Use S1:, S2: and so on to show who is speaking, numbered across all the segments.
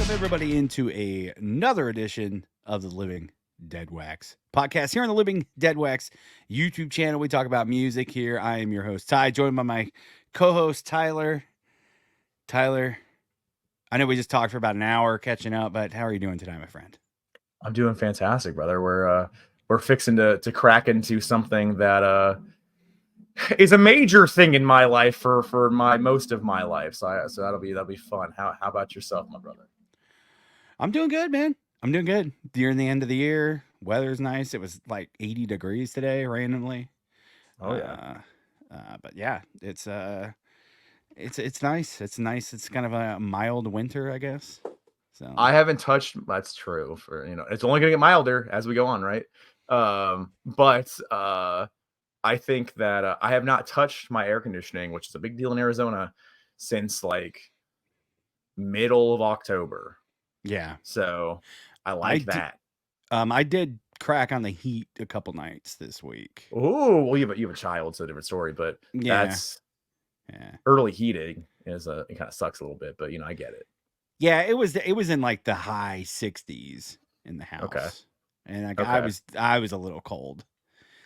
S1: Welcome everybody into another edition of the Living Deadwax podcast here on the Living Deadwax YouTube channel. We talk about music here. I am your host Ty, joined by my co-host Tyler. Tyler, I know we just talked for about an hour catching up, but how are you doing today, my friend?
S2: I'm doing fantastic, brother. We're fixing to crack into something that is a major thing in my life for most of my life. So that'll be fun. How about yourself, my brother?
S1: I'm doing good, man. I'm doing good. Near the end of the year, weather's nice. It was like 80 degrees today, randomly.
S2: Oh yeah.
S1: But yeah, it's nice. It's nice. It's kind of a mild winter, I guess. So
S2: I haven't touched. That's true. It's only gonna get milder as we go on, right? But I think that I have not touched my air conditioning, which is a big deal in Arizona, since like middle of October.
S1: yeah,
S2: So I like that.
S1: I did crack on the heat a couple nights this week.
S2: Oh, well, you have a child, so a different story. But
S1: Yeah,
S2: early heating it kind of sucks a little bit, but I get it.
S1: Yeah, it was in like the high 60s in the house.
S2: Okay.
S1: And I was a little cold.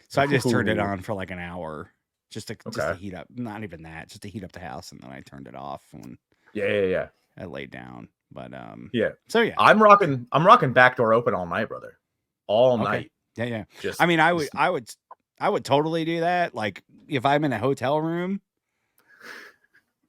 S1: So I just turned it on for like an hour just to heat up. Not even that, just to heat up the house, and then I turned it off when I laid down. But So yeah.
S2: I'm rocking back door open all night, brother. All night.
S1: Yeah. I mean, I would totally do that. Like if I'm in a hotel room,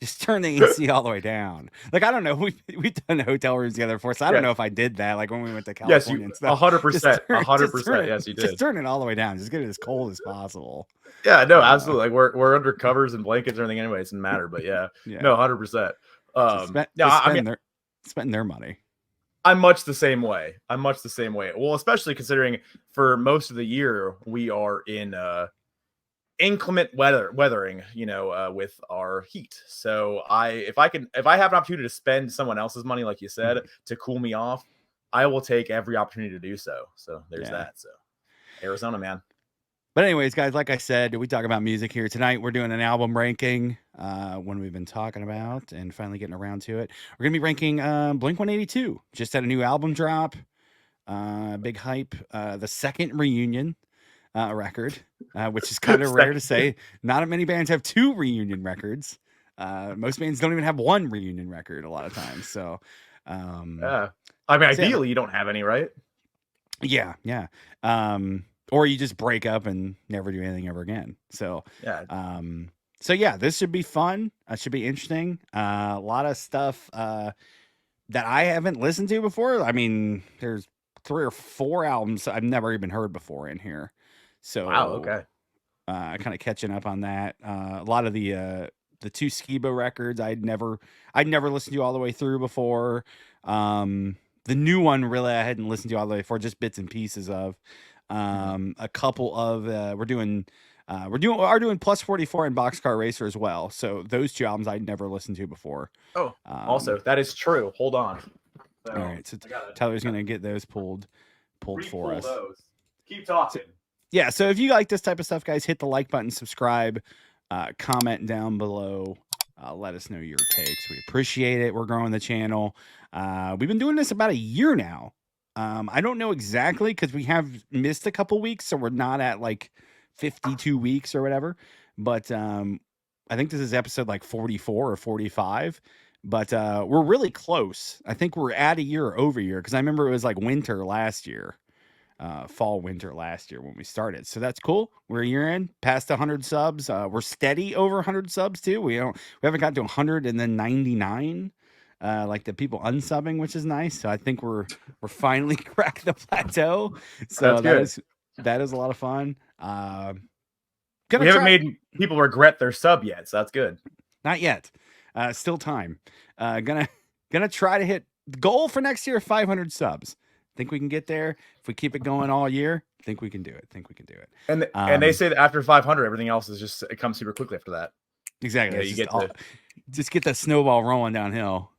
S1: just turn the AC all the way down. Like, I don't know. We've done hotel rooms together before, so I don't know if I did that. Like when we went to California and stuff.
S2: 100%. 100%. Yes, you did.
S1: Just turn it all the way down. Just get it as cold as possible.
S2: Yeah, no, absolutely. Like we're under covers and blankets and everything anyway. It doesn't matter. But no, 100%.
S1: Spending their money.
S2: I'm much the same way. Well, especially considering for most of the year we are in inclement weathering, with our heat. So if I have an opportunity to spend someone else's money, like you said, to cool me off, I will take every opportunity to do so. So there's that. So Arizona, man.
S1: But anyways, guys, like I said, we talk about music here tonight. We're doing an album ranking, one we've been talking about and finally getting around to it. We're going to be ranking Blink-182. Just had a new album drop. Big hype. The second reunion record, which is kind of rare to say. Not many bands have two reunion records. Most bands don't even have one reunion record a lot of times. So,
S2: ideally, you don't have any, right?
S1: Yeah. Or you just break up and never do anything ever again. So, this should be fun. It should be interesting. A lot of stuff that I haven't listened to before. I mean, there's 3 or 4 albums I've never even heard before in here. So,
S2: wow, okay.
S1: Kind of catching up on that. A lot of the 2 Skiba records I'd never listened to all the way through before. The new one really I hadn't listened to all the way before, just bits and pieces of. A couple of we're doing Plus 44 and Boxcar Racer as well. So those 2 albums I'd never listened to before.
S2: Also that is true. Hold on.
S1: So, all right, so Tyler's gonna get those pulled for us.
S2: Those. Keep talking.
S1: Yeah, so if you like this type of stuff, guys, hit the like button, subscribe, comment down below. Let us know your takes. We appreciate it. We're growing the channel. We've been doing this about a year now. I don't know exactly because we have missed a couple weeks, so we're not at like 52 weeks or whatever. But I think this is episode like 44 or 45. But we're really close. I think we're at a year or over a year because I remember it was like winter last year. Fall winter last year when we started, so that's cool. We're a year in, past 100 subs. We're steady over 100 subs too. We haven't got to 100 and then 99 like the people unsubbing, which is nice. So I think we're finally cracked the plateau. So that is a lot of fun.
S2: We haven't made people regret their sub yet, so that's good.
S1: Not yet. Still time. Gonna try to hit the goal for next year, 500 subs. Think we can get there if we keep it going all year. Think we can do it.
S2: And they say that after 500, everything else is it comes super quickly after that.
S1: Exactly. You just get that snowball rolling downhill.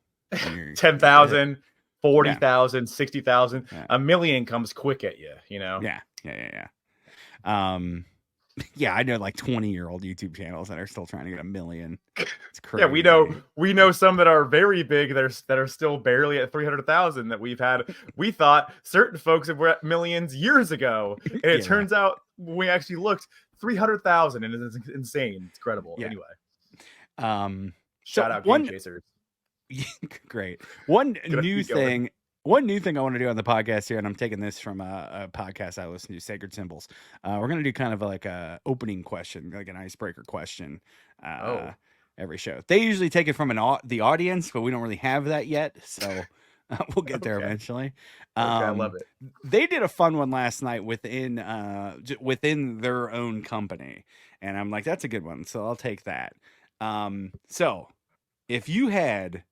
S2: 10,000, 40,000, 60,000, a million comes quick at you.
S1: Yeah. Yeah, I know like 20-year-old YouTube channels that are still trying to get 1 million. It's crazy.
S2: Yeah, we know some that are very big that are still barely at 300,000 that we've had. We thought certain folks were at millions years ago, and it turns out when we actually looked, 300,000, and it's insane. It's incredible.
S1: Yeah.
S2: Anyway, shout out Game Chasers.
S1: Great. One new thing I want to do on the podcast here, and I'm taking this from a podcast I listen to, Sacred Symbols. We're going to do kind of like a opening question, like an icebreaker question. Every show. They usually take it from the audience, but we don't really have that yet, so we'll get there eventually.
S2: I love it.
S1: They did a fun one last night within their own company, and I'm like, that's a good one, so I'll take that. So if you had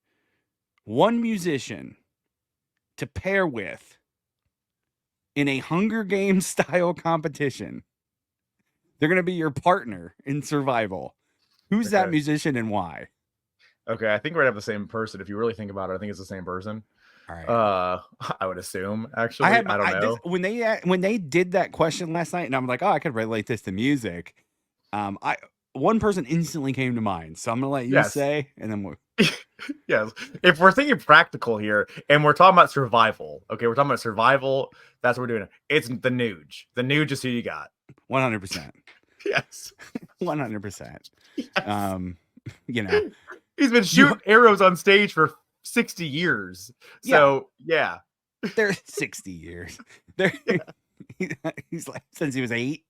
S1: one musician to pair with in a Hunger Games style competition, they're going to be your partner in survival. Who's that musician and why?
S2: Okay, I think we're gonna have the same person. If you really think about it, I think it's the same person.
S1: All right.
S2: I would assume. Actually, I don't know.
S1: When they did that question last night, and I'm like, oh, I could relate this to music. One person instantly came to mind, so I'm gonna let you say, and then we'll.
S2: Yes, if we're thinking practical here, and we're talking about survival, okay, we're talking about survival. That's what we're doing. It's the Nuge. The Nuge is who you got.
S1: 100%.
S2: Yes.
S1: 100%.
S2: Yes. He's been shooting arrows on stage for 60 years. So yeah.
S1: They're 60 years. He's like, since he was 8.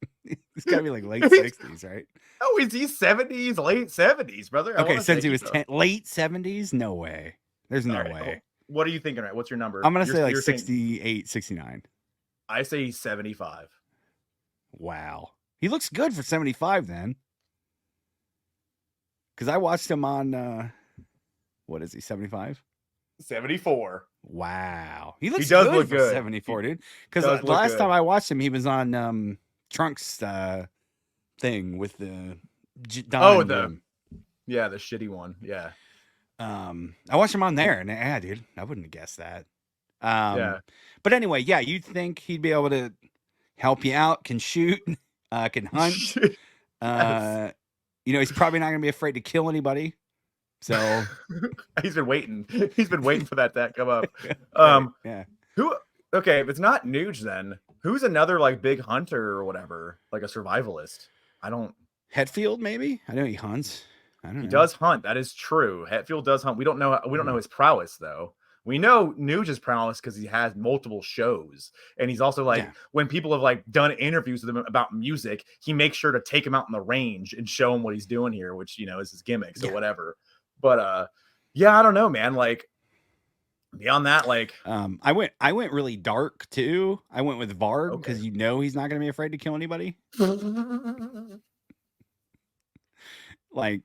S1: He's gotta be like late 60s, right?
S2: Oh, is he 70s, late 70s, brother?
S1: Okay, since he was 10, late 70s? No way. There's no way.
S2: What are you thinking? Right? What's your number?
S1: I'm gonna say like 68, 69.
S2: I say 75.
S1: Wow. He looks good for 75 then. Because I watched him on, what is he, 75?
S2: 74.
S1: Wow. He does look good for 74, dude. Because the last time I watched him, he was on Trunk's thing with the
S2: the shitty one. Yeah.
S1: I watched him on there, and dude, I wouldn't have guessed that. But anyway, you'd think he'd be able to help you out, can shoot, can hunt.
S2: Yes.
S1: He's probably not going to be afraid to kill anybody. So
S2: he's been waiting. He's been waiting for that to come up. Okay, if it's not Nuge, then who's another like big hunter or whatever, like a survivalist?
S1: Hetfield, maybe. I know he hunts. I don't know.
S2: He does hunt. That is true. Hetfield does hunt. We don't know his prowess though. We know Nuge's prowess because he has multiple shows, and he's also like when people have like done interviews with him about music, he makes sure to take him out in the range and show him what he's doing here, which is his gimmick, so whatever. But I don't know, man. Like beyond that, like
S1: I went really dark too. I went with Varg because he's not going to be afraid to kill anybody. Like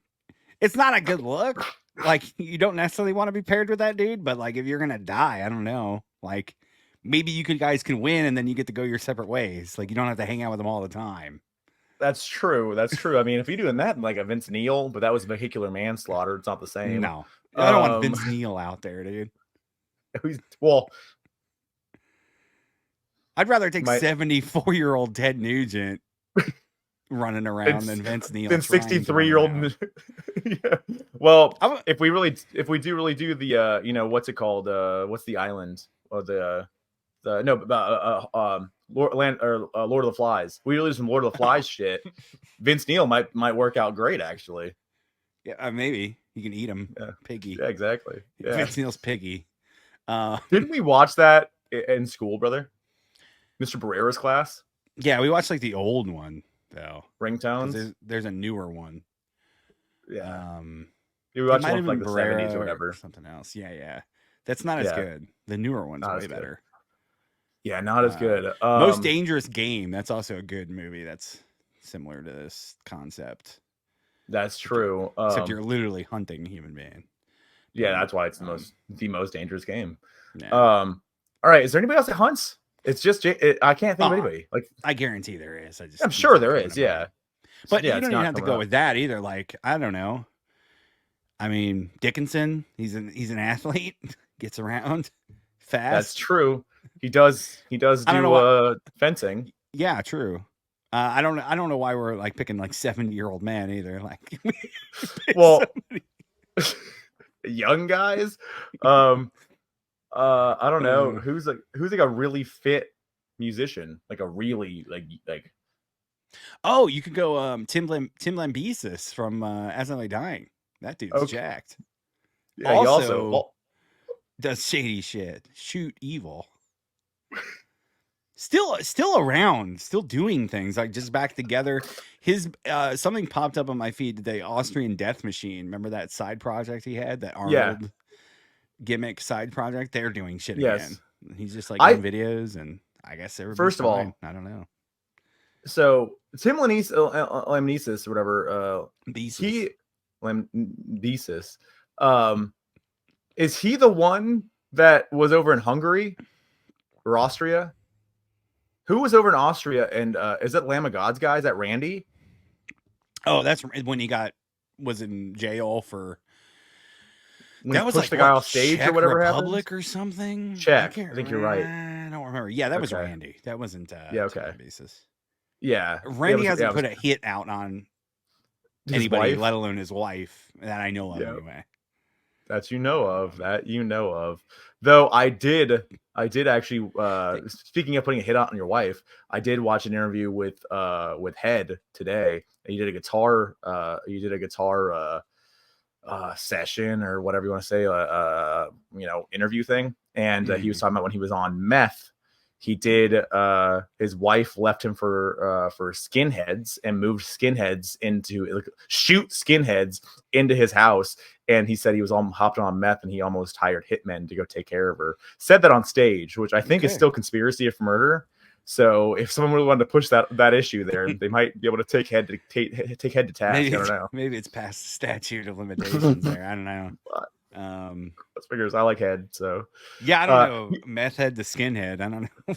S1: it's not a good look. Like, you don't necessarily want to be paired with that dude, but like if you're gonna die, I don't know. Like maybe you guys can win and then you get to go your separate ways. Like you don't have to hang out with them all the time.
S2: That's true. I mean, if you're doing that like a Vince Neil, but that was vehicular manslaughter, it's not the same.
S1: No. I don't want Vince Neil out there, dude. I'd rather take 74-year-old Ted Nugent running around than Vince Neil.
S2: Than 63-year-old. Yeah. Well, if we do really do the what's it called? What's the island or Lord of the Flies. We really do some Lord of the Flies shit. Vince Neil might work out great actually.
S1: Yeah, maybe you can eat him. Piggy.
S2: Yeah, exactly. Yeah.
S1: Vince Neil's Piggy.
S2: Didn't we watch that in school, brother? Mr. Barrera's class.
S1: Yeah, we watched like the old one though.
S2: Ringtones.
S1: There's a newer one.
S2: Yeah. We watched one like the
S1: Barrera
S2: 70s or whatever.
S1: Something else. Yeah. That's not as good. The newer one's way better.
S2: Yeah, not as good.
S1: Most Dangerous Game. That's also a good movie. That's similar to this concept.
S2: That's true.
S1: Except you're literally hunting a human being.
S2: Yeah, that's why it's the most dangerous game. Yeah. All right. Is there anybody else that hunts? It's just I can't think of anybody. Like
S1: I guarantee there is.
S2: I'm sure there is. Yeah.
S1: But you don't even have to go with that either. Like I don't know. I mean, Dickinson. He's an athlete. Gets around fast.
S2: That's true. He does do fencing.
S1: Yeah, true. I don't know why we're like picking like 70-year-old man either. Like, we pick
S2: Well,
S1: somebody.
S2: young guys. I don't know
S1: Uh,
S2: who's like a really fit musician, like a really like.
S1: oh, you could go Tim Lambesis from As I Lay Dying. That dude's
S2: Okay,
S1: jacked.
S2: yeah. He also
S1: Also
S2: well,
S1: does shady shit. Shoot evil. Still around, still doing things, like just back together. His something popped up on my feed today. Austrian Death Machine. Remember that side project he had, that
S2: yeah,
S1: Arnold gimmick side project? They're doing shit again.
S2: yes.
S1: He's just like in
S2: I
S1: videos, and I guess everybody's
S2: First of
S1: fine.
S2: all,
S1: I don't know.
S2: so Tim Lamnesis or whatever,
S1: Thesis.
S2: he Lamnesis, is he the one that was over in Hungary or Austria? Who was over in Austria? And is it Lamb of God's guy? Is that Randy?
S1: Oh, that's when he was in jail for.
S2: When he
S1: That was
S2: pushed
S1: like
S2: the guy
S1: what,
S2: off stage or
S1: Czech
S2: whatever happened?
S1: Republic or something? I
S2: Check.
S1: can't.
S2: I think you're right.
S1: I don't remember. Yeah, that was
S2: Okay.
S1: Randy. That wasn't
S2: Yeah.
S1: Tim
S2: Okay.
S1: Lambesis.
S2: Yeah.
S1: Randy
S2: Yeah,
S1: hasn't
S2: it was
S1: put a hit out on
S2: his
S1: anybody,
S2: wife.
S1: let alone his wife, that I know of
S2: Yeah.
S1: anyway.
S2: That you know of. That you know of. Though I did actually. Speaking of putting a hit out on your wife, I did watch an interview with Head today. He did a guitar. Session or whatever you want to say, interview thing. And he was talking about when he was on meth, he did his wife left him for skinheads and moved skinheads shoot skinheads into his house. And he said he was all hopped on meth and he almost hired hitmen to go take care of her. Said that on stage, which I think is still conspiracy of murder. So if someone really wanted to push that issue there, they might be able to take head to task.
S1: Maybe
S2: I don't know.
S1: Maybe it's past the statute of limitations there. I don't know.
S2: Let's figures. I like Head, so
S1: yeah, I don't know. Meth head to skinhead. I don't know.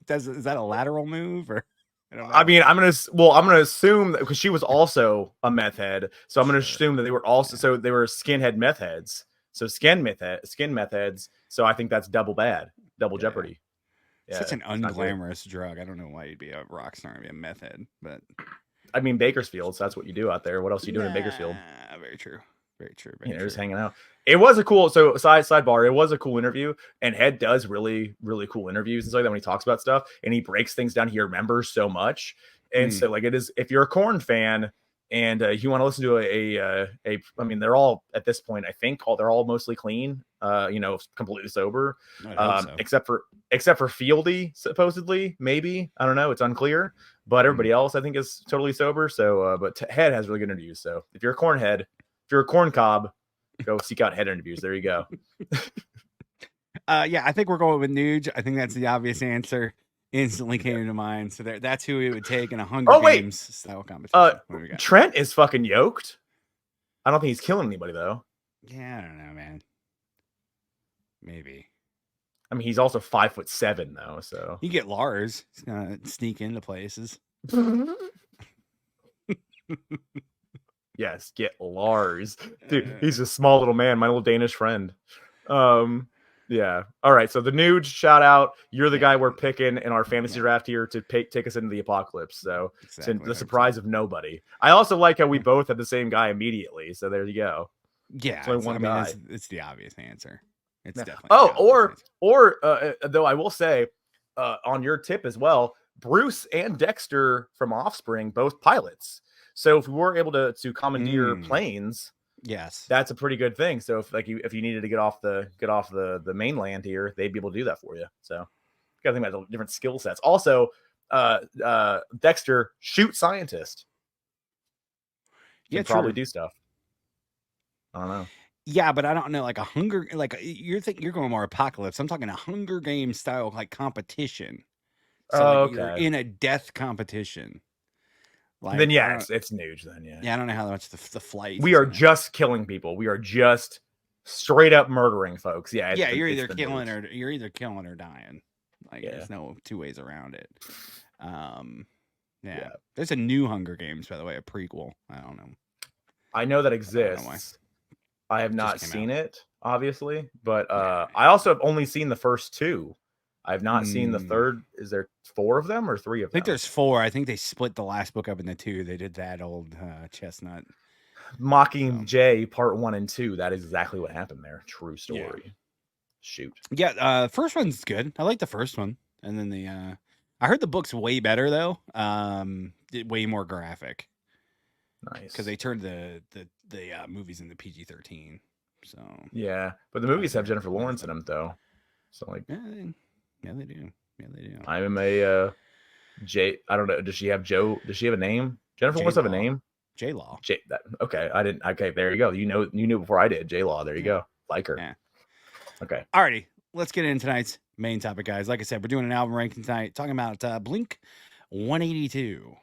S1: Is that a lateral move or? I don't know.
S2: I mean, I'm gonna assume that because she was also a meth head, so I'm gonna assume that they were also so they were skinhead meth heads. So skin meth heads. So I think that's double bad, double jeopardy.
S1: Yeah, such an unglamorous drug. I don't know why you'd be a rock star and be a meth head, but
S2: I mean Bakersfield. So that's what you do out there. What else are you doing in Bakersfield?
S1: Very true. Very true.
S2: Just hanging out. It was a cool sidebar. It was a cool interview, and Head does really, really cool interviews and stuff like that when he talks about stuff and he breaks things down. He remembers so much, and so like it is. If you're a Korn fan and you want to listen to I mean, they're all at this point, I think, they're all mostly clean, completely sober, except for Fieldy, supposedly, maybe, I don't know, it's unclear, but everybody else I think is totally sober. So, but Head has really good interviews. So if you're a Korn head, if you're a corn cob, go seek out Head interviews. There you go.
S1: Yeah, I think we're going with Nuge. I think that's the obvious answer. Instantly came to mind. So that's who we would take in a Hunger Games style competition.
S2: Trent is fucking yoked. I don't think he's killing anybody though.
S1: Yeah, I don't know, man. Maybe.
S2: I mean, he's also 5'7" though, so
S1: you get Lars. He's gonna sneak into places.
S2: Yes, get Lars, dude. He's a small little man, my little Danish friend. Yeah. All right. So the Nuge, shout out. You're the guy we're picking in our fantasy draft here to take us into the apocalypse. So to the surprise of nobody. I also like how we both had the same guy immediately. So there you go.
S1: Yeah. It's the obvious answer. It's definitely.
S2: Or though I will say, on your tip as well, Bruce and Dexter from Offspring, both pilots. So if we were able to commandeer planes,
S1: yes,
S2: that's a pretty good thing. So if you needed to get off the mainland here, they'd be able to do that for you. So you got to think about the different skill sets. Also, Dexter, shoot scientist. Can probably do stuff. I don't know.
S1: Yeah, but I don't know. Like you're going more apocalypse. I'm talking a Hunger Games style like competition. So you're in a death competition.
S2: Like, then it's Nuge. Then
S1: yeah, I don't know how much the flight.
S2: We are just killing people. We are just straight up murdering folks. Yeah,
S1: you're either killing or dying. Like there's no two ways around it. Yeah. There's a new Hunger Games, by the way, a prequel. I don't know.
S2: I know that exists. I have not seen it, obviously, but I also have only seen the first two. I've not seen the third. Is there 4 of them or 3 of
S1: I think
S2: them?
S1: there's 4. I think they split the last book up into 2. They did that old chestnut.
S2: Mockingjay Part 1 and 2. That is exactly what happened there. True story.
S1: Yeah.
S2: Shoot.
S1: Yeah, first one's good. I like the first one. And then I heard the book's way better though. Way more graphic.
S2: Nice.
S1: Because they turned the movies into PG-13. So
S2: yeah, but the movies have Jennifer Lawrence in them though. So like,
S1: yeah, they do. Yeah, they do.
S2: I'm a J. I don't know. Does she have Joe? Does she have a name? Jennifer Lawrence have a name?
S1: J-Law.
S2: Okay, I didn't. Okay, there you go. You knew before I did. J-Law. There you go. Like her.
S1: Yeah.
S2: Okay.
S1: Alrighty, let's get into tonight's main topic, guys. Like I said, we're doing an album ranking tonight, talking about Blink 182.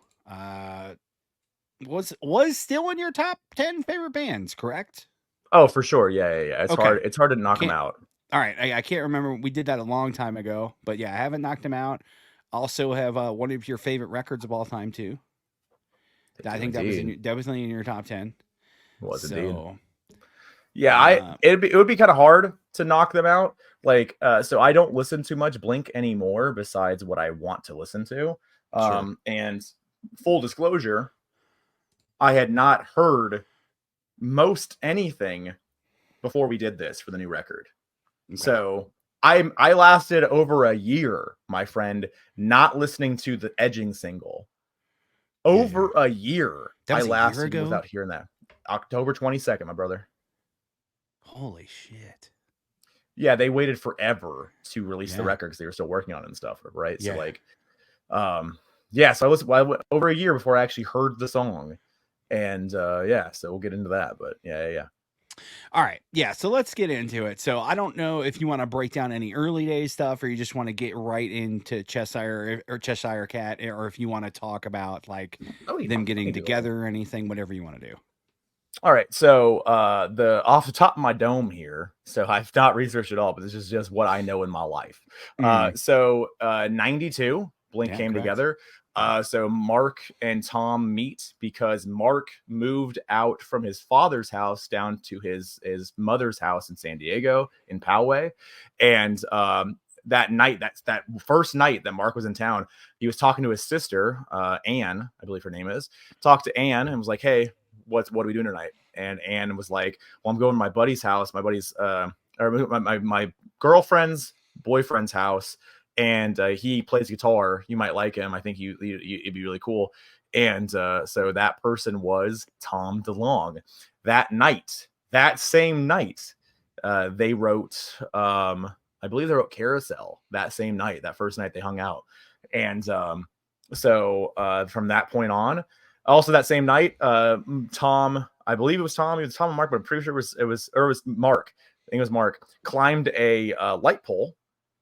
S1: Was still in your top 10 favorite bands, correct?
S2: Oh, for sure. Yeah. It's
S1: Okay.
S2: hard. It's hard to knock them out.
S1: All right, I can't remember. We did that a long time ago, but yeah, I haven't knocked them out. Also, have one of your favorite records of all time too. I think that was definitely in your top 10.
S2: Was indeed.
S1: So,
S2: yeah, it would be kind of hard to knock them out. Like, so I don't listen to much Blink anymore, besides what I want to listen to.
S1: Sure.
S2: And full disclosure, I had not heard most anything before we did this for the new record. Okay. So I lasted over a year, my friend, not listening to the Edging single. Over a year.
S1: That was
S2: I lasted without hearing that. October 22nd, my brother.
S1: Holy shit.
S2: Yeah, they waited forever to release the record because they were still working on it and stuff, right? Yeah. So like, so I went over a year before I actually heard the song. And so we'll get into that. But yeah.
S1: All right. Yeah. So let's get into it. So I don't know if you want to break down any early days stuff or you just want to get right into Cheshire or Cheshire Cat, or if you want to talk about like them getting together or anything, whatever you want to do.
S2: All right. So off the top of my dome here, so I've not researched at all, but this is just what I know in my life. So 92, Blink came together. So Mark and Tom meet because Mark moved out from his father's house down to his mother's house in San Diego in Poway. And that night, that first night that Mark was in town, he was talking to his sister, Anne, I believe her name is, talked to Anne and was like, hey, what are we doing tonight? And Anne was like, well, I'm going to my buddy's house, my girlfriend's boyfriend's house. And he plays guitar. You might like him. I think it'd be really cool. And so that person was Tom DeLonge. That same night, they wrote, I believe they wrote Carousel that same night, that first night they hung out. And so from that point on, also that same night, Tom, I believe it was Tom and Mark, but I'm pretty sure it was Mark. I think it was Mark, climbed a light pole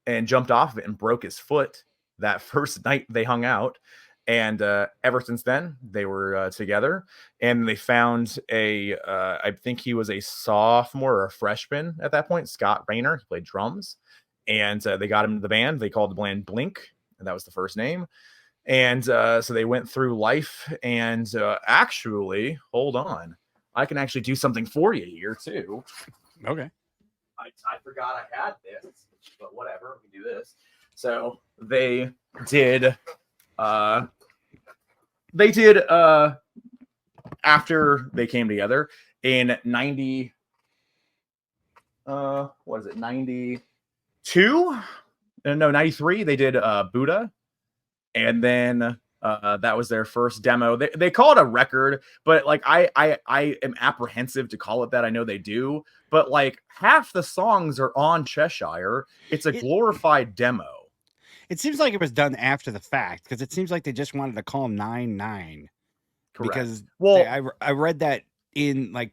S2: and jumped off of it and broke his foot that first night they hung out. And ever since then, they were together. And they found I think he was a sophomore or a freshman at that point, Scott Rayner. He played drums. And they got him into the band. They called the band Blink, and that was the first name. And so they went through life. And actually, hold on. I can actually do something for you here, too.
S1: Okay.
S2: I forgot I had this, but whatever, we can do this. So they did after they came together in 92, no, 93, they did Buddha, and then that was their first demo. They call it a record, but like I am apprehensive to call it that. I know they do, but like half the songs are on Cheshire. It's a glorified demo.
S1: It seems like it was done after the fact because it seems like they just wanted to call them 9-9.
S2: Correct.
S1: Because I read that in the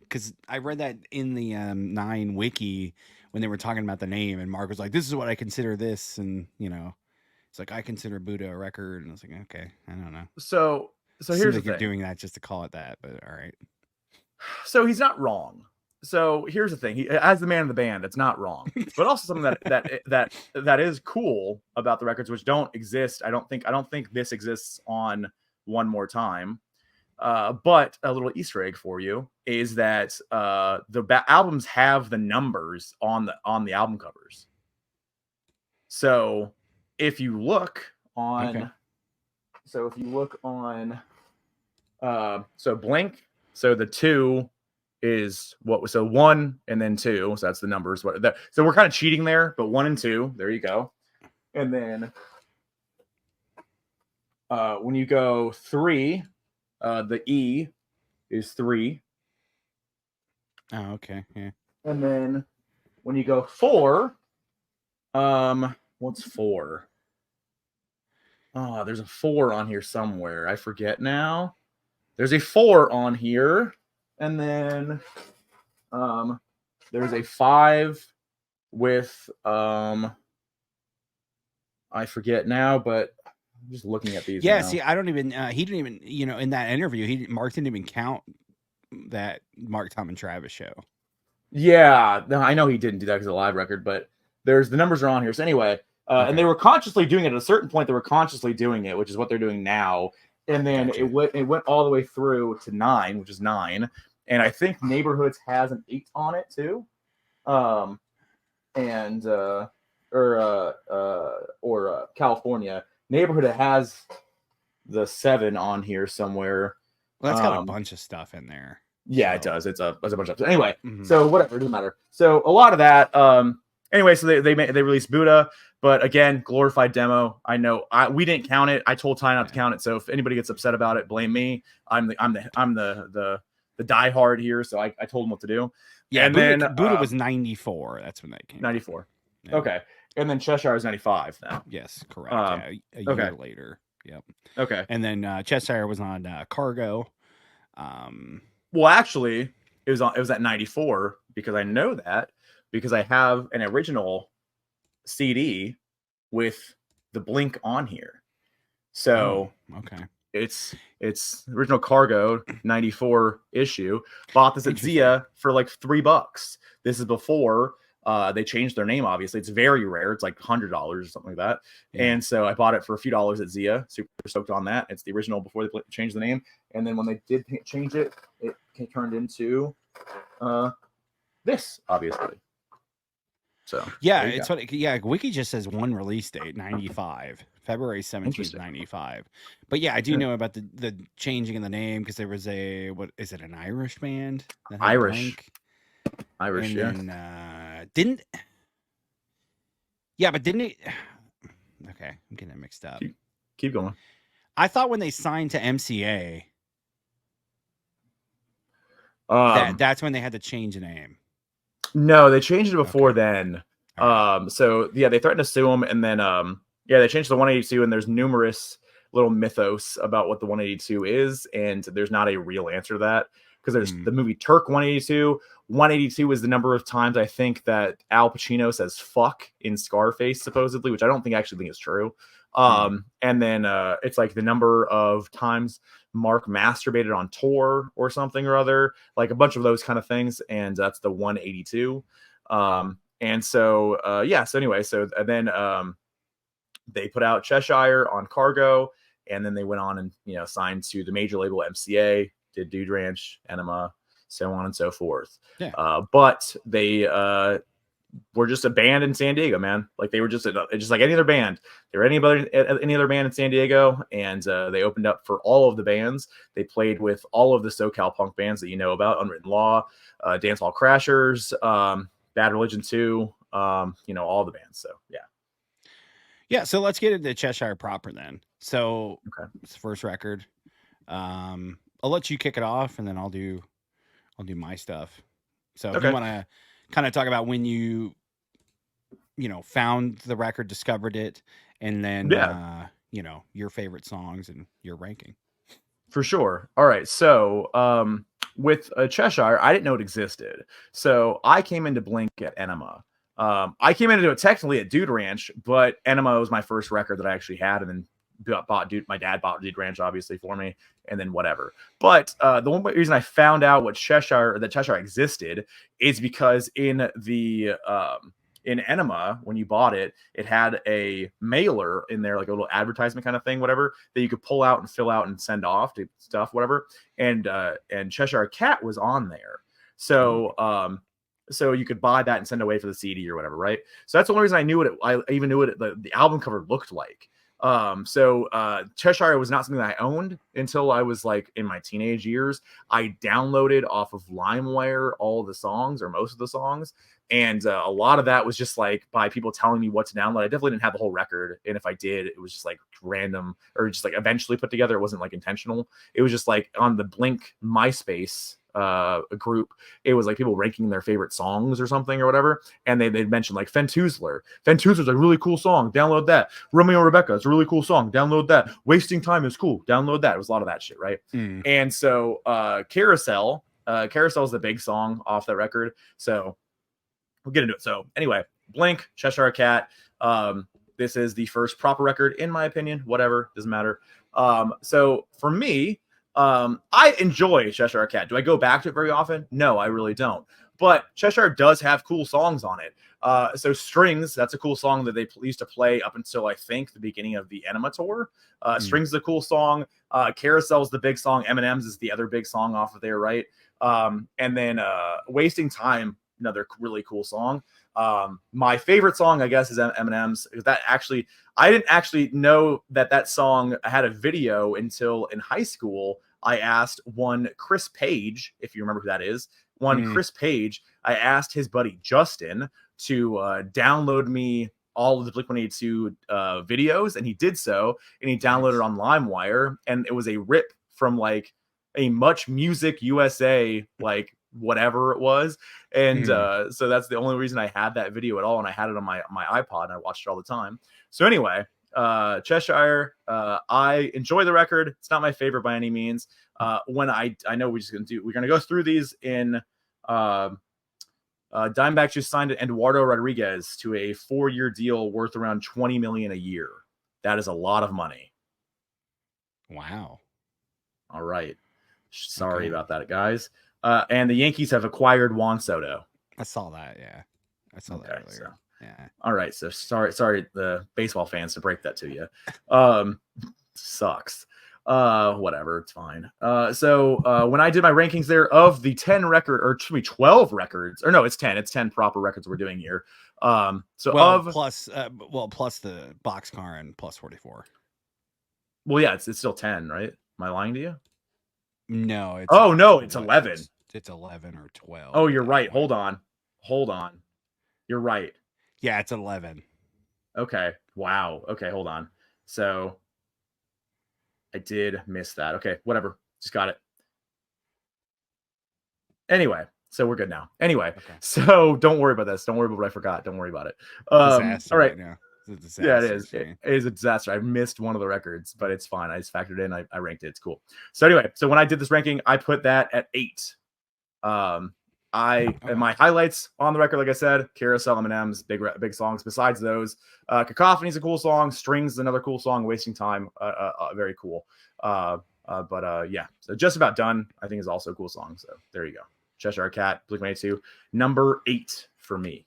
S1: 9 wiki when they were talking about the name, and Mark was like, "This is what I consider this," and it's like I consider Buddha a record, and I was like, "Okay, I don't know."
S2: So here's the thing.
S1: You're doing that just to call it that, but all right.
S2: So he's not wrong. So here's the thing: he, as the man of the band, it's not wrong, but also something that is cool about the records, which don't exist. I don't think this exists on One More Time. But a little Easter egg for you is that the albums have the numbers on the album covers. So if you look on,
S1: Okay.
S2: so if you look on, so Blink, so the 2 is what, so 1 and then 2, so that's the numbers. So we're kind of cheating there, but 1 and 2, there you go. And then when you go 3, the E is 3.
S1: Oh, okay. Yeah.
S2: And then when you go 4, what's 4? Oh, there's a 4 on here somewhere. I forget now. There's a 4 on here. And then there's a 5 with I forget now, but I'm just looking at these
S1: Yeah.
S2: now.
S1: See, I don't even. He didn't even. In that interview, Mark didn't even count that Mark, Tom, and Travis show.
S2: Yeah, no, I know he didn't do that because of the live record, but there's the numbers are on here. So anyway,
S1: Okay.
S2: and they were consciously doing it at a certain point. They were consciously doing it, which is what they're doing now. And then
S1: Gotcha.
S2: it went all the way through to 9, which is 9. And I think Neighborhoods has an 8 on it too. And California Neighborhood has the 7 on here somewhere.
S1: Well, that's got a bunch of stuff in there.
S2: Yeah, it does. It's a bunch of stuff. Anyway,
S1: Mhm.
S2: So whatever, it doesn't matter. So a lot of that. Anyway, so they released Buddha, but again, glorified demo. I know we didn't count it. I told Ty not to count it. So if anybody gets upset about it, blame me. I'm the diehard here. So I told him what to do.
S1: Yeah,
S2: and
S1: Buddha,
S2: then
S1: Buddha was 94. That's when that came.
S2: 94.
S1: Yeah.
S2: Okay, and then Cheshire is 95 now.
S1: Yes, correct. Yeah, a year later. Yep.
S2: Okay.
S1: And then Cheshire was on Cargo.
S2: Well, actually, it was at 94 because I know that because I have an original CD with the Blink on here. So
S1: okay,
S2: it's original Cargo 94 issue. Bought this at Zia for like $3. This is before they changed their name. Obviously, it's very rare. It's like $100 or something like that. Yeah. And so I bought it for a few dollars at Zia. Super stoked on that. It's the original before they changed the name. And then when they did change it, it turned into this, obviously. So
S1: yeah, it's what. Yeah, Wiki just says one release date, 95, February 17th, 95. But yeah, I do know about the changing of the name because there was what is it, an Irish band?
S2: Irish,
S1: and
S2: yeah.
S1: Then didn't. Yeah, but didn't it? Okay, I'm getting it mixed up.
S2: Keep going.
S1: I thought when they signed to MCA, that's when they had to change the name.
S2: No, they changed it before then. Right. So yeah, they threatened to sue them, and then they changed the 182, and there's numerous little mythos about what the 182 is, and there's not a real answer to that because there's the movie Turk 182. 182 is the number of times I think that Al Pacino says "fuck" in Scarface, supposedly, which I don't actually think is true. And then it's like the number of times Mark masturbated on tour or something or other, like a bunch of those kind of things, and that's the 182. And so so anyway, so then they put out Cheshire on Cargo, and then they went on and signed to the major label MCA, did Dude Ranch, Enema, so on and so forth.
S1: Yeah.
S2: But they were just a band in San Diego, man. Like they were just like any other band. They were any other band in San Diego, and they opened up for all of the bands. They played with all of the SoCal punk bands that you know about: Unwritten Law, Dance Hall Crashers, Bad Religion 2, all the bands. So
S1: yeah. So let's get into Cheshire proper then. So it's the first record. I'll let you kick it off, and then I'll do my stuff. So if you want to kind of talk about when you found the record, discovered it, and then your favorite songs and your ranking.
S2: For sure. All right. So with Cheshire, I didn't know it existed. So I came into Blink at Enema. I came into it technically at Dude Ranch, but Enema was my first record that I actually had, and then my dad bought Dude Ranch obviously for me, and then whatever. But the one reason I found out that Cheshire existed is because in the in Enema, when you bought it, it had a mailer in there, like a little advertisement kind of thing, whatever, that you could pull out and fill out and send off to stuff, whatever. And Cheshire Cat was on there. So so you could buy that and send away for the CD or whatever, right? So that's the only reason I knew what I even knew what the album cover looked like. Cheshire was not something that I owned until I was like in my teenage years. I downloaded off of LimeWire all the songs or most of the songs, and a lot of that was just like by people telling me what to download. I definitely didn't have the whole record, and if I did, it was just like random or just like eventually put together. It wasn't like intentional. It was just like on the Blink MySpace a group, it was like people ranking their favorite songs or something or whatever, and they'd mention like Fentuzler's a really cool song, download that. Romeo and Rebecca, it's a really cool song, download that. Wasting Time is cool, download that. It was a lot of that shit, right? And so Carousel is the big song off that record, so we'll get into it. So anyway, Blink, Cheshire Cat. This is the first proper record in my opinion, whatever, doesn't matter. So for me, I enjoy Cheshire Cat. Do I go back to it very often? No, I really don't. But Cheshire does have cool songs on it. So Strings, that's a cool song that they used to play up until I think the beginning of the Enema tour. Strings is a cool song. Carousel is the big song. M&M's is the other big song off of there, right? And then Wasting Time, another really cool song. My favorite song, I guess, is M&M's. That actually, I didn't actually know that song had a video until in high school. I asked one Chris Page, if you remember who that is, Chris Page. I asked his buddy Justin to download me all of the Blink-182 videos, and he did so, and he downloaded on LimeWire, and it was a rip from like a Much Music USA, like whatever it was, and so that's the only reason I had that video at all, and I had it on my iPod, and I watched it all the time. So anyway, Cheshire, I enjoy the record. It's not my favorite by any means. When I know we're gonna go through these in Dimebag just signed Eduardo Rodriguez to a 4-year deal worth around $20 million a year. That is a lot of money.
S1: Wow.
S2: All right. Sorry about that, guys. And the Yankees have acquired Juan Soto.
S1: I saw that. Yeah, I saw that earlier. So. Yeah.
S2: All right. So sorry, the baseball fans, to break that to you. Sucks. Whatever. It's fine. So when I did my rankings there of the 12 records, or no, it's 10. It's 10 proper records we're doing here. Plus
S1: the Boxcar and plus 44.
S2: Well, yeah, it's still 10, right? Am I lying to you?
S1: No.
S2: It's 11.
S1: It's 11 or 12.
S2: Oh, you're right. Hold on. You're right.
S1: Yeah, it's 11.
S2: Okay. Wow. Okay, hold on. So I did miss that. Okay, whatever. Just got it. Anyway, so we're good now. Anyway, So don't worry about this. Don't worry about what I forgot. Don't worry about it. All right.
S1: Now.
S2: Yeah, it is. It is a disaster. I missed one of the records, but it's fine. I just factored in. I ranked it. It's cool. So anyway, so when I did this ranking, I put that at 8. And my highlights on the record, like I said, Carousel, M&M's, big songs. Besides those, Cacophony is a cool song. Strings is another cool song. Wasting Time, very cool. Yeah, so Just About Done, I think, is also a cool song. So there you go. Cheshire Cat, Blink-182, number 8 for me.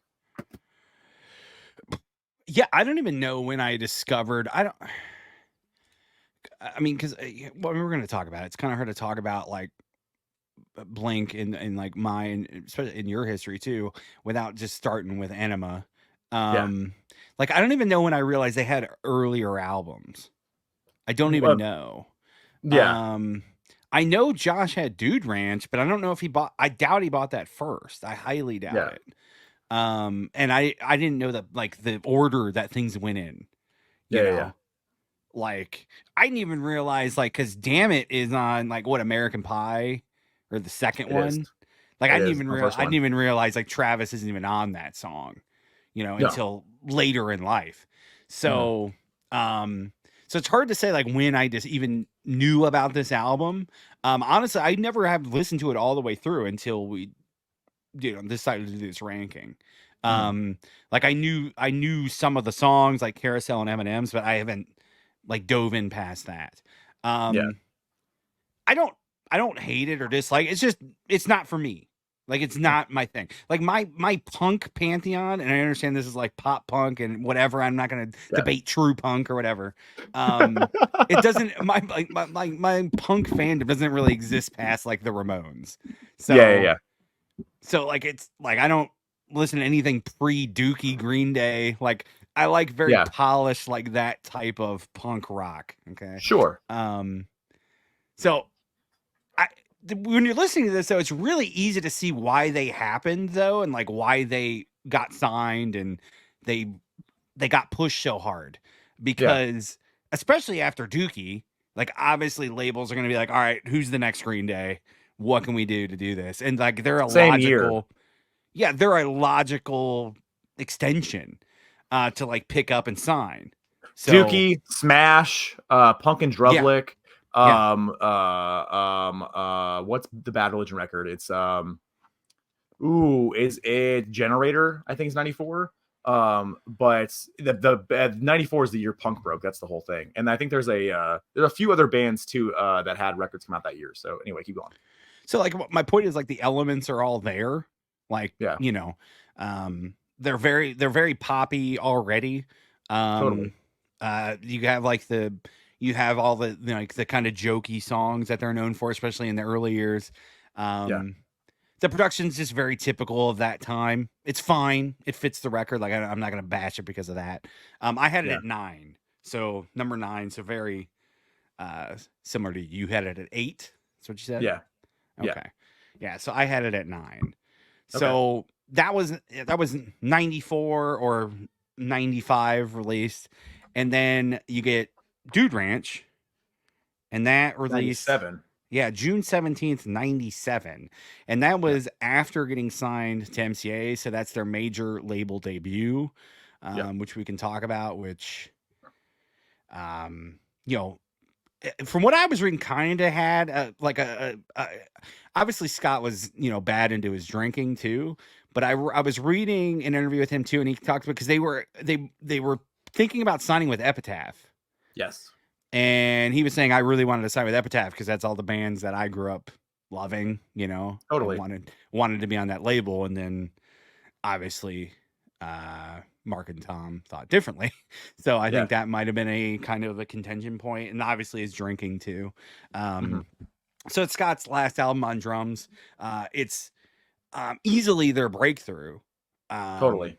S1: Yeah, I don't even know when I discovered. Because what we were going to talk about, it's kind of hard to talk about like Blink and like mine, especially in your history too, without just starting with Enema. Like I don't even know when I realized they had earlier albums. I don't even know.
S2: Yeah.
S1: I know Josh had Dude Ranch, but I don't know if he bought. I doubt he bought that first. I highly doubt it. And I didn't know that like the order that things went in. You know? Like I didn't even realize like because Damn It is on like what American Pie or the second one. Like I didn't even realize like Travis isn't even on that song, until later in life. So so it's hard to say like when I just even knew about this album. Honestly, I never have listened to it all the way through until we decided to do this ranking. Like I knew some of the songs like Carousel and M&M's, but I haven't like dove in past that. I don't hate it or dislike it. It's not for me. Like it's not my thing. Like my punk pantheon, and I understand this is like pop punk and whatever. I'm not going to debate true punk or whatever. It doesn't. My punk fandom doesn't really exist past like the Ramones. So So like it's like I don't listen to anything pre-Dookie Green Day. Like I like very
S2: Yeah,
S1: polished like that type of punk rock. Okay.
S2: sure.
S1: Um so I when you're listening to this though, it's really easy to see why they happened though, and like why they got signed and they they got pushed so hard
S2: Yeah,
S1: because especially after Dookie, like obviously labels are going to be like, all right, who's the next Green Day? What can we do to do this? And like they're a
S2: same year.
S1: logical, yeah, they're a logical extension to like pick up and sign. So
S2: Dookie, Smash, Punk and
S1: yeah,
S2: Drublick.
S1: yeah.
S2: What's the Bad Religion record? It's ooh, is it Generator? I think it's 94. But the 94 is the year punk broke. That's the whole thing. And I think there's a few other bands too that had records come out that year. So anyway, keep going.
S1: So like my point is like the elements are all there. Like,
S2: Yeah,
S1: you know, they're very poppy already.
S2: totally.
S1: Um you have like you have all the like the kind of jokey songs that they're known for, especially in the early years.
S2: Yeah,
S1: Um the production's just very typical of that time. It's fine. It fits the record. Like I'm not gonna bash it because of that. I had it
S2: yeah,
S1: at 9. So number 9, so very similar to you. You had it at 8. That's what you said?
S2: yeah, yeah.
S1: Okay. Yeah, so I had it at 9.
S2: Okay.
S1: So that was 94 or 95 released. And then you get Dude Ranch and that released
S2: 97.
S1: yeah, June 17th, 97. And that
S2: Yeah,
S1: was after getting signed to MCA, so that's their major label debut.
S2: yeah,
S1: Which we can talk about, which you know, from what I was reading, kind of had like obviously Scott was bad into his drinking too, but I was reading an interview with him too, and he talked about because they were thinking about signing with Epitaph,
S2: yes,
S1: and he was saying I really wanted to sign with Epitaph because that's all the bands that I grew up loving, and
S2: totally.
S1: wanted to be on that label, and then obviously Mark and Tom thought differently. So I
S2: Yeah.
S1: think that might have been a kind of a contention point, and obviously his drinking too.
S2: Hmm.
S1: Um, so it's Scott's last album on drums. It's easily their breakthrough um,
S2: Totally.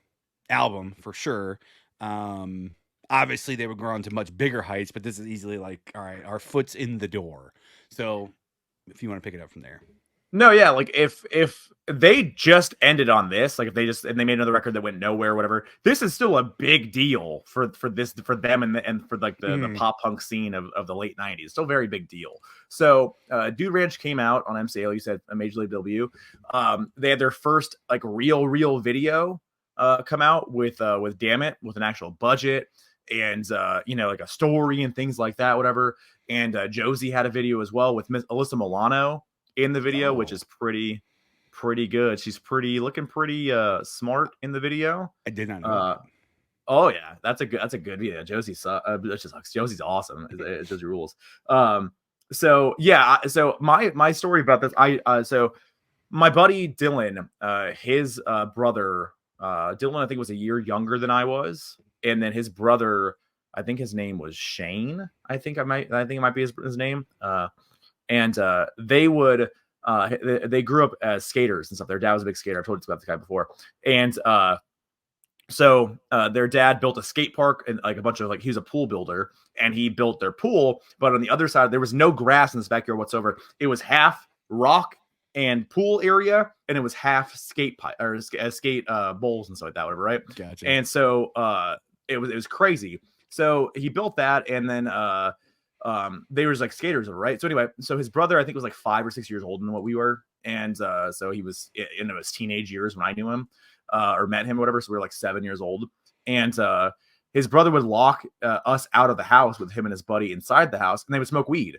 S1: album for sure. Obviously they would grow into much bigger heights, but this is easily like, all right, our foot's in the door. So if you want to pick it up from there.
S2: No, yeah, like if they just ended on this, like if they just and they made another record that went nowhere, whatever, this is still a big deal for them and for like the
S1: Mhm.
S2: pop punk scene of the late 90s. Still very big deal. So Dude Ranch came out on MCA, you said a major league debut. They had their first like real video come out with Damn It, with an actual budget and like a story and things like that, whatever. And Josie had a video as well with Miss Alyssa Milano in the video, which
S1: Oh,
S2: is pretty good. She's looking pretty smart in the video.
S1: I did not know
S2: Uh
S1: that.
S2: oh yeah, that's a good video. That just sucks. Josie's awesome. Josie rules. So yeah, so my story about this, so my buddy Dylan, his brother, Dylan, I think was a year younger than I was, and then his brother, I think his name was Shane. I think it might be his name. And they would they grew up as skaters and stuff. Their dad was a big skater. I've told you about this guy before. And so their dad built a skate park and like a bunch of like he was a pool builder and he built their pool. But on the other side, there was no grass in this backyard whatsoever. It was half rock and pool area, and it was half skate pipe or skate bowls and stuff like that, whatever, right?
S1: Gotcha.
S2: And so it was crazy. So he built that, and then they were just like skaters, right? So anyway, so his brother I think was like 5 or 6 years older than what we were, and so he was in his teenage years when I knew him or met him or whatever. So we were like 7 years old, and his brother would lock us out of the house with him and his buddy inside the house, and they would smoke weed.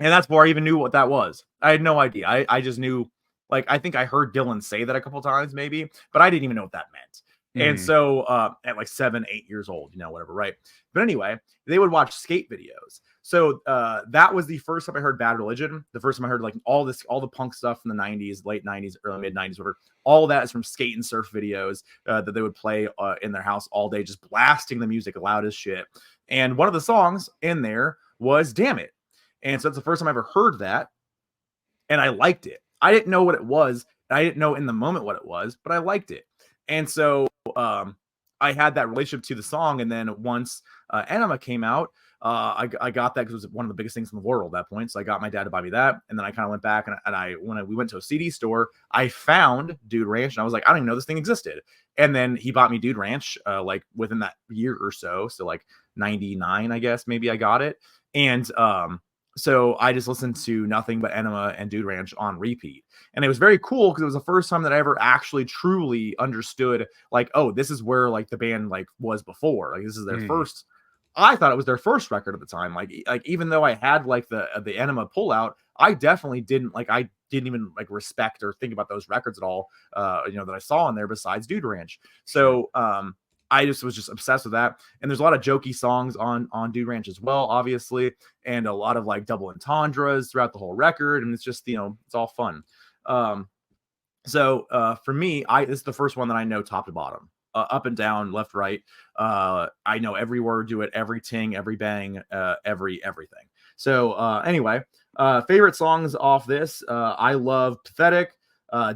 S2: And that's before I even knew what that was. I had no idea. I just knew, like, I think I heard Dylan say that a couple times, maybe, but I didn't even know what that meant. And
S1: Mhm.
S2: so at like 7, 8 years old, whatever, right? But anyway, they would watch skate videos. So that was the first time I heard Bad Religion. The first time I heard like all the punk stuff from the 90s, late 90s, early mid 90s, whatever. All that is from skate and surf videos that they would play in their house all day, just blasting the music loud as shit. And one of the songs in there was Damn It. And so that's the first time I ever heard that. And I liked it. I didn't know what it was I didn't know in the moment what it was, but I liked it. And so I had that relationship to the song. And then once Enema came out, I got that because it was one of the biggest things in the world at that point. So I got my dad to buy me that. And then I kind of went back and we went to a CD store, I found Dude Ranch and I was like, I don't even know this thing existed. And then he bought me Dude Ranch like within that year or so. So like 99, I guess, maybe I got it. And so I just listened to nothing but Enema and Dude Ranch on repeat. And it was very cool because it was the first time that I ever actually truly understood, like, oh, this is where like the band like was before. Like this is their first. I thought it was their first record at the time. Like even though I had like the Enema pullout, I definitely didn't even like respect or think about those records at all. That I saw in there besides Dude Ranch. So I just was obsessed with that. And there's a lot of jokey songs on Dude Ranch as well, obviously, and a lot of like double entendres throughout the whole record. And it's just, it's all fun. So for me, this is the first one that I know top to bottom, up and down, left, right. I know every word to it, every ting, every bang, everything. So anyway, favorite songs off this. I love Pathetic.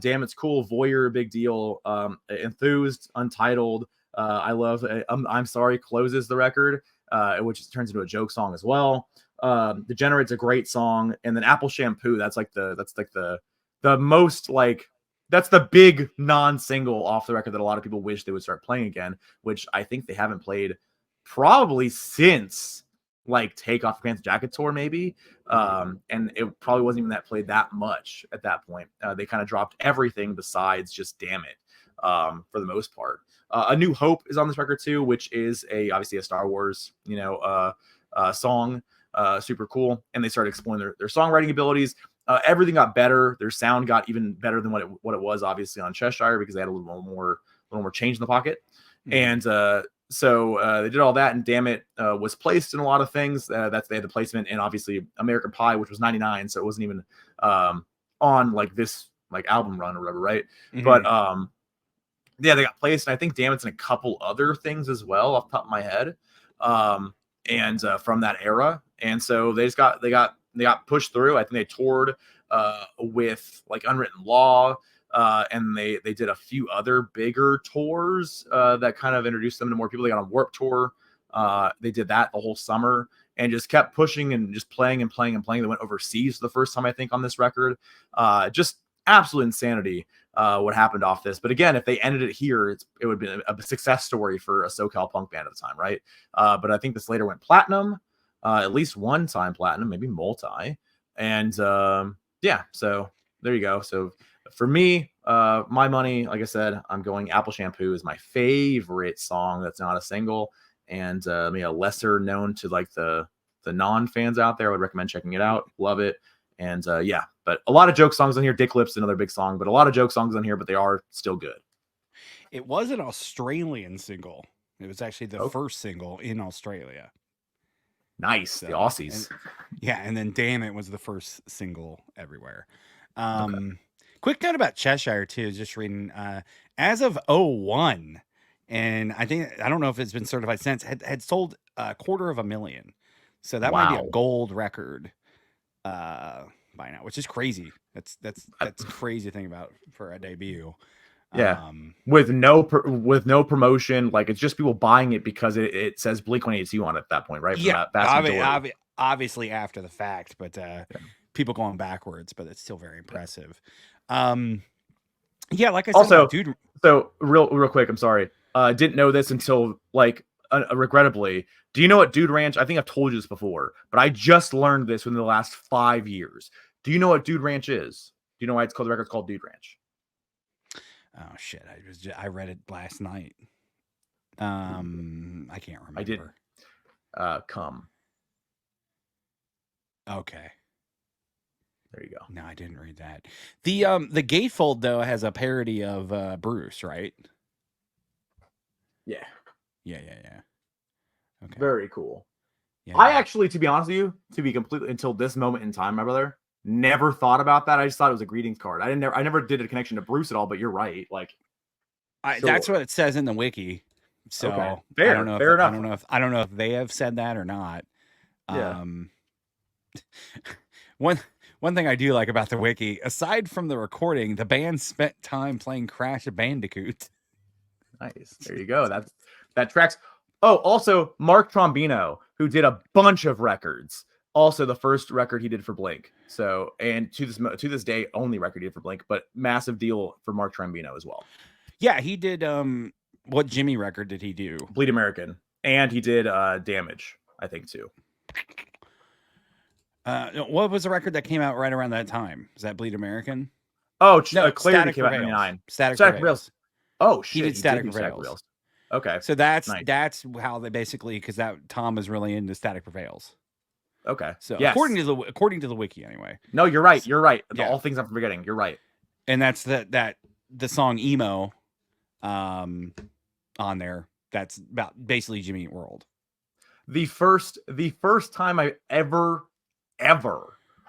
S2: Damn It's Cool, Voyeur, Big Deal, Enthused, Untitled. I love I'm Sorry closes the record, which turns into a joke song as well. Degenerate's a great song, and then Apple Shampoo, that's the most like that's the big non-single off the record that a lot of people wish they would start playing again, which I think they haven't played probably since like Take Off the Pants Jacket tour, maybe. And it probably wasn't even that played that much at that point. They kind of dropped everything besides just Damn It, for the most part. A New Hope is on this record too, which is obviously a Star Wars, song. Super cool. And they started exploring their songwriting abilities. Everything got better. Their sound got even better than what it was obviously on Cheshire, because they had a little more change in the pocket. And so they did all that, and Damn It was placed in a lot of things. They had the placement in obviously American Pie, which was 99, so it wasn't even on like this like album run or whatever, right? But yeah, they got placed, and I think Damn It's in a couple other things as well off the top of my head, and from that era. And so they got pushed through. I think they toured with like Unwritten Law, and they did a few other bigger tours that kind of introduced them to more people. They got on Warped Tour. They did that the whole summer and just kept pushing and just playing and playing and playing. They went overseas for the first time, I think, on this record. Just absolute insanity what happened off this. But again, if they ended it here, it would have been a success story for a SoCal punk band at the time, right? But I think this later went platinum, at least one time platinum, maybe multi. And yeah, so there you go. So for me, my money, like I said, I'm going Apple Shampoo is my favorite song that's not a single, and maybe a lesser known to like the non-fans out there. I would recommend checking it out. Love it. And yeah, but a lot of joke songs on here. Dick Lips, another big song, but a lot of joke songs on here, but they are still good.
S1: It was an Australian single. It was actually the first single in Australia.
S2: Nice. So, the Aussies.
S1: And then Damn It was the first single everywhere. Quick note about Cheshire too, just reading, as of 01, and I don't know if it's been certified since, had sold 250,000. So that might be a gold record by now, which is crazy. That's crazy to think about for a debut.
S2: Yeah, with no promotion, like it's just people buying it because it says Blink-182 on it at that point, right?
S1: Yeah, obviously after the fact, but people going backwards, but it's still very impressive. Yeah, like I said,
S2: also,
S1: dude.
S2: So real quick, I'm sorry, didn't know this until like regrettably. Do you know what Dude Ranch? I think I've told you this before, but I just learned this within the last 5 years. Do you know what Dude Ranch is? Do you know why it's called the record's called Dude Ranch?
S1: Oh shit! I read it last night. I can't remember.
S2: I didn't. Come.
S1: Okay.
S2: There you go.
S1: No, I didn't read that. The gatefold though has a parody of Bruce, right?
S2: Yeah.
S1: Yeah. Okay.
S2: Very cool.
S1: Yeah.
S2: I actually, to be honest with you, until this moment in time, my brother, never thought about that. I just thought it was a greetings card. I never did a connection to Bruce at all, but you're right. Like,
S1: sure. That's what it says in the wiki. So
S2: okay. Fair enough.
S1: I don't know if they have said that or not.
S2: Yeah.
S1: One One thing I do like about the wiki, aside from the recording, the band spent time playing Crash Bandicoot.
S2: Nice. There you go. That tracks. Oh, also Mark Trombino, who did a bunch of records. Also, the first record he did for Blink. So, and to this day, only record he did for Blink, but massive deal for Mark Trombino as well.
S1: Yeah, he did. What Jimmy record did he do?
S2: Bleed American, and he did Damage, I think too.
S1: What was the record that came out right around that time? Is that Bleed American?
S2: Oh,
S1: No,
S2: Clarity came out in '99.
S1: Static
S2: Prevails. Oh shit,
S1: he did Static Prevails.
S2: Okay,
S1: so that's how they basically, because that Tom is really into Static Prevails.
S2: Okay,
S1: so yes. according to the wiki anyway.
S2: No, you're right. You're right. Yeah. All things I'm forgetting. You're right.
S1: And that's the song Emo, on there. That's about basically Jimmy Eat World.
S2: The first time I ever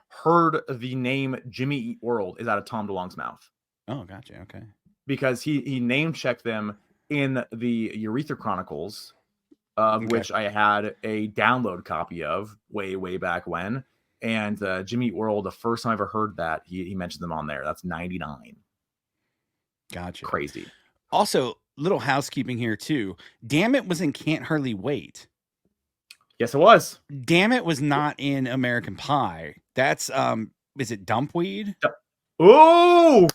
S2: heard the name Jimmy Eat World is out of Tom DeLonge's mouth.
S1: Oh, gotcha. Okay.
S2: Because he name checked them in the Urethra Chronicles, which I had a download copy of way back when. And Jimmy Eat World, the first time I ever heard that, he mentioned them on there. That's 99.
S1: Gotcha.
S2: Crazy.
S1: Also, little housekeeping here too. Damn It was in Can't Hardly Wait.
S2: Yes, it was.
S1: Damn It was not in American Pie. That's is it Dumpweed?
S2: Oh,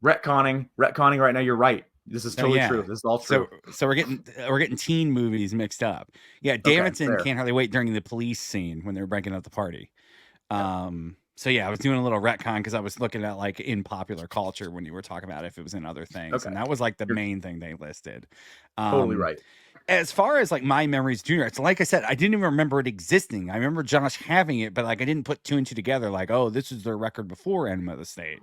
S2: retconning right now. You're right. This is totally true. This is all true.
S1: So we're getting teen movies mixed up. Yeah, Damn It's in Can't Hardly Wait during the police scene when they were breaking up the party. So yeah, I was doing a little retcon because I was looking at like in popular culture when you were talking about if it was in other things, and that was like the main thing they listed.
S2: Totally right.
S1: As far as like my memories, Junior, it's like I said, I didn't even remember it existing. I remember Josh having it, but like I didn't put two and two together. Like, oh, this is their record before Enema of the State.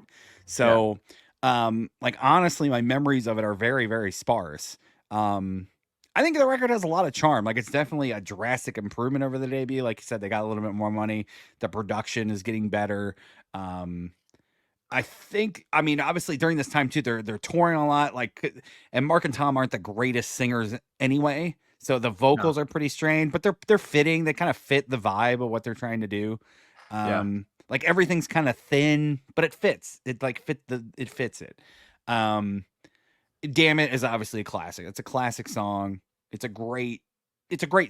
S1: So, like honestly, my memories of it are very, very sparse. I think the record has a lot of charm. Like it's definitely a drastic improvement over the debut. Like you said, they got a little bit more money. The production is getting better. I think, I mean, obviously during this time too, they're touring a lot. Like, and Mark and Tom aren't the greatest singers anyway, so the vocals are pretty strained, but they're fitting. They kind of fit the vibe of what they're trying to do. Like everything's kind of thin, but it fits. It fits it. Damn It is obviously a classic. It's a classic song. It's a great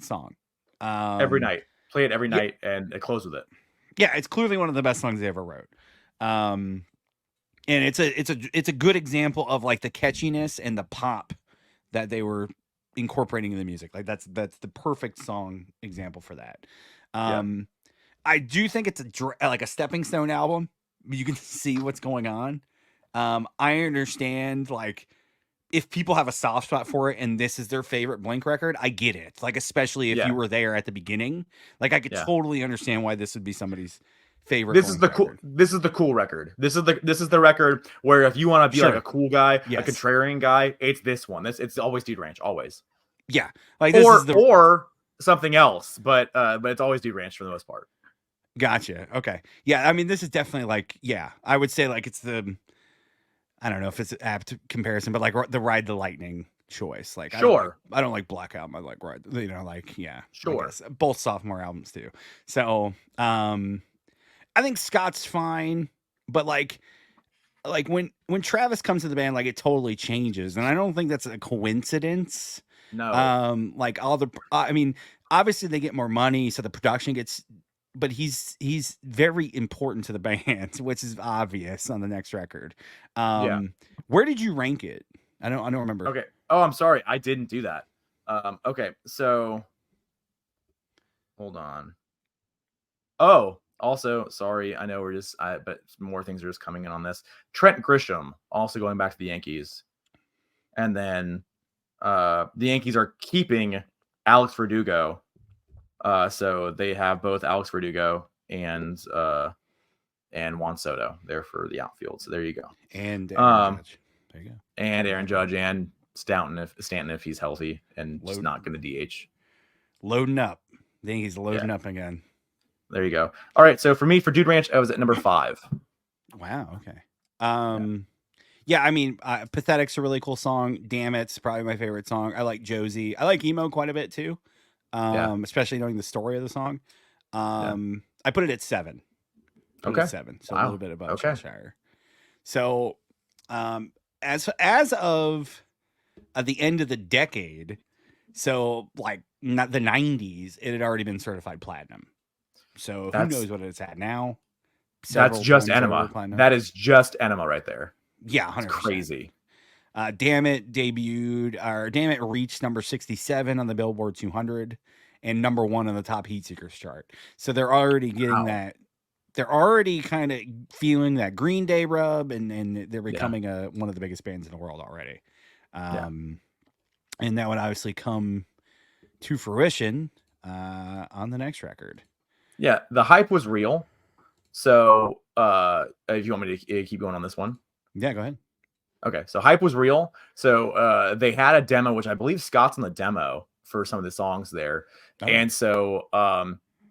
S1: song.
S2: Every night, play it every night, and close with it.
S1: Yeah, it's clearly one of the best songs they ever wrote. And it's a good example of like the catchiness and the pop that they were incorporating in the music. Like that's the perfect song example for that. I do think it's like a stepping stone album. You can see what's going on. I understand like if people have a soft spot for it and this is their favorite Blink record, I get it. Like especially if you were there at the beginning, like I could totally understand why this would be somebody's favorite.
S2: This is the cool. This is the cool record. This is the record where if you want to be like a cool guy, a contrarian guy, it's this one. It's always Dude Ranch, always.
S1: Yeah, like this is
S2: or something else, but it's always Dude Ranch for the most part.
S1: Gotcha. Okay. Yeah, I mean this is definitely like I would say like it's I don't know if it's an apt comparison, but like the Ride the Lightning choice. Like I don't like Black Album. I like Ride. You know, like
S2: sure.
S1: Both sophomore albums too. So I think Scott's fine, but like when Travis comes to the band, like it totally changes, and I don't think that's a coincidence.
S2: No.
S1: Like I mean, obviously they get more money, so the production gets. But he's very important to the band, which is obvious on the next record. Where did you rank it? I don't remember.
S2: Okay. Oh, I'm sorry. I didn't do that. Okay. So hold on. Oh, also, sorry. I know but more things are just coming in on this. Trent Grisham, also going back to the Yankees. And then the Yankees are keeping Alex Verdugo. So they have both Alex Verdugo and Juan Soto there for the outfield. So there you go.
S1: And Aaron Judge. There you go.
S2: And Aaron Judge and Stanton if he's healthy and just not going to DH.
S1: Loading up. I think he's loading up again. There
S2: you go. All right. So for me, for Dude Ranch, I was at number 5.
S1: Wow. Okay. I mean, Pathetic's a really cool song. Damn It's probably my favorite song. I like Josie. I like Emo quite a bit too. Especially knowing the story of the song. I put it at 7. Put it
S2: Okay.
S1: at 7, so a
S2: Wow.
S1: little bit above
S2: Okay.
S1: Cheshire. So, as of the end of the decade, so like not the 90s, it had already been certified platinum. So who
S2: That's
S1: knows what it's at now?
S2: that's
S1: Several
S2: just
S1: times over
S2: Enema.
S1: platinum.
S2: That is just Enema right there.
S1: Yeah,
S2: It's
S1: 100%.
S2: crazy.
S1: Damn It debuted, or Damn It reached number 67 on the Billboard 200 and number 1 on the top heat seekers chart. So they're already getting
S2: Wow.
S1: that. They're already kind of feeling that Green Day rub, and they're
S2: Yeah.
S1: becoming one of the biggest bands in the world already.
S2: Yeah.
S1: And that would obviously come to fruition on the next record.
S2: Yeah. The hype was real. So if you want me to keep going on this one.
S1: Yeah, go ahead.
S2: Okay, so hype was real. So they had a demo, which I believe Scott's on the demo for some of the songs there.
S1: Oh.
S2: And so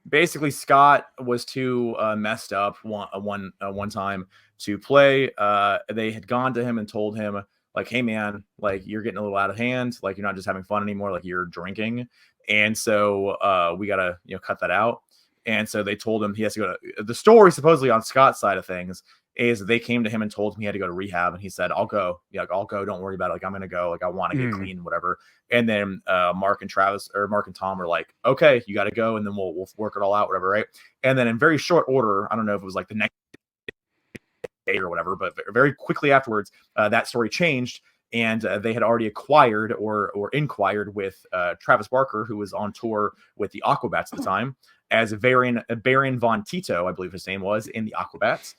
S2: basically Scott was too messed up one time to play. They had gone to him and told him, like, hey man, like you're getting a little out of hand, like you're not just having fun anymore, like you're drinking. And so we gotta cut that out. And so they told him he has to go to the story, supposedly on Scott's side of things, is they came to him and told him he had to go to rehab, and he said, I'll go. Yeah, like, I'll go. Don't worry about it. Like, I'm going to go. Like, I want to get clean, whatever. And then Mark and Tom are like, okay, you got to go. And then we'll work it all out, whatever. Right. And then in very short order, I don't know if it was like the next day or whatever, but very quickly afterwards, that story changed. And they had already acquired or inquired with Travis Barker, who was on tour with the Aquabats at the time, as Baron Von Tito, I believe his name was, in the Aquabats.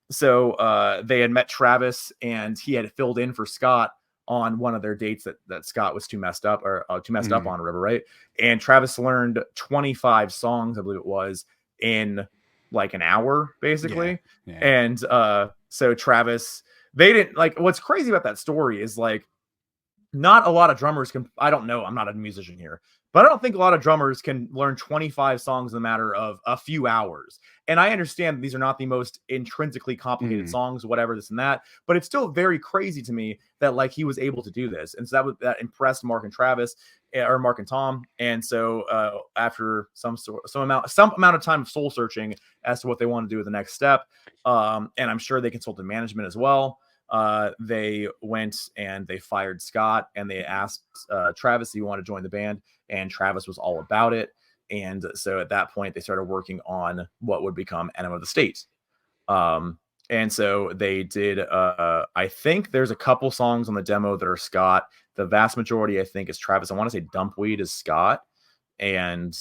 S2: So they had met Travis, and he had filled in for Scott on one of their dates that Scott was too messed up up on, or whatever, right? And Travis learned 25 songs, I believe it was, in like an hour, basically.
S1: Yeah.
S2: And so Travis, they didn't like. What's crazy about that story is like, not a lot of drummers can. I don't know. I'm not a musician here, but I don't think a lot of drummers can learn 25 songs in a matter of a few hours. And I understand these are not the most intrinsically complicated songs, whatever, this and that, but it's still very crazy to me that like he was able to do this. And so that impressed Mark and Travis, or Mark and Tom. And so after some amount of time of soul searching as to what they want to do with the next step, and I'm sure they consulted management as well. They went and they fired Scott, and they asked Travis if he wanted to join the band, and Travis was all about it. And so at that point, they started working on what would become Enema of the State. And so they did, I think there's a couple songs on the demo that are Scott. The vast majority, I think, is Travis. I want to say Dumpweed is Scott. And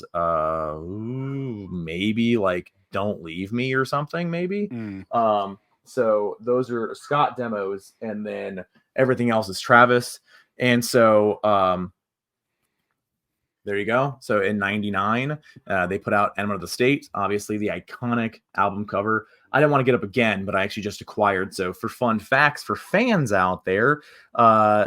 S2: maybe like Don't Leave Me or something, maybe. So those are Scott demos, and then everything else is Travis. And so there you go. So in 99, they put out Enema of the State, obviously the iconic album cover. I didn't want to get up again, but I actually just acquired. So for fun facts for fans out there,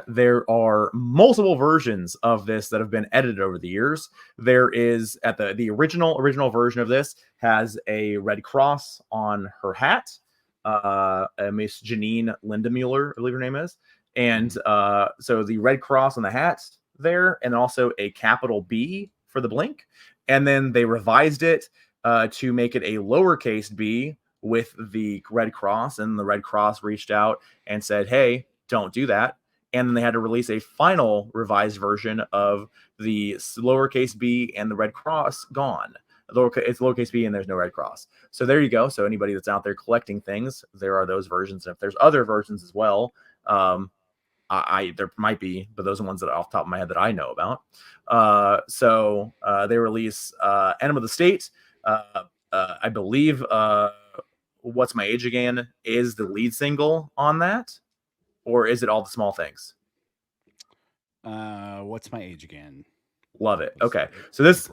S2: there are multiple versions of this that have been edited over the years. There is, at the original version of this, has a red cross on her hat. Miss Janine Lindemuller, I believe her name is. And so the red cross on the hat there, and also a capital B for the blink. And then they revised it to make it a lowercase b with the red cross, and the red cross reached out and said, hey, don't do that. And then they had to release a final revised version of the lowercase b and the red cross gone. It's lowercase b and there's no red cross. So there you go. So anybody that's out there collecting things, there are those versions. And if there's other versions as well, there might be, but those are ones that are off the top of my head that I know about. So they release Enema of the State. I believe What's My Age Again is the lead single on that, or is it All the Small Things?
S1: What's My Age Again?
S2: Love it. Okay, so this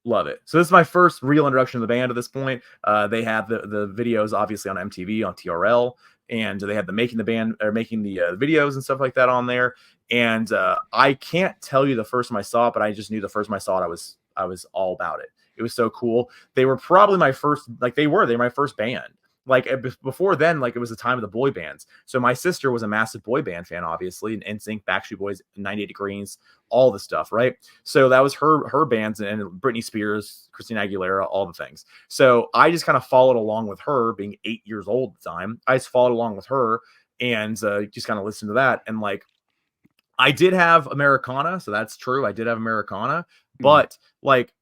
S2: love it. So this is my first real introduction to the band at this point. They have the videos obviously on MTV, on TRL, and they had making the videos and stuff like that on there. And I can't tell you the first time I saw it, but I just knew the first time I saw it, I was all about it. It was so cool. They were probably my first, they're my first band. like before then, like it was the time of the boy bands. So my sister was a massive boy band fan, obviously, and NSYNC, Backstreet Boys, 98 Degrees, all the stuff, right? So that was her bands, and Britney Spears, Christina Aguilera, all the things. So I just kind of followed along with her, being 8 years old at the time. I just followed along with her and just kind of listened to that. And like, I did have Americana, so that's true. I did have Americana, but like,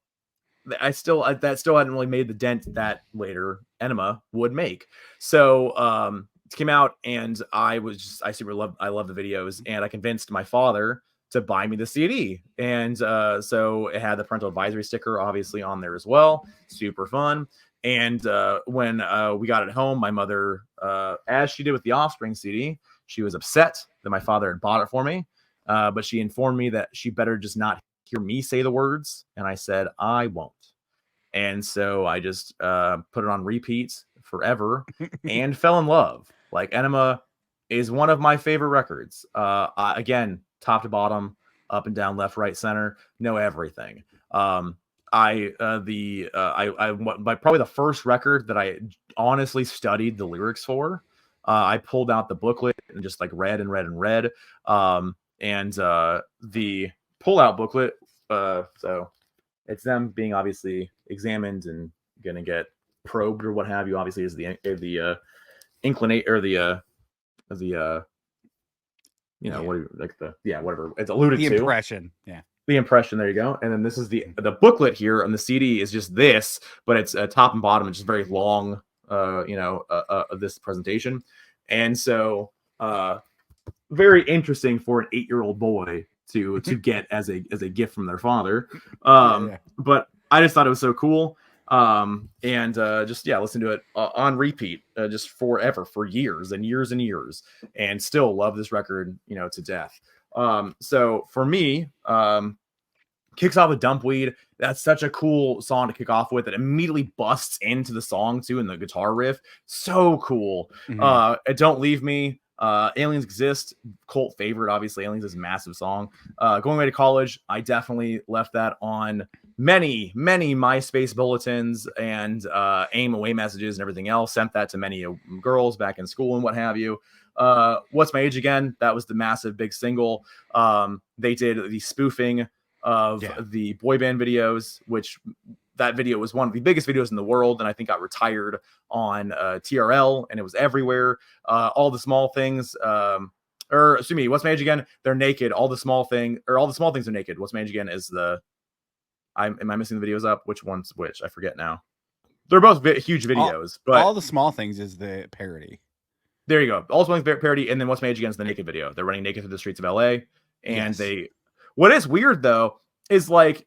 S2: that still hadn't really made the dent that later Enema would make. So it came out, and I love the videos, and I convinced my father to buy me the CD. And so it had the parental advisory sticker obviously on there as well. Super fun. And when we got it home, my mother, as she did with the Offspring CD, she was upset that my father had bought it for me. But she informed me that she better just not hear me say the words. And I said, I won't. And so I just put it on repeat forever and fell in love. Like, Enema is one of my favorite records. Again, top to bottom, up and down, left, right, center, know everything. Probably the first record that I honestly studied the lyrics for. I pulled out the booklet and just like read and read and read. The pull-out booklet, so it's them being obviously examined and gonna get probed or what have you. Obviously, is the inclinate or the whatever it's alluded
S1: the
S2: to.
S1: impression, yeah.
S2: The impression. There you go. And then this is the booklet here on the CD is just this, but it's top and bottom. It's just very long. Of this presentation, and so very interesting for an 8-year-old boy to get as a gift from their father. But I just thought it was so cool. Listen to it on repeat just forever, for years and years and years, and still love this record, to death. So for me, kicks off with Dumpweed. That's such a cool song to kick off with. It immediately busts into the song too, in the guitar riff. So cool. Don't Leave Me. Aliens Exist, cult favorite. Obviously, Aliens is a massive song. Going Away to College, I definitely left that on many MySpace bulletins and AIM away messages and everything else. Sent that to many girls back in school and what have you. What's My Age Again? That was the massive big single. They did the spoofing of the boy band videos, which that video was one of the biggest videos in the world, and I think got retired on TRL, and it was everywhere. All the Small Things, What's My Age Again? They're naked. All the small things are naked. What's My Age Again is am I missing the videos up? Which one's which? I forget now. They're both huge videos, but
S1: All the Small Things is the parody.
S2: There you go. All Small Things parody, and then What's My Age Again is the naked video. They're running naked through the streets of LA, and what is weird though is like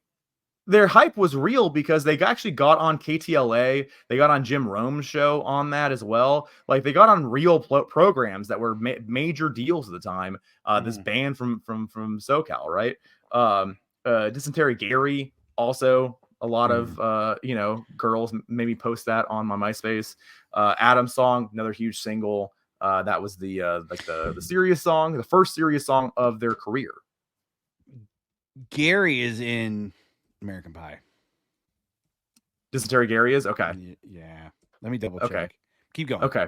S2: their hype was real because they actually got on KTLA. They got on Jim Rome's show on that as well. Like, they got on real programs that were major deals at the time. This band from SoCal, right? Dysentery Gary, also a lot of girls maybe post that on my MySpace. Adam's Song, another huge single. That was the serious song, the first serious song of their career.
S1: Gary is in American Pie.
S2: Dysentery Gary is? Okay.
S1: Yeah. Let me double check.
S2: Okay.
S1: Keep going.
S2: Okay.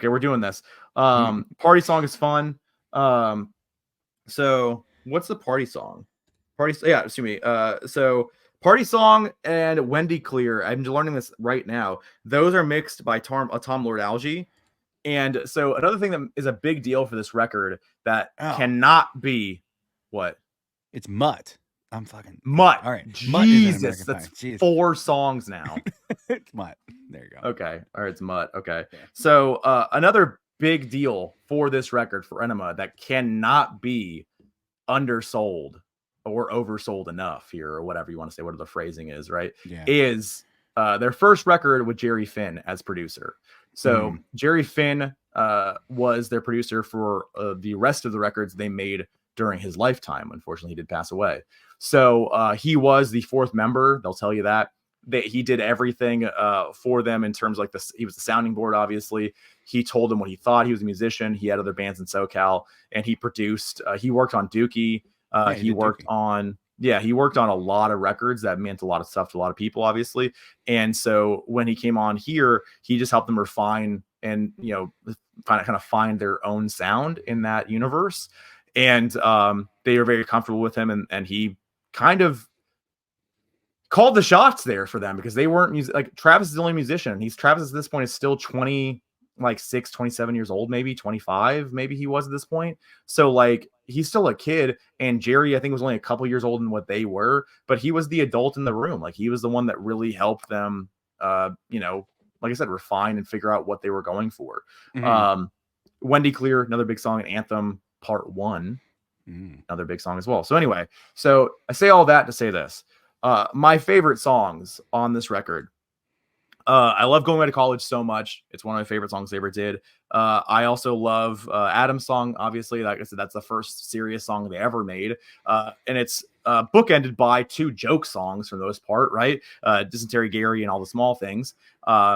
S2: We're doing this. Party song is fun. So what's the party song? So Party Song and Wendy Clear. I'm learning this right now. Those are mixed by Tom Lord Alge. And so another thing that is a big deal for this record that cannot be what?
S1: It's Mutt. I'm fucking
S2: Mutt.
S1: All right.
S2: Jesus, that's 4 songs now.
S1: It's Mutt. There you go.
S2: Okay. All right, it's Mutt. Okay. Yeah. So another big deal for this record for Enema that cannot be undersold or oversold enough here, or whatever you want to say, whatever the phrasing is, right?
S1: Yeah.
S2: Is their first record with Jerry Finn as producer. So Jerry Finn was their producer for the rest of the records they made during his lifetime. Unfortunately, he did pass away. So he was the 4th member. They'll tell you that he did everything for them in terms of like this. He was the sounding board. Obviously, he told them what he thought. He was a musician. He had other bands in SoCal, and he produced. He worked on Dookie. He worked on Yeah, he worked on a lot of records that meant a lot of stuff to a lot of people, obviously. And so when he came on here, he just helped them refine and kind of find their own sound in that universe. And they were very comfortable with him, and he kind of called the shots there for them because they weren't like Travis is the only musician. Travis at this point is still 27 years old, maybe 25, maybe he was at this point. So like he's still a kid, and Jerry I think was only a couple years older than what they were, but he was the adult in the room. Like he was the one that really helped them like I said, refine and figure out what they were going for. Wendy Clear, another big song, and Anthem Part 1, another big song as well. So anyway, so I say all that to say this. My favorite songs on this record. I love Going Away to College so much. It's one of my favorite songs they ever did. I also love Adam's song. Obviously, like I said, that's the first serious song they ever made. And it's bookended by 2 joke songs for the most part, right? Dysentery Gary and All the Small Things.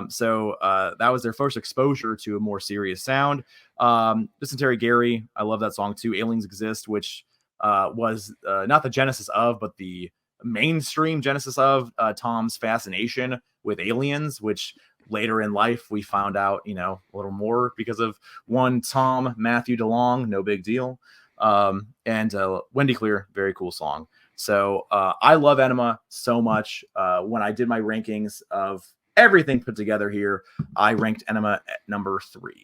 S2: So that was their first exposure to a more serious sound. Dysentery Gary, I love that song too. Aliens Exist, which was not the genesis of, but the mainstream genesis of Tom's fascination with aliens, which later in life we found out, a little more because of one Tom Matthew DeLong, no big deal. And Wendy Clear, very cool song. So I love Enema so much. When I did my rankings of everything put together here, I ranked Enema at number 3.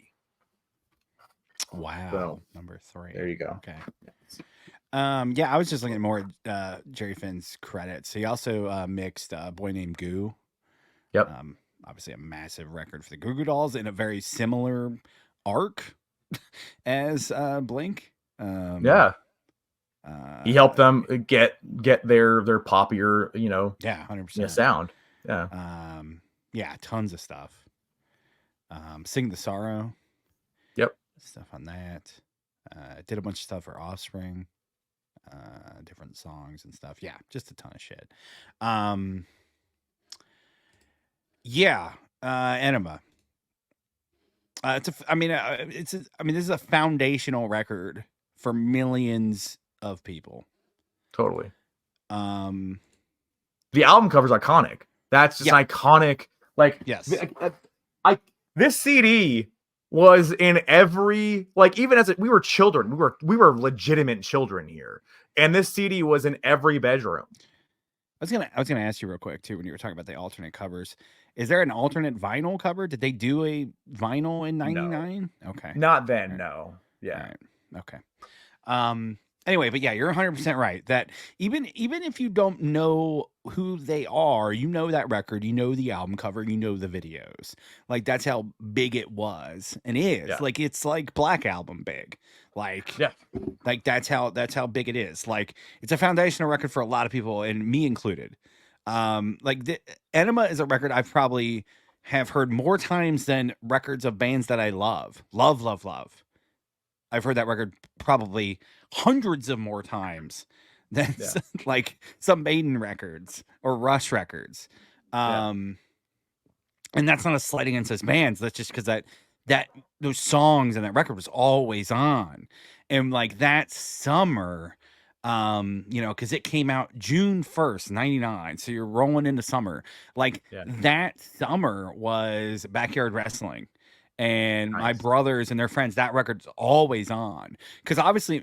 S1: Wow.
S2: So,
S1: number 3.
S2: There you go.
S1: Okay. Yeah, I was just looking at more Jerry Finn's credits. He also mixed a Boy Named Goo.
S2: Yep.
S1: Obviously a massive record for the Goo Goo Dolls in a very similar arc as Blink.
S2: Yeah. He helped them get their poppier,
S1: 100%
S2: sound. Yeah.
S1: Yeah, tons of stuff. Sing the Sorrow.
S2: Yep.
S1: Stuff on that. Did a bunch of stuff for Offspring. Different songs and stuff. Yeah, just a ton of shit. Enema. This is a foundational record for millions of people.
S2: Totally. The album cover's iconic. That's just iconic. Like,
S1: yes,
S2: this CD was in every, like, even as we were children, we were legitimate children here, and this CD was in every bedroom.
S1: I was gonna ask you real quick too, when you were talking about the alternate covers. Is there an alternate vinyl cover? Did they do a vinyl in '99?
S2: No.
S1: Okay,
S2: not then. Right. No. Yeah.
S1: Right. Okay. Anyway, but yeah, you're 100% right. That even if you don't know who they are, you know that record, you know the album cover, you know the videos. Like that's how big it was and is. Yeah. Like it's like Black Album big. Like like that's how big it is. Like it's a foundational record for a lot of people, and me included. Enema is a record I've probably have heard more times than records of bands that I love. Love. I've heard that record probably hundreds of more times than like some Maiden records or Rush records. And that's not a slight against those bands. That's just because that those songs and that record was always on. And like that summer, because it came out June 1st, 99. So you're rolling into summer. Like that summer was Backyard Wrestling. And my brothers and their friends, that record's always on. Because obviously,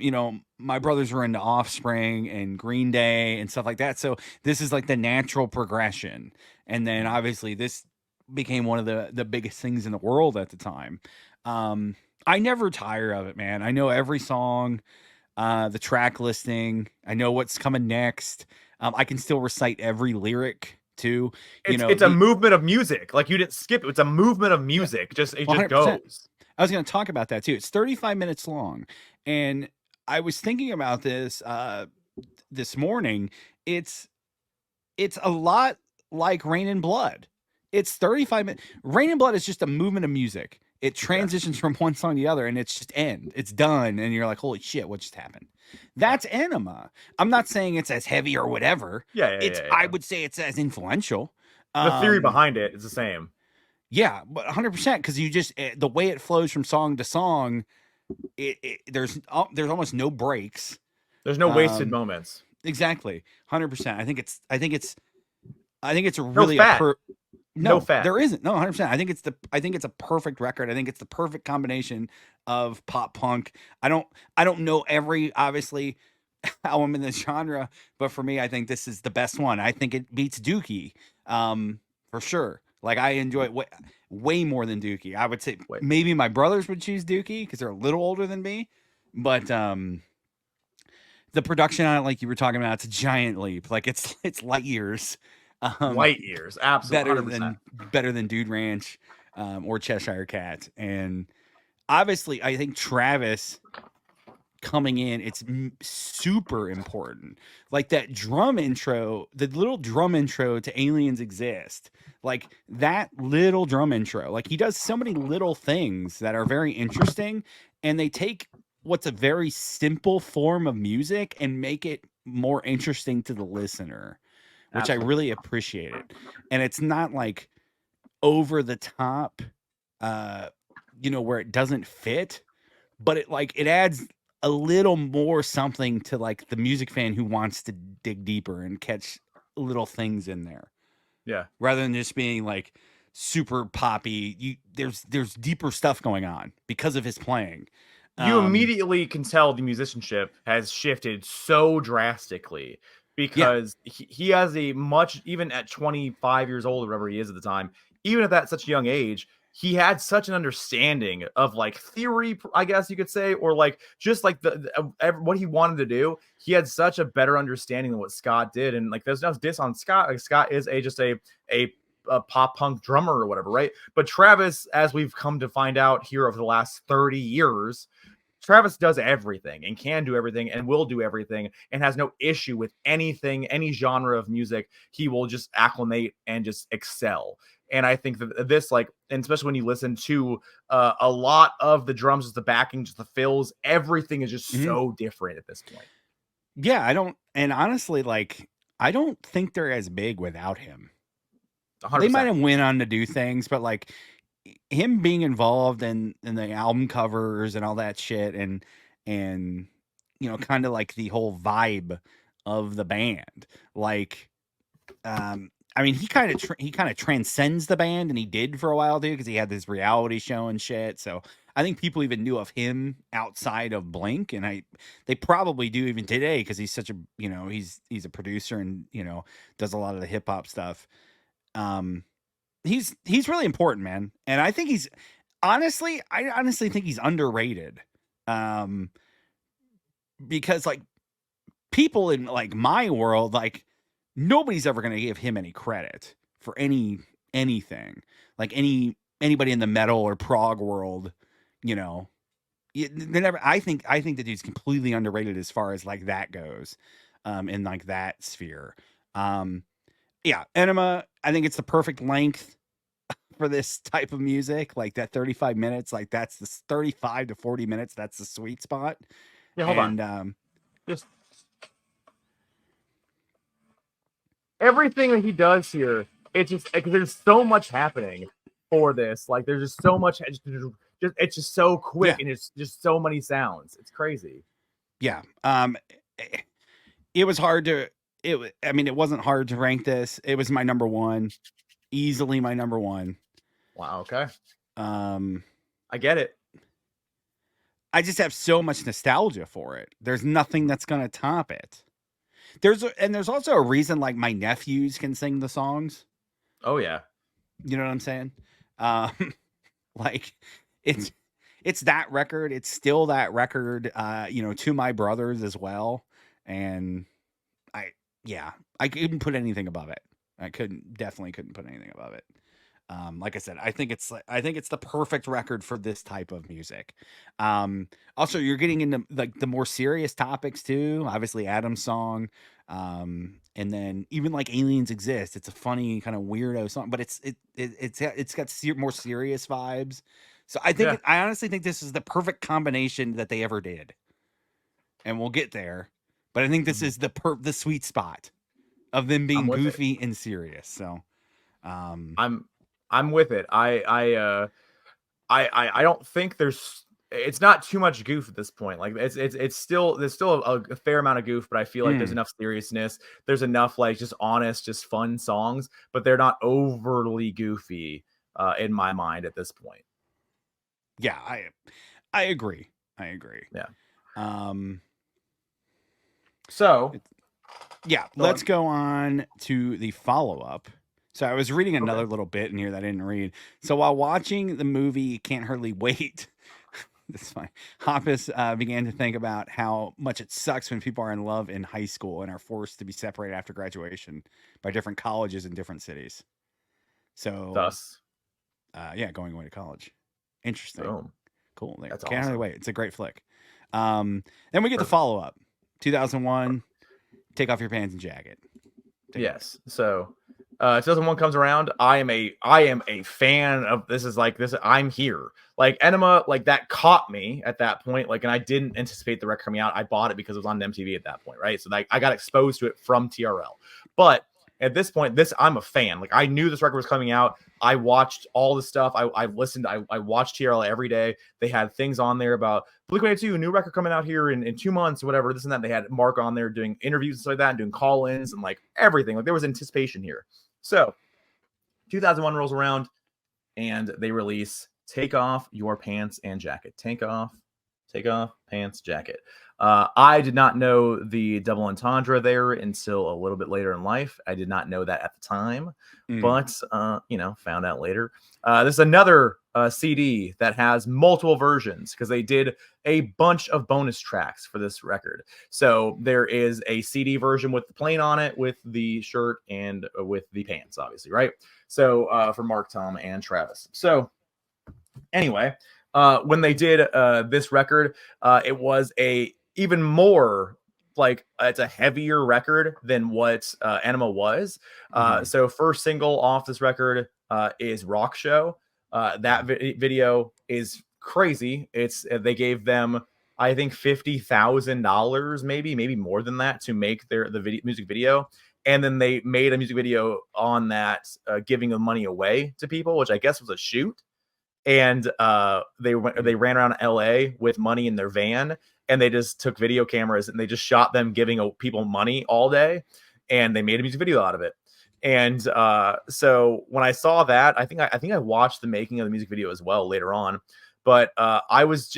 S1: my brothers were into Offspring and Green Day and stuff like that. So this is like the natural progression. And then obviously this became one of the biggest things in the world at the time. I never tire of it, man. I know every song, the track listing. I know what's coming next. I can still recite every lyric. Too,
S2: it's a movement of music. Like you didn't skip it. It's a movement of music. It just goes.
S1: I was going to talk about that too. It's 35 minutes long, and I was thinking about this this morning. It's a lot like Rain and Blood. It's 35 minutes. Rain and Blood is just a movement of music. It transitions from one song to the other, and it's just it's done, and you're like, holy shit, what just happened? That's Enema. I'm not saying it's as heavy or whatever. I would say it's as influential.
S2: The theory behind it is the same.
S1: Yeah, but 100%, because you just the way it flows from song to song, there's almost no breaks.
S2: There's no wasted moments.
S1: exactly, 100%. I think it's
S2: No
S1: really a
S2: fat. No
S1: no,
S2: fat.
S1: there isn't. No, 100%. I think it's a perfect record. I think it's the perfect combination of pop punk. I don't know every obviously album in the genre, but for me I think this is the best one. I think it beats Dookie. For sure. Like I enjoy it way more than Dookie. I would say
S2: Wait.
S1: maybe my brothers would choose Dookie cuz they're a little older than me, but the production on it like you were talking about, it's a giant leap. Like it's light years. Um
S2: Light years. Absolutely.
S1: better
S2: 100%.
S1: than Dude Ranch, or Cheshire Cat. And obviously, I think Travis coming in, it's super important. Like that drum intro, the little drum intro to Aliens Exist, like that little drum intro, like he does so many little things that are very interesting, and they take what's a very simple form of music and make it more interesting to the listener, which I
S2: Absolutely.
S1: really appreciate it. And it's not like over the top, uh, where it doesn't fit, but it adds a little more something to like the music fan who wants to dig deeper and catch little things in there
S2: Yeah.
S1: rather than just being like super poppy. There's deeper stuff going on because of his playing.
S2: You
S1: Um,
S2: immediately can tell the musicianship has shifted so drastically
S1: yeah.
S2: because he has a much, even at 25 years old or whatever he is at the time, even at that such a young age, he had such an understanding of like theory, I guess you could say, or like just like what he wanted to do. He had such a better understanding than what Scott did, and like there's no diss on Scott. Like Scott is just a pop punk drummer or whatever, right? But Travis, as we've come to find out here over the last 30 years, Travis does everything and can do everything and will do everything and has no issue with anything, any genre of music. He will just acclimate and just excel. And I think that this, like, and especially when you listen to a lot of the drums, just the backing, just the fills, everything is just
S1: Mhm.
S2: so different at this point.
S1: Yeah, I don't, and honestly, like, I don't think they're as big without him. They might
S2: 100%.
S1: have went on to do things, but like him being involved in the album covers and all that shit, and kind of like the whole vibe of the band, like I mean, he kind of transcends the band, and he did for a while too because he had this reality show and shit. So I think people even knew of him outside of Blink, and they probably do even today because he's such a he's a producer and does a lot of the hip hop stuff. Um, he's really important, man, and I honestly think he's underrated. Um, because like people in like my world, like nobody's ever going to give him any credit for anything. Like anybody in the metal or prog world, you know, they never. I think the dude's completely underrated as far as like that goes, in like that sphere. Um, yeah, Enema. I think it's the perfect length for this type of music. Like that 35 minutes, like that's the 35 to 40 minutes. That's the sweet spot.
S2: Yeah, hold on.
S1: And
S2: Just everything that he does here, it's just like, there's so much happening for this. Like there's just so much, it's just so quick
S1: yeah,
S2: and it's just so many sounds. It's crazy.
S1: yeah. It was hard to I mean, it wasn't hard to rank this. It was my number one, easily my number one.
S2: Wow. Okay,
S1: Um,
S2: I get it.
S1: I just have so much nostalgia for it. There's nothing that's gonna top it. And there's also a reason like my nephews can sing the songs.
S2: Oh yeah,
S1: You know what I'm saying? Um, like it's it's that record. It's still that record. To my brothers as well. And I yeah, I couldn't put anything above it. I definitely couldn't put anything above it. Like I said, I think it's the perfect record for this type of music. Also, you're getting into like the more serious topics too. Obviously, Adam's song, and then even like Aliens Exist. It's a funny kind of weirdo song, but it's got more serious vibes. So
S2: yeah.
S1: I honestly think this is the perfect combination that they ever did, and we'll get there. But I think this
S2: Mhm.
S1: is the sweet spot of them
S2: I'm
S1: being
S2: with it.
S1: goofy and serious. So, um,
S2: I'm I'm with it. I don't think there's it's not too much goof at this point. Like it's still there's still a fair amount of goof, but I feel like there's enough seriousness. There's enough like just honest, just fun songs, but they're not overly goofy in my mind at this point.
S1: Yeah, I agree. I agree.
S2: Yeah.
S1: Um,
S2: So
S1: yeah,
S2: go
S1: let's
S2: on.
S1: go on to the follow up. So I was reading another
S2: Okay.
S1: little bit in here that I didn't read. So while watching the movie Can't Hardly Wait, that's fine. Hoppus began to think about how much it sucks when people are in love in high school and are forced to be separated after graduation by different colleges in different cities. So,
S2: Thus,
S1: yeah, going away to college. Interesting.
S2: boom.
S1: Cool. There.
S2: That's
S1: Can't hardly
S2: awesome.
S1: wait. It's a great flick. Then we get the
S2: Perfect.
S1: follow up. 2001. Take off your pants and jacket.
S2: Yes. So 2001 comes around. I am a fan of this. Is like this. I'm here. Like Enema, like that caught me at that point. Like, and I didn't anticipate the record coming out. I bought it because it was on MTV at that point, right? So like I got exposed to it from TRL. But at this point, I'm a fan. Like I knew this record was coming out. I watched all the stuff. I listened. I watched TRL every day. They had things on there about Blink-182, new record coming out here in 2 months, whatever, this and that. They had Mark on there doing interviews and stuff like that and doing call-ins and like everything. Like there was anticipation here. So 2001 rolls around and they release Take Off Your Pants and Jacket. Take off, pants, jacket. I did not know the double entendre there until a little bit later in life. I did not know that at the time, but found out later. This is another CD that has multiple versions because they did a bunch of bonus tracks for this record. So there is a CD version with the plane on it, with the shirt, and with the pants, obviously, right? So for Mark, Tom, and Travis. So anyway, when they did this record, it was a even more like it's a heavier record than what Anima was. So first single off this record is Rock Show. That video is crazy. It's they gave them I think $50,000, maybe more than that, to make the music video. And then they made a music video on that, giving the money away to people, which I guess was a shoot. And they ran around LA with money in their van, and they just took video cameras and they just shot them giving people money all day, and they made a music video out of it. And so when I saw that, I think I watched the making of the music video as well later on. But I was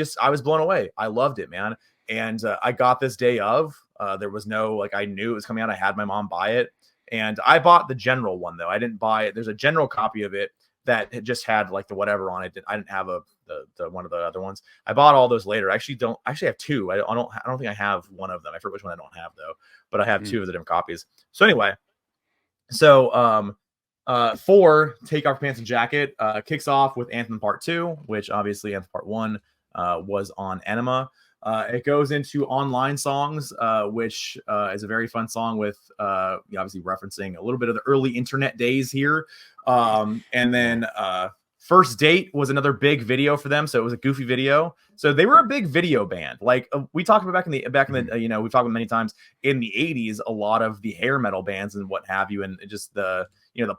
S2: blown away. I loved it, man. And I got this day of. There was no like I knew it was coming out. I had my mom buy it, and I bought the general one though. I didn't buy it. There's a general copy of it that just had like the whatever on it. I didn't have the one of the other ones. I bought all those later. I actually have two. I don't think I have one of them. I forget which one I don't have though, but I have two of the different copies. So anyway, so for Take Off Pants and Jacket kicks off with Anthem Part 2, which obviously Anthem Part 1 was on Enema. It goes into Online Songs, which is a very fun song with obviously referencing a little bit of the early internet days here. And then First Date was another big video for them. So it was a goofy video. So they were a big video band. Like we talked about back in the, we've talked about many times in the 80s, a lot of the hair metal bands and what have you. And just the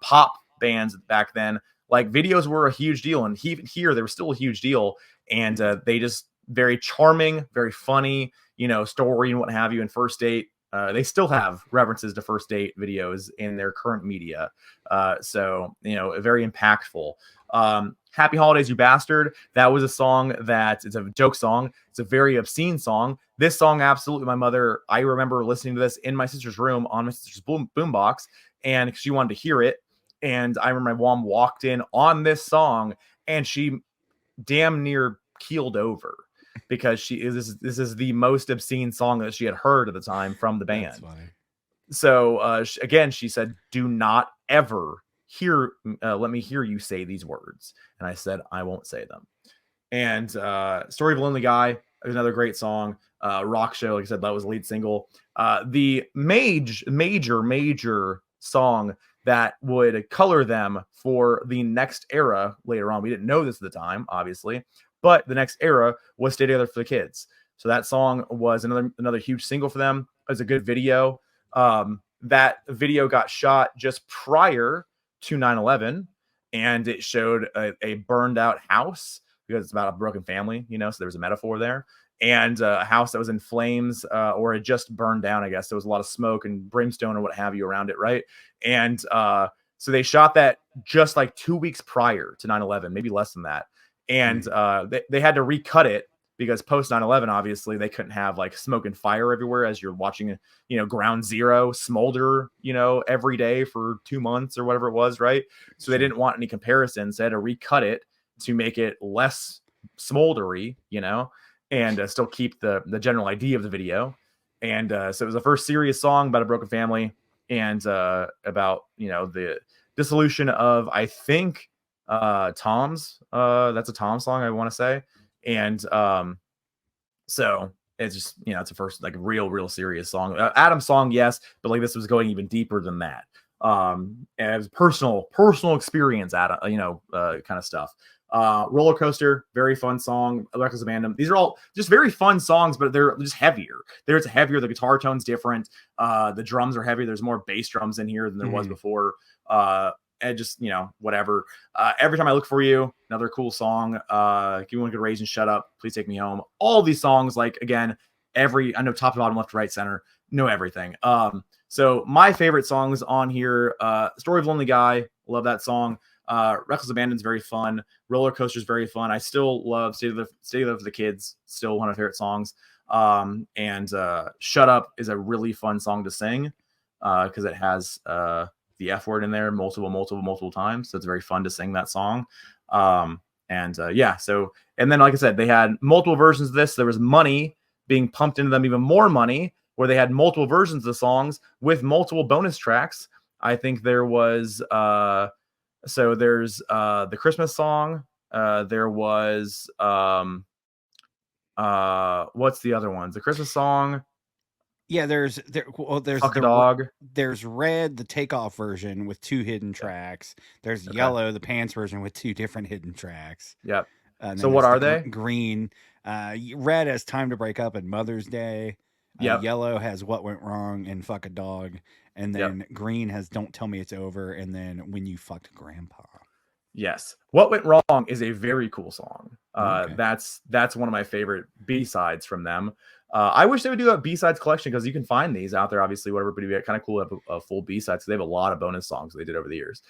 S2: pop bands back then, like videos were a huge deal. And even here, they were still a huge deal. And they just very charming, very funny, story and what have you. And First Date, they still have references to First Date videos in their current media. So very impactful. Happy Holidays, You Bastard. That was a song it's a joke song. It's a very obscene song. This song, absolutely, I remember listening to this in my sister's room on my sister's boombox, and she wanted to hear it. And I remember my mom walked in on this song, and she damn near keeled over because this is the most obscene song that she had heard at the time from the band.
S1: That's funny.
S2: So again, she said, "Do not ever let me hear you say these words." And I said, "I won't say them." And Story of a Lonely Guy is another great song. Rock Show, like I said, that was the lead single. The major song that would color them for the next era later on. We didn't know this at the time, obviously, but the next era was Stay Together for the Kids. So that song was another huge single for them. It was a good video. That video got shot just prior to 9/11, and it showed a burned out house because it's about a broken family, you know, so there's a metaphor there. And a house that was in flames or had just burned down, I guess. There was a lot of smoke and brimstone or what have you around it, right? And so they shot that just like 2 weeks prior to 9/11, maybe less than that. And they had to recut it because post 9/11, obviously, they couldn't have like smoke and fire everywhere as you're watching, you know, ground zero smolder, you know, every day for 2 months or whatever it was, right? So they didn't want any comparisons. They had to recut it to make it less smoldery, you know, and still keep the general idea of the video. And so it was the first serious song about a broken family and about, you know, the dissolution of, I think, Tom's. That's a Tom song, I want to say. And so it's just, you know, it's a first like real serious song. Adam's song, yes, but like this was going even deeper than that. And it was personal experience, Adam, you know, kind of stuff. Roller Coaster, very fun song. Reckless Abandon. These are all just very fun songs, but they're just heavier. There's heavier. The guitar tone's different. The drums are heavier. There's more bass drums in here than there was before. And just, you know, whatever. Every Time I Look for You, another cool song. Give Me One Good Raise and Shut Up. Please Take Me Home. All these songs, like, again, I know top to bottom, left to right, center, know everything. So my favorite songs on here, Story of a Lonely Guy, love that song. Reckless Abandon's very fun. Roller Coaster's very fun. I still love State of the Kids, still one of my favorite songs. And Shut Up is a really fun song to sing because it has the F word in there multiple times. So it's very fun to sing that song. Yeah, so, and then like I said, they had multiple versions of this. There was money being pumped into them, even more money, where they had multiple versions of the songs with multiple bonus tracks. I think there was so there's the Christmas song. There was what's the other ones? The Christmas song.
S1: Yeah, there's
S2: Fuck a Dog.
S1: There's Red, the takeoff version with 2 hidden tracks. There's Yellow, the pants version with 2 different hidden tracks.
S2: Yep.
S1: And
S2: so what are they?
S1: Green. Red has Time to Break Up and Mother's Day.
S2: Yep.
S1: Yellow has What Went Wrong and Fuck a Dog. And then Green has Don't Tell Me It's Over. And then When You Fucked Grandpa.
S2: Yes. What Went Wrong is a very cool song.
S1: Okay.
S2: That's one of my favorite B-sides from them. I wish they would do a B-sides collection because you can find these out there, obviously, whatever, but it'd be kind of cool to have a full B-sides. So they have a lot of bonus songs they did over the years.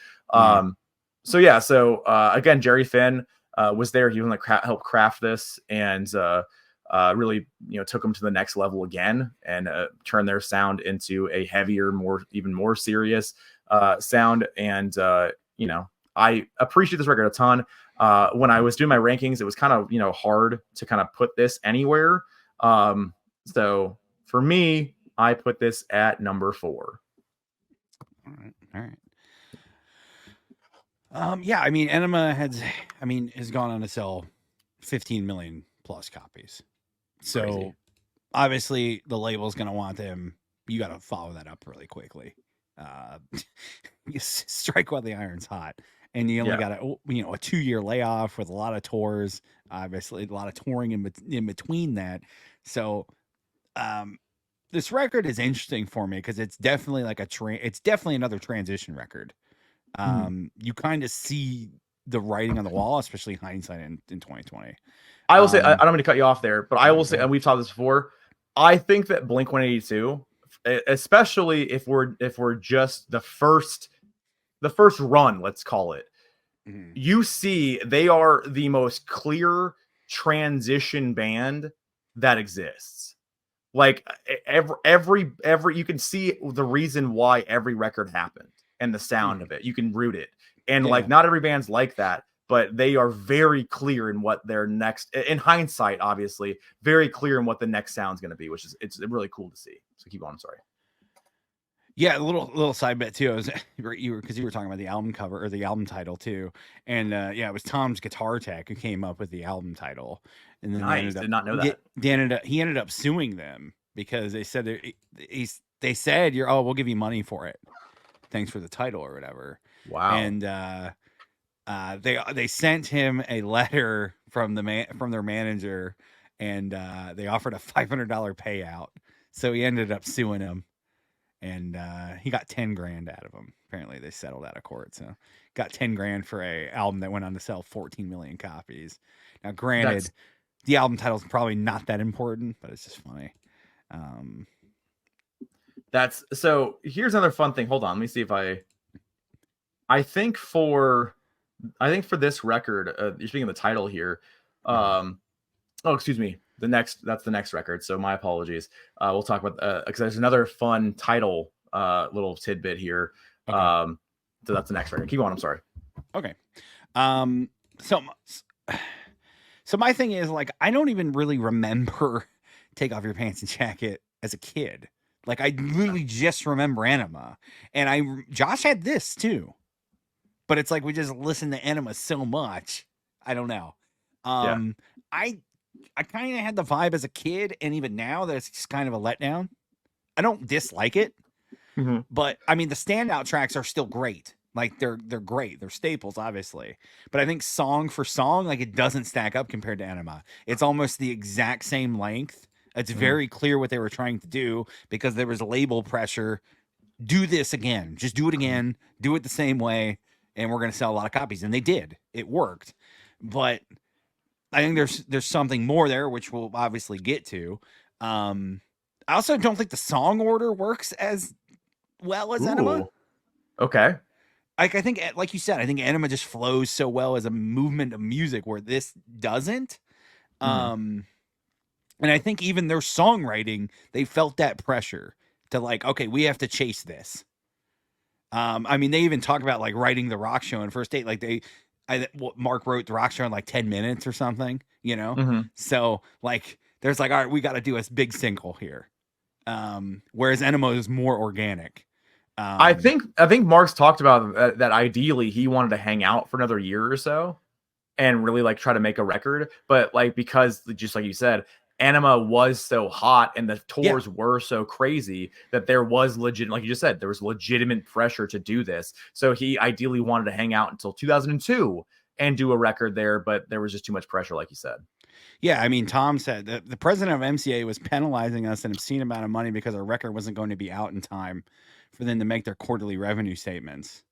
S2: So again, Jerry Finn was there. He was like help craft this and really, you know, took them to the next level again and turned their sound into a heavier, even more serious sound. And you know, I appreciate this record a ton. When I was doing my rankings, it was kind of, you know, hard to kind of put this anywhere. So for me, I put this at number 4.
S1: All right. Yeah, I mean, Enema has gone on to sell 15 million plus copies. So
S2: Crazy.
S1: Obviously the label's going to want them. You got to follow that up really quickly. You strike while the iron's hot. And you only got a 2-year layoff with a lot of tours, obviously a lot of touring in between that. So, this record is interesting for me because it's definitely like it's definitely another transition record. You kind of see the writing on the wall, especially hindsight in 2020.
S2: I will say, I don't mean to cut you off there, but I will say, and we've talked this before, I think that Blink-182, especially if we're just the first run, let's call it, you see they are the most clear transition band that exists. Like every you can see the reason why every record happened and the sound of it. You can root it. And like not every band's like that, but they are very clear in what their next, in hindsight, obviously, very clear in what the next sound's going to be, which is it's really cool to see. So keep on. I'm sorry.
S1: Yeah, a little side bit too. You were talking about the album cover or the album title too, and it was Tom's guitar tech who came up with the album title, and then
S2: did not know that.
S1: He ended up suing them because they said they said we'll give you money for it, thanks for the title or whatever.
S2: Wow.
S1: And they sent him a letter from their manager, and they offered a $500 payout, so he ended up suing him. and he got 10 grand out of him. Apparently, they settled out of court, so got 10 grand for a album that went on to sell 14 million copies. Now, granted, the album title's probably not that important, but it's just funny.
S2: That's so. Here's another fun thing. Hold on, let me see if I think for this record, you're speaking of the title here. Oh, excuse me. That's the next record. So my apologies. We'll talk about because there's another fun title little tidbit here.
S1: Okay.
S2: So that's the next record. Keep on. I'm sorry.
S1: Okay. So my thing is, like, I don't even really remember Take Off Your Pants and Jacket as a kid. Like, I literally just remember Enema, and Josh had this too, but it's like we just listened to Enema so much. I don't know. I kind of had the vibe as a kid, and even now that it's just kind of a letdown. I don't dislike it, but I mean the standout tracks are still great. Like they're great. They're staples, obviously. But I think song for song, like it doesn't stack up compared to Enema. It's almost the exact same length. It's very clear what they were trying to do because there was label pressure. Do this again. Just do it again. Do it the same way, and we're going to sell a lot of copies. And they did. It worked. But I think there's something more there, which we'll obviously get to. I also don't think the song order works as well as Enema.
S2: Okay.
S1: I think, like you said, I think Enema just flows so well as a movement of music where this doesn't. And I think even their songwriting, they felt that pressure to like, okay, we have to chase this. I mean, they even talk about like writing the rock show in First Date. Like Mark wrote the rock show in like 10 minutes or something, you know? So like, there's like, all right, we got to do a big single here. Whereas Enema is more organic.
S2: I think Mark's talked about that ideally he wanted to hang out for another year or so and really like try to make a record. But like, because just like you said, Enema was so hot and the tours were so crazy that there was like you just said, there was legitimate pressure to do this. So he ideally wanted to hang out until 2002 and do a record there, but there was just too much pressure, like you said.
S1: Yeah, I mean, Tom said that the president of MCA was penalizing us an obscene amount of money because our record wasn't going to be out in time for them to make their quarterly revenue statements.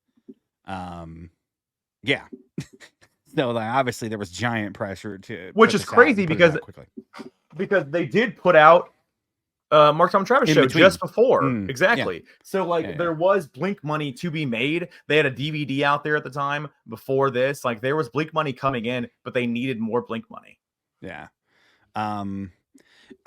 S1: Yeah. So like, obviously there was giant pressure to,
S2: which is crazy because they did put out Mark Tom Travis show just before. Exactly. Yeah. So like there was Blink money to be made. They had a DVD out there at the time before this. Like there was Blink money coming in, but they needed more Blink money.
S1: Yeah. I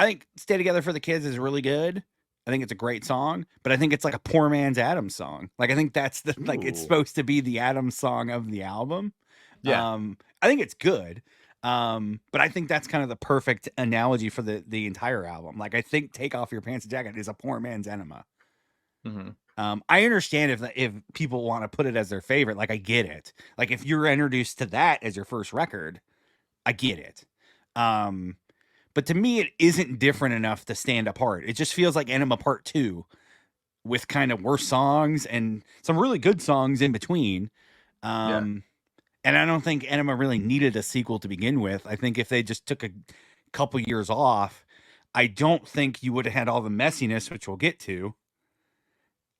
S1: think Stay Together for the Kids is really good. I think it's a great song, but I think it's like a poor man's Adams song. Like I think that's like it's supposed to be the Adams song of the album. Yeah. I think it's good. But I think that's kind of the perfect analogy for the entire album. Like I think Take Off Your Pants and Jacket is a poor man's Enema. I understand if people want to put it as their favorite, like I get it. Like if you're introduced to that as your first record, I get it. But to me, it isn't different enough to stand apart. It just feels like Enema Part 2 with kind of worse songs and some really good songs in between. And I don't think Enema really needed a sequel to begin with. I think if they just took a couple years off, I don't think you would have had all the messiness, which we'll get to.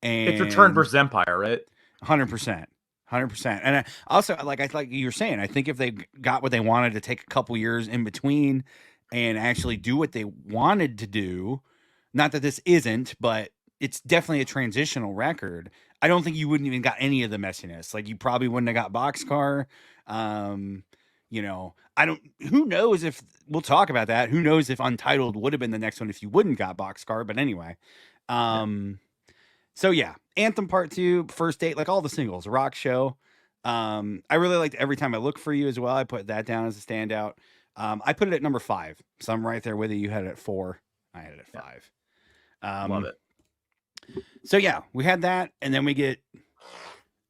S1: And
S2: it's Return versus Empire, right?
S1: 100%. 100%. And I also, like you were saying, I think if they got what they wanted to take a couple years in between and actually do what they wanted to do, not that this isn't, but it's definitely a transitional record. I don't think you wouldn't even got any of the messiness. Like you probably wouldn't have got Boxcar. You know, who knows if we'll talk about that. Who knows if Untitled would have been the next one if you wouldn't got Boxcar. But anyway, so yeah, Anthem Part 2, First Date, like all the singles, Rock Show. I really liked Every Time I Look for You as well. I put that down as a standout. I put it at number 5. So I'm right there with you. You had it at 4. I had it at 5.
S2: Love it.
S1: So yeah, we had that, and then we get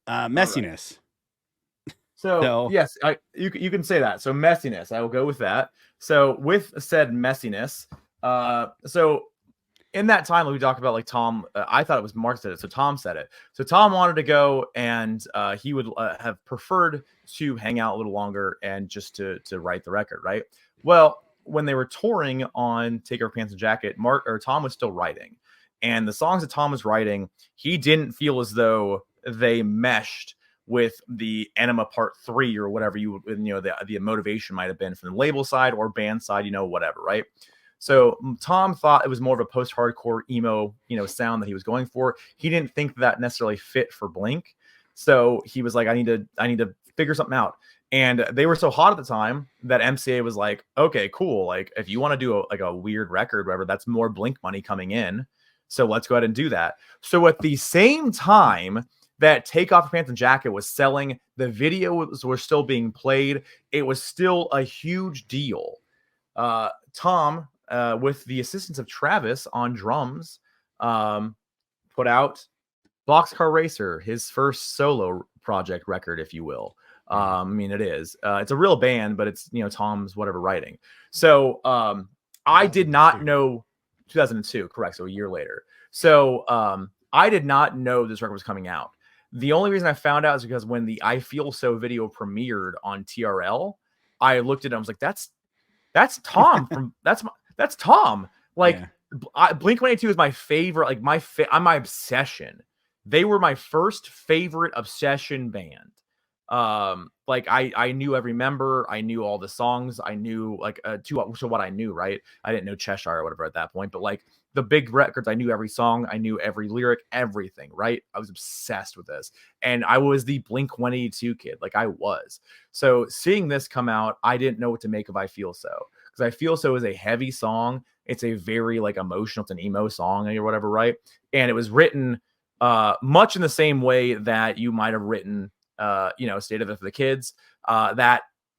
S1: messiness.
S2: Right. So yes, you can say that. So messiness, I will go with that. So with said messiness, so in that time we talked about like Tom, I thought it was Mark said it, so Tom said it. So Tom wanted to go, and he would have preferred to hang out a little longer and just to write the record, right? Well, when they were touring on Take Off Your Pants and Jacket, Tom was still writing. And the songs that Tom was writing, he didn't feel as though they meshed with the Enema Part 3 or whatever the motivation might have been from the label side or band side, whatever, right? So Tom thought it was more of a post-hardcore emo, sound that he was going for. He didn't think that necessarily fit for Blink. So he was like, I need to figure something out. And they were so hot at the time that MCA was like, okay, cool. Like, if you want to do a weird record, whatever, that's more Blink money coming in. So let's go ahead and do that. So at the same time that Take Off Your Pants and Jacket was selling, the videos were still being played. It was still a huge deal. Tom, with the assistance of Travis on drums, put out Boxcar Racer, his first solo project record, if you will. I mean, it is. It's a real band, but it's Tom's whatever writing. So I did not know 2002, correct? So a year later. So I did not know this record was coming out. The only reason I found out is because when the I Feel So video premiered on TRL, I looked at it. I was like, that's Tom from that's Tom. Like, Blink-182 is my favorite. Like my obsession. They were my first favorite obsession band. Like I knew every member, I knew all the songs, I knew to what I knew, right? I didn't know Cheshire or whatever at that point, but like the big records, I knew every song, I knew every lyric, everything, right? I was obsessed with this. And I was the Blink-182 kid, like I was. So seeing this come out, I didn't know what to make of I Feel So. Because I Feel So is a heavy song. It's a very like emotional, it's an emo song or whatever, right? And it was written much in the same way that you might have written State of It for the Kids.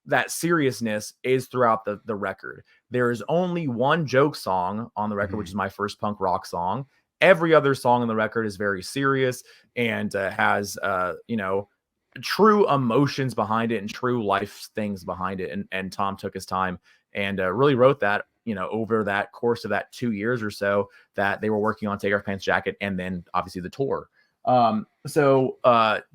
S2: That seriousness is throughout the record. There is only one joke song on the record, which is my first punk rock song. Every other song on the record is very serious and has true emotions behind it and true life things behind it. And Tom took his time and really wrote that over that course of that 2 years or so that they were working on Take Off Pants Jacket and then obviously the tour. So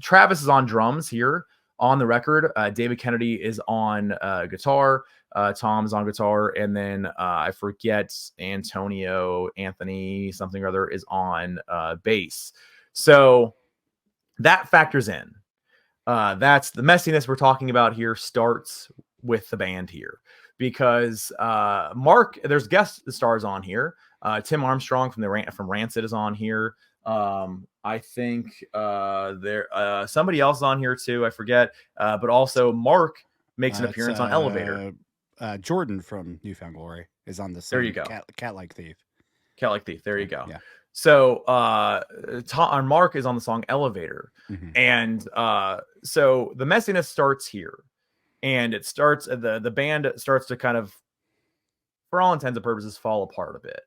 S2: Travis is on drums here on the record. David Kennedy is on guitar. Tom's on guitar. And then I forget Anthony something or other is on bass. So that factors in. That's the messiness we're talking about here starts with the band here because Mark, there's guest stars on here. Tim Armstrong from Rancid is on here. I think there somebody else on here too. I forget. But also Mark makes an appearance on Elevator.
S1: Jordan from Newfound Glory is on the same.
S2: There you go.
S1: Cat Like Thief.
S2: Cat Like Thief. There you go.
S1: Yeah.
S2: So Mark is on the song Elevator. And so the messiness starts here. And it starts the band starts to kind of, for all intents and purposes, fall apart a bit.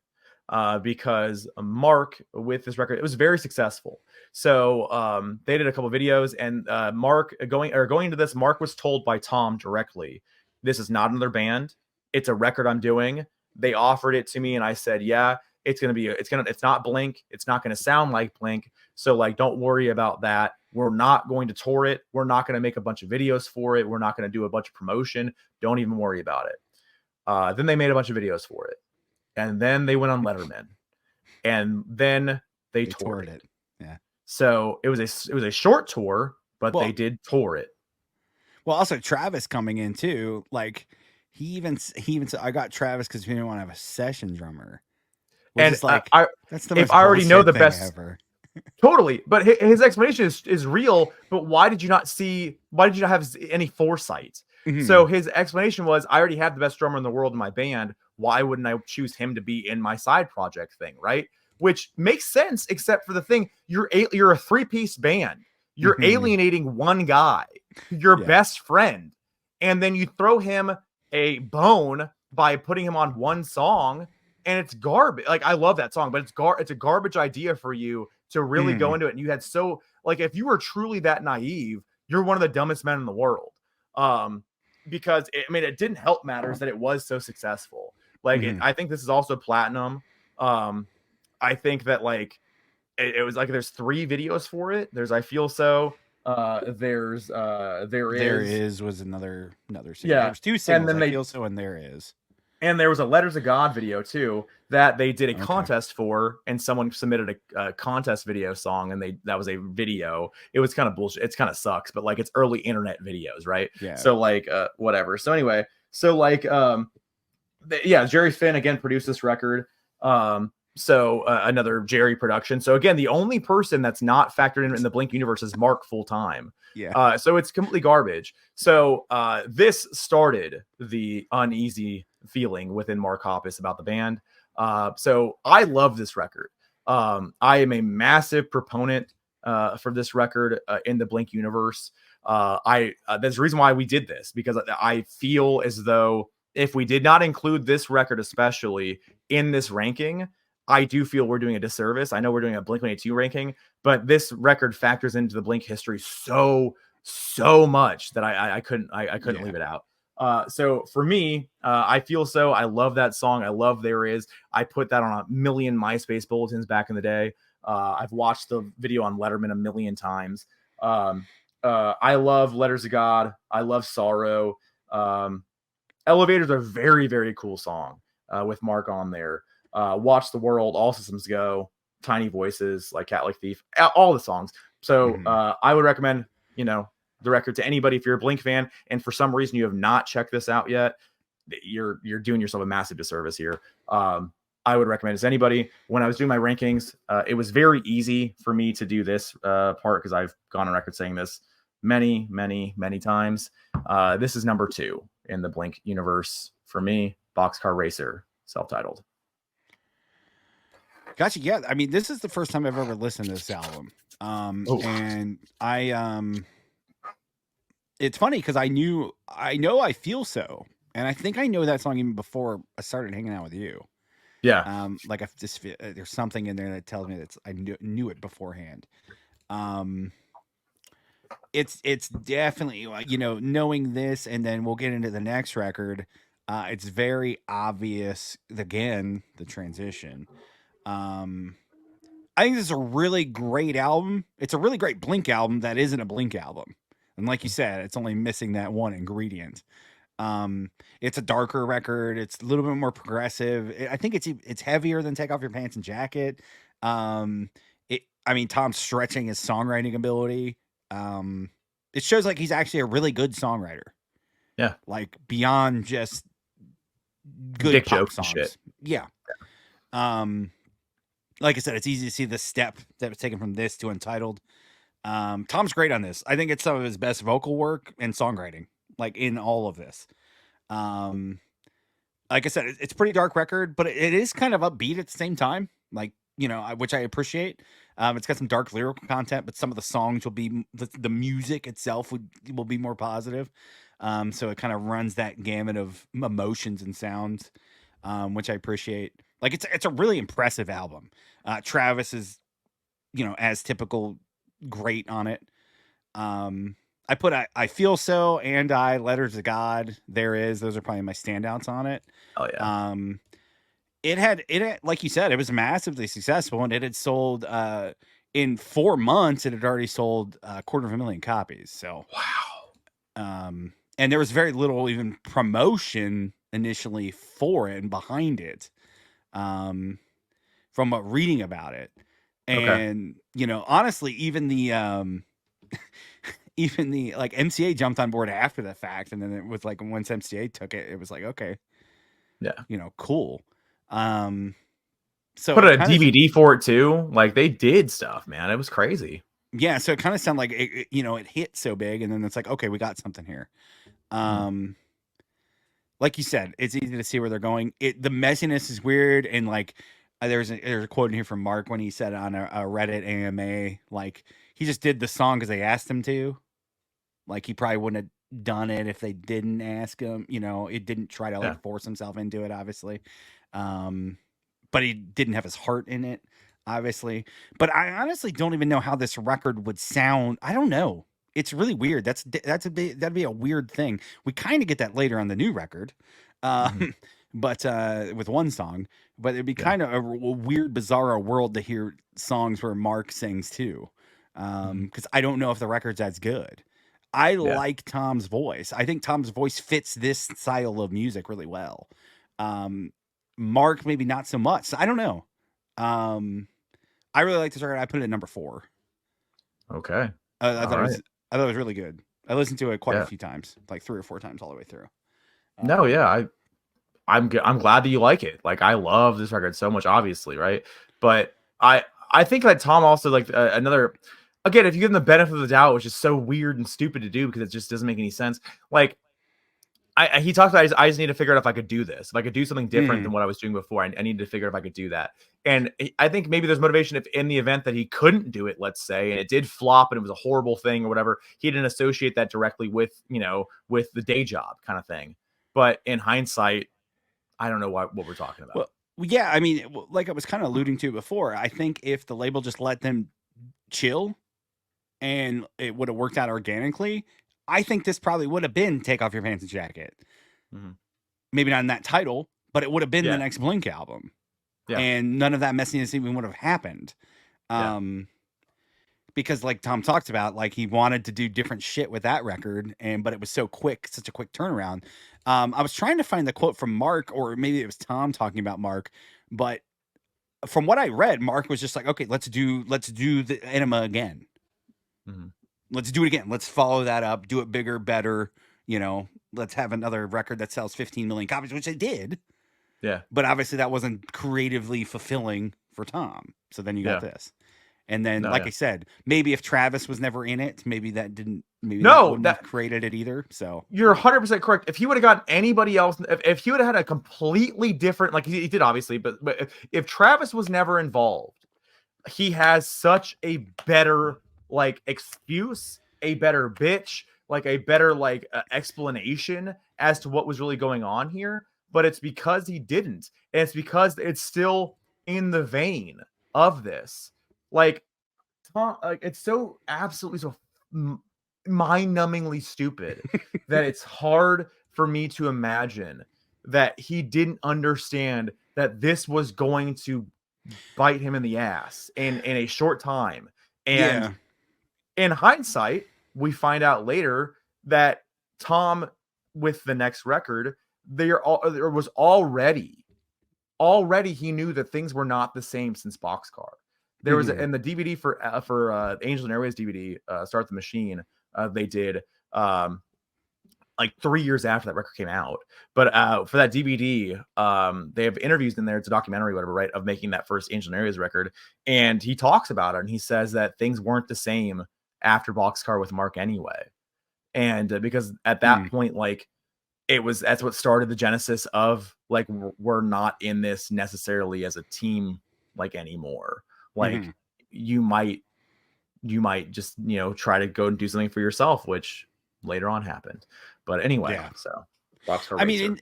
S2: Because Mark with this record, it was very successful. So they did a couple videos, and Mark going into this, Mark was told by Tom directly, "This is not another band. It's a record I'm doing." They offered it to me, and I said, "Yeah, it's not Blink. It's not gonna sound like Blink. So like, don't worry about that. We're not going to tour it. We're not going to make a bunch of videos for it. We're not going to do a bunch of promotion. Don't even worry about it." Then they made a bunch of videos for it. And then they went on Letterman, and then they toured it.
S1: Yeah.
S2: So it was a short tour, but they did tour it.
S1: Well, also Travis coming in too. Like he even said, "I got Travis because we didn't want to have a session drummer."
S2: And
S1: like that's the most
S2: if I already know the best
S1: ever.
S2: Totally, but his explanation is real. But why did you not have any foresight? So his explanation was, I already have the best drummer in the world in my band. Why wouldn't I choose him to be in my side project thing, right? Which makes sense, except for the thing, you're a 3-piece band. You're alienating one guy, your best friend, and then you throw him a bone by putting him on one song, and it's garbage. Like, I love that song, but it's a garbage idea for you to really go into it. And you had if you were truly that naive, you're one of the dumbest men in the world. Because it didn't help matters that it was so successful. I think this is also platinum. I think that it was there's 3 videos for it. There's I Feel So. There
S1: is was another single.
S2: Yeah.
S1: There's 2 singles. I Feel So and There Is.
S2: And there was a Letters of God video too that they did a
S1: Okay.
S2: contest for, and someone submitted a contest video song, and that was a video. It was kind of bullshit. It's kind of sucks, but like it's early internet videos, right?
S1: Yeah.
S2: So like whatever. So anyway, so like yeah, Jerry Finn again produced this record. So another Jerry production. So again, the only person that's not factored in the Blink universe is Mark full time.
S1: Yeah.
S2: So it's completely garbage. So this started the uneasy feeling within Mark Hoppus about the band. So I love this record. I am a massive proponent for this record in the Blink universe. There's a reason why we did this, because I feel as though if we did not include this record, especially in this ranking, I do feel we're doing a disservice. I know we're doing a Blink-182 ranking, but this record factors into the Blink history so much that I couldn't leave it out. So for me, I feel so. I love that song. I love There Is. I put that on a million MySpace bulletins back in the day. I've watched the video on Letterman a million times. I love Letters of God. I love Sorrow. Elevator's a very, very cool song with Mark on there. Watch the World, All Systems Go, Tiny Voices, like Cat Like Thief, all the songs. So I would recommend, the record to anybody if you're a Blink fan, and for some reason you have not checked this out yet. You're doing yourself a massive disservice here. I would recommend it to anybody. When I was doing my rankings, it was very easy for me to do this part because I've gone on record saying this many, many, many times. This is number 2 in the Blink universe for me. Boxcar Racer, self-titled.
S1: Gotcha. Yeah, I mean, this is the first time I've ever listened to this album, and it's funny because I know I Feel So, and I think I know that song even before I started hanging out with you.
S2: Yeah.
S1: Like I just feel, there's something in there that tells me that I knew it beforehand. It's definitely like, knowing this, and then we'll get into the next record. It's very obvious again, the transition. I think this is a really great album. It's a really great Blink album that isn't a Blink album. And like you said, it's only missing that one ingredient. It's a darker record. It's a little bit more progressive. I think it's heavier than Take Off Your Pants and Jacket. Tom's stretching his songwriting ability. It shows like he's actually a really good songwriter.
S2: Yeah.
S1: Like beyond just good
S2: dick
S1: pop
S2: jokes
S1: songs.
S2: And shit.
S1: Yeah. Like I said, it's easy to see the step that was taken from this to Untitled. Tom's great on this. I think it's some of his best vocal work and songwriting, like in all of this. Like I said, it's a pretty dark record, but it is kind of upbeat at the same time. Like, which I appreciate. It's got some dark lyrical content, but some of the songs will be, the music itself will be more positive. So it kind of runs that gamut of emotions and sounds, which I appreciate. Like it's a really impressive album. Travis is, as typical, great on it. I put I Feel So and Letters of God, There Is. Those are probably my standouts on it.
S2: Oh yeah.
S1: It had like you said, it was massively successful, and it had sold in 4 months. It had already sold 250,000 copies. So
S2: wow.
S1: And there was very little even promotion initially for it and behind it. From reading about it, and honestly, even the like MCA jumped on board after the fact, and then it was like once MCA took it, it was like, okay,
S2: yeah,
S1: cool. So
S2: put a DVD for it too. Like they did stuff, man. It was crazy.
S1: Yeah, so it kind of sounded like it hit so big, and then it's like, okay, we got something here. Like you said, it's easy to see where they're going. The messiness is weird, and like there's a quote in here from Mark when he said on a Reddit AMA, like he just did the song because they asked him to. Like he probably wouldn't have done it if they didn't ask him. It didn't try to force himself into it, obviously. But he didn't have his heart in it, obviously. But I honestly don't even know how this record would sound. I don't know. It's really weird. That'd be a weird thing. We kind of get that later on the new record, but with one song. But it'd be kind of a weird, bizarre world to hear songs where Mark sings too, because I don't know if the record's as good. I like Tom's voice. I think Tom's voice fits this style of music really well. Mark maybe not so much. So I don't know. I really like this record. I put it at number 4.
S2: Okay.
S1: I
S2: All
S1: thought it
S2: right.
S1: was I thought it was really good. I listened to it quite a
S2: Yeah.
S1: few times, like 3 or 4 times all the way through.
S2: No, yeah, I'm glad that you like it. Like, I love this record so much, obviously, right? But I think that Tom also like another. Again, if you give him the benefit of the doubt, which is so weird and stupid to do because it just doesn't make any sense. Like, he talked about, I just need to figure out if I could do this, if I could do something different than what I was doing before. I needed to figure out if I could do that. And I think maybe there's motivation if in the event that he couldn't do it, let's say, and it did flop and it was a horrible thing or whatever, he didn't associate that directly with, with the day job kind of thing. But in hindsight, I don't know what we're talking about.
S1: Well, yeah, I mean, like I was kind of alluding to before, I think if the label just let them chill and it would have worked out organically, I think this probably would have been Take Off Your Pants and Jacket.
S2: Mm-hmm.
S1: Maybe not in that title, but it would have been
S2: Yeah.
S1: the next Blink album.
S2: Yeah.
S1: And none of that messiness even would have happened. Because like Tom talked about, like he wanted to do different shit with that record, but it was so quick, such a quick turnaround. I was trying to find the quote from Mark, or maybe it was Tom talking about Mark, but from what I read, Mark was just like, okay, let's do the Enema again.
S2: Mm-hmm.
S1: Let's do it again. Let's follow that up, do it bigger, better. Let's have another record that sells 15 million copies, which it did.
S2: Yeah.
S1: But obviously that wasn't creatively fulfilling for Tom. So then you got this. And then, I said, maybe if Travis was never in it, maybe that didn't, that wouldn't have created it either. So
S2: you're 100% correct. If he would have gotten anybody else, if he would have had a completely different, like he did obviously, but if Travis was never involved, he has such a better like excuse, a better bitch, like a better like explanation as to what was really going on here. But it's because he didn't, and it's because it's still in the vein of this. Like, it's so absolutely so mind-numbingly stupid that it's hard for me to imagine that he didn't understand that this was going to bite him in the ass in a short time. And in hindsight, we find out later that Tom, with the next record, there was already he knew that things were not the same since Boxcar. There was in the DVD for Angels and Airways DVD, Start the Machine, they did like 3 years after that record came out. But for that DVD, they have interviews in there. It's a documentary, whatever, right, of making that first Angels and Airways record. And he talks about it, and he says that things weren't the same after Boxcar with Mark anyway. And because at that point, like, that's what started the genesis of like, we're not in this necessarily as a team like anymore. Like you might just, try to go and do something for yourself, which later on happened. But anyway, so Boxcar.
S1: I mean,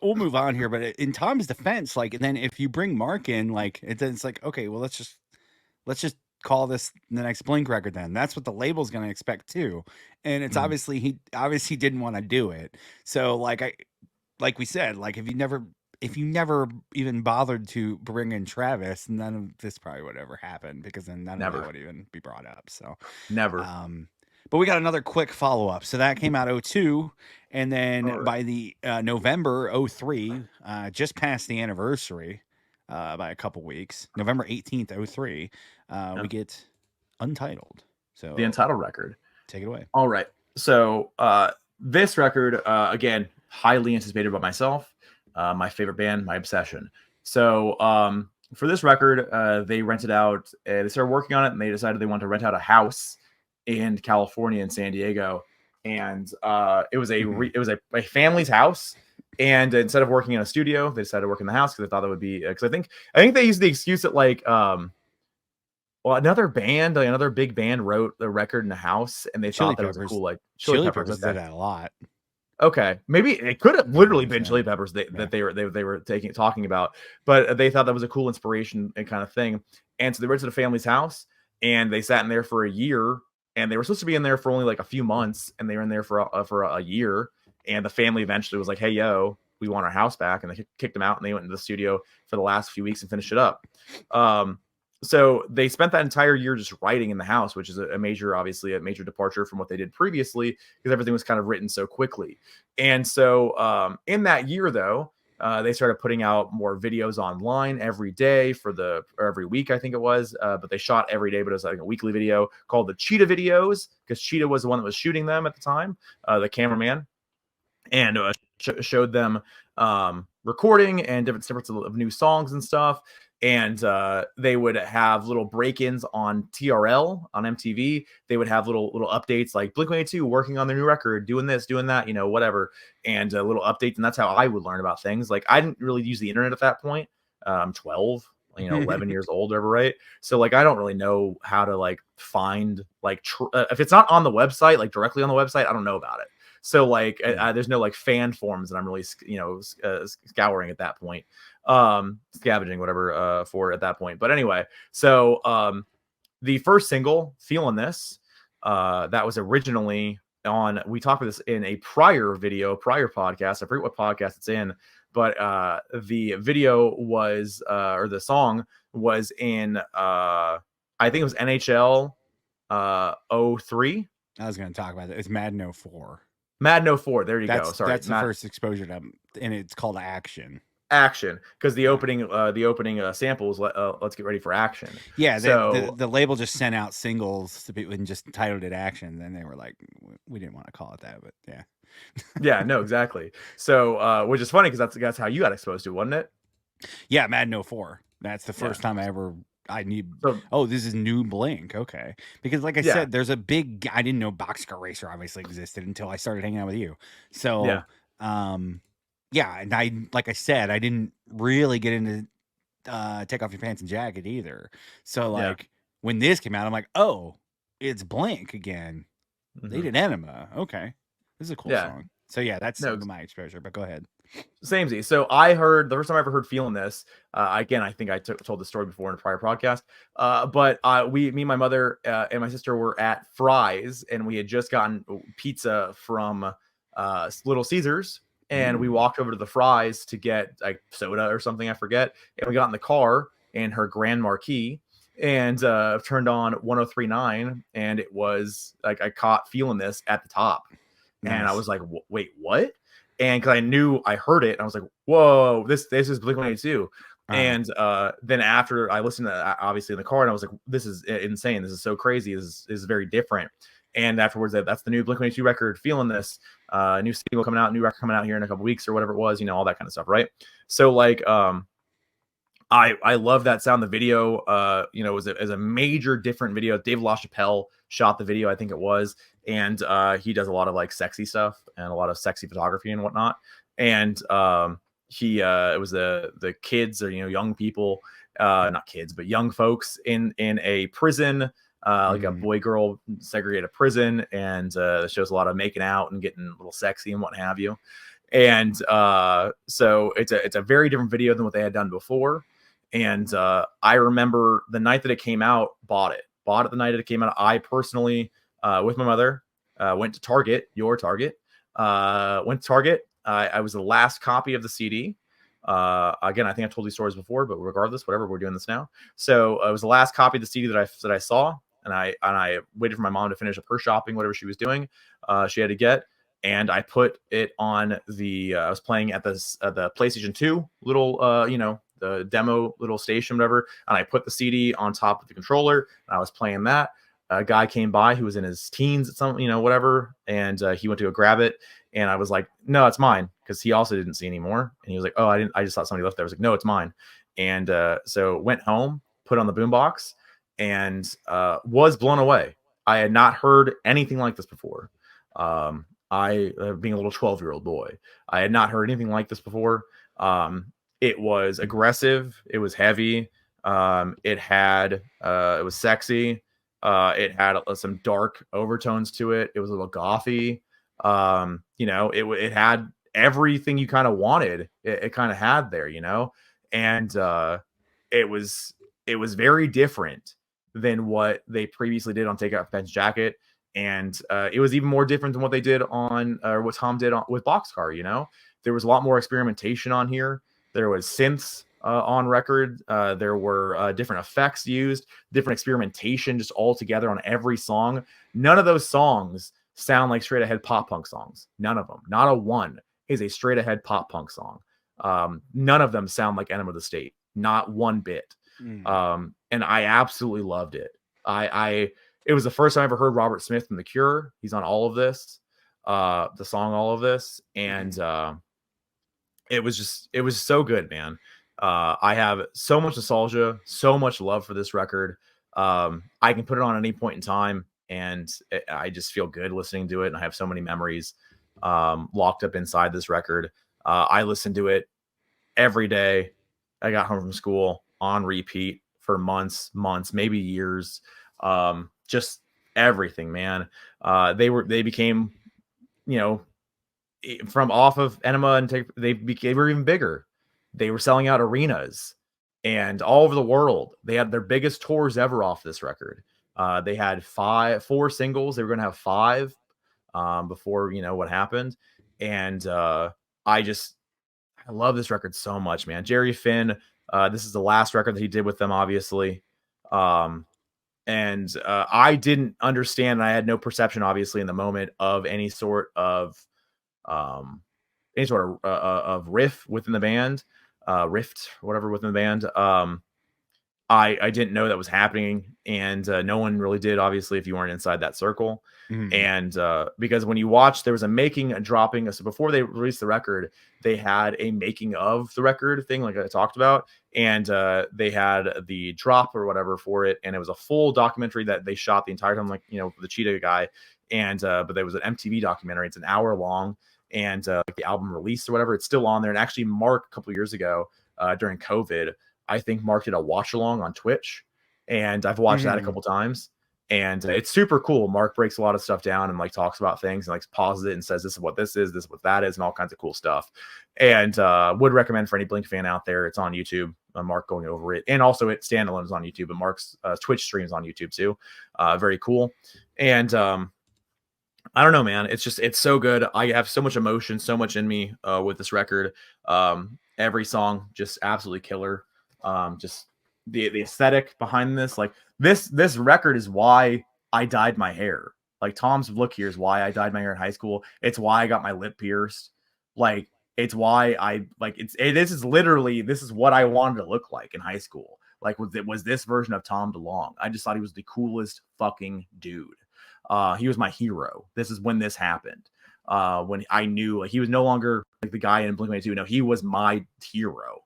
S1: we'll move on here, but in Tom's defense, like, and then if you bring Mark in, like, it's like, okay, well, let's just call this the next Blink record. Then that's what the label's going to expect too. And it's obviously he didn't want to do it. So like we said, like if you never even bothered to bring in Travis, none of this probably would ever happen, because then none of it would even be brought up. So
S2: never.
S1: But we got another quick follow up. So that came out 2002, and then by the November 2003, just past the anniversary by a couple weeks, November 18th, 2003, we get Untitled. So
S2: the Untitled record.
S1: Take it away.
S2: All right. So this record, again, highly anticipated by myself. My favorite band, my obsession. So for this record, they rented out, they started working on it, and they decided they wanted to rent out a house in California, in San Diego. And it was a family's house. And instead of working in a studio, they decided to work in the house because they thought that would be, because I think they used the excuse that like, another big band wrote the record in the house, and they thought that was a cool, like,
S1: Chili Peppers did that a lot.
S2: Okay, maybe it could have literally been Chili Peppers that they were talking about, but they thought that was a cool inspiration and kind of thing. And so they rented a family's house, and they sat in there for a year, and they were supposed to be in there for only like a few months, and they were in there for a year. And the family eventually was like, "Hey, yo, we want our house back," and they kicked them out, and they went into the studio for the last few weeks and finished it up. So they spent that entire year just writing in the house, which is obviously a major departure from what they did previously, because everything was kind of written so quickly. And so in that year, though, They started putting out more videos online every day or every week, I think it was. But they shot every day, but it was like a weekly video called the Cheetah videos, because Cheetah was the one that was shooting them at the time, the cameraman, and showed them recording and different snippets of new songs and stuff. And they would have little break-ins on TRL on MTV. They would have little updates like Blink-182 working on their new record, doing this, doing that, whatever, and little updates. And that's how I would learn about things. Like, I didn't really use the internet at that point. I'm 12, 11 years old, whatever, right? So like, I don't really know how to like find like if it's not on the website, like directly on the website, I don't know about it. So like, there's no like fan forums that I'm really scouring at that point, scavenging, whatever, for at that point. But anyway, so the first single, Feeling This, that was originally on, we talked about this in a prior podcast, I forget what podcast it's in, but the video was or the song was in I think it was NHL 03.
S1: I was going to talk about it. It's Madden 04.
S2: Madden 04. There you go. Sorry,
S1: that's the first exposure to, and it's called Action.
S2: Action, because the opening samples, let's get ready for action.
S1: Yeah, so the label just sent out singles to people and just titled it Action. Then they were like, we didn't want to call it that, but yeah.
S2: Yeah, no, exactly. So which is funny because that's how you got exposed to it, wasn't it?
S1: Yeah, Madden 04. That's the first time I need. Oh, this is new Blink. Okay, because like I said, there's a big. I didn't know Boxcar Racer obviously existed until I started hanging out with you. So yeah, and like I said, I didn't really get into Take Off Your Pants and Jacket either. So like when this came out, I'm like, oh, it's Blink again. They did Enema. Okay, this is a cool song. So yeah, that's my exposure. But go ahead.
S2: Samey. So I heard the first time I ever heard Feeling This. Again, I think I told the story before in a prior podcast. But me, my mother, and my sister were at Fry's, and we had just gotten pizza from Little Caesars. And we walked over to the Fry's to get like soda or something, I forget. And we got in the car in her Grand Marquis and turned on 103.9. And it was like, I caught Feeling This at the top. Nice. And I was like, wait, what? And because I knew I heard it, and I was like, whoa, this is Blink-182. And then after I listened to that, obviously in the car, and I was like, this is insane. This is so crazy. This is very different. And afterwards, that's the new Blink-182 record, Feeling This, new single coming out, new record coming out here in a couple weeks or whatever it was, all that kind of stuff, right? So like, I love that sound. The video, was a major different video. David LaChapelle shot the video, I think it was, and he does a lot of like sexy stuff and a lot of sexy photography and whatnot. And it was the kids or young people, not kids, but young folks in a prison. Like a boy-girl segregated prison, and shows a lot of making out and getting a little sexy and what have you. And so it's a very different video than what they had done before. And I remember the night that it came out, bought it the night that it came out. I personally, with my mother, went to Target, went to Target. I was the last copy of the CD. Again, I think I've told these stories before, but regardless, whatever, we're doing this now. So it was the last copy of the CD that I saw. And I waited for my mom to finish up her shopping, whatever she was doing, she had to get. And I put it on I was playing at the PlayStation 2 little, the demo little station, whatever. And I put the CD on top of the controller, and I was playing that. A guy came by who was in his teens at some, whatever. And he went to go grab it. And I was like, no, it's mine. Because he also didn't see anymore. And he was like, oh, I just thought somebody left there. I was like, no, it's mine. And so went home, put on the boombox, and was blown away. I had not heard anything like this before. I, being a little 12-year-old boy, I had not heard anything like this before. It was aggressive. It was heavy. It was sexy. It had some dark overtones to it. It was a little gothy. It had everything you kind of wanted. It kind of had there, and it was very different than what they previously did on Take Off Pants Jacket. And it was even more different than what they did on, or what Tom did with Boxcar. There was a lot more experimentation on here. There was synths on record. There were different effects used, different experimentation just all together on every song. None of those songs sound like straight ahead pop punk songs. None of them. Not a one is a straight ahead pop punk song. None of them sound like Enema of the State, not one bit. And I absolutely loved it. It was the first time I ever heard Robert Smith from The Cure. He's on all of this, the song All of This, and it was so good, man. I have so much nostalgia, so much love for this record. I can put it on any point in time, and I just feel good listening to it. And I have so many memories locked up inside this record. I listened to it every day. I got home from school on repeat for months, maybe years. Just everything, man. They became, you know, from off of Enema, and they were even bigger. They were selling out arenas and all over the world. They had their biggest tours ever off this record. They had 4 singles. They were going to have 5 before, you know, what happened. And I love this record so much, man. Jerry Finn, this is the last record that he did with them, obviously. And I didn't understand, and I had no perception, obviously, in the moment of any sort of riff within the band, rift, whatever, within the band. I didn't know that was happening, and no one really did, obviously, if you weren't inside that circle. And because when you watch, there was a dropping. So before they released the record, they had a making of the record thing, like I talked about, and they had the drop or whatever for it, and it was a full documentary that they shot the entire time, like, you know, the Cheetah guy. And but there was an MTV documentary. It's an hour long, and like the album release or whatever, it's still on there. And actually, Mark, a couple of years ago, during COVID, I think Mark did a watch along on Twitch, and I've watched that a couple times, and it's super cool. Mark breaks a lot of stuff down and like talks about things and like pauses it and says, this is what this is what that is, and all kinds of cool stuff. And would recommend for any Blink fan out there. It's on YouTube, Mark going over it, and also it standalone is on YouTube, but Mark's Twitch streams on YouTube too. Very cool. And I don't know, man. It's so good. I have so much emotion, so much in me with this record. Every song just absolutely killer. Just the aesthetic behind this, like this record is why I dyed my hair. Like Tom's look here is why I dyed my hair in high school. It's why I got my lip pierced. Like it's why I like this is what I wanted to look like in high school. Like was this version of Tom DeLonge. I just thought he was the coolest fucking dude. He was my hero. This is when this happened. When I knew like he was no longer like the guy in Blink-182. No, he was my hero.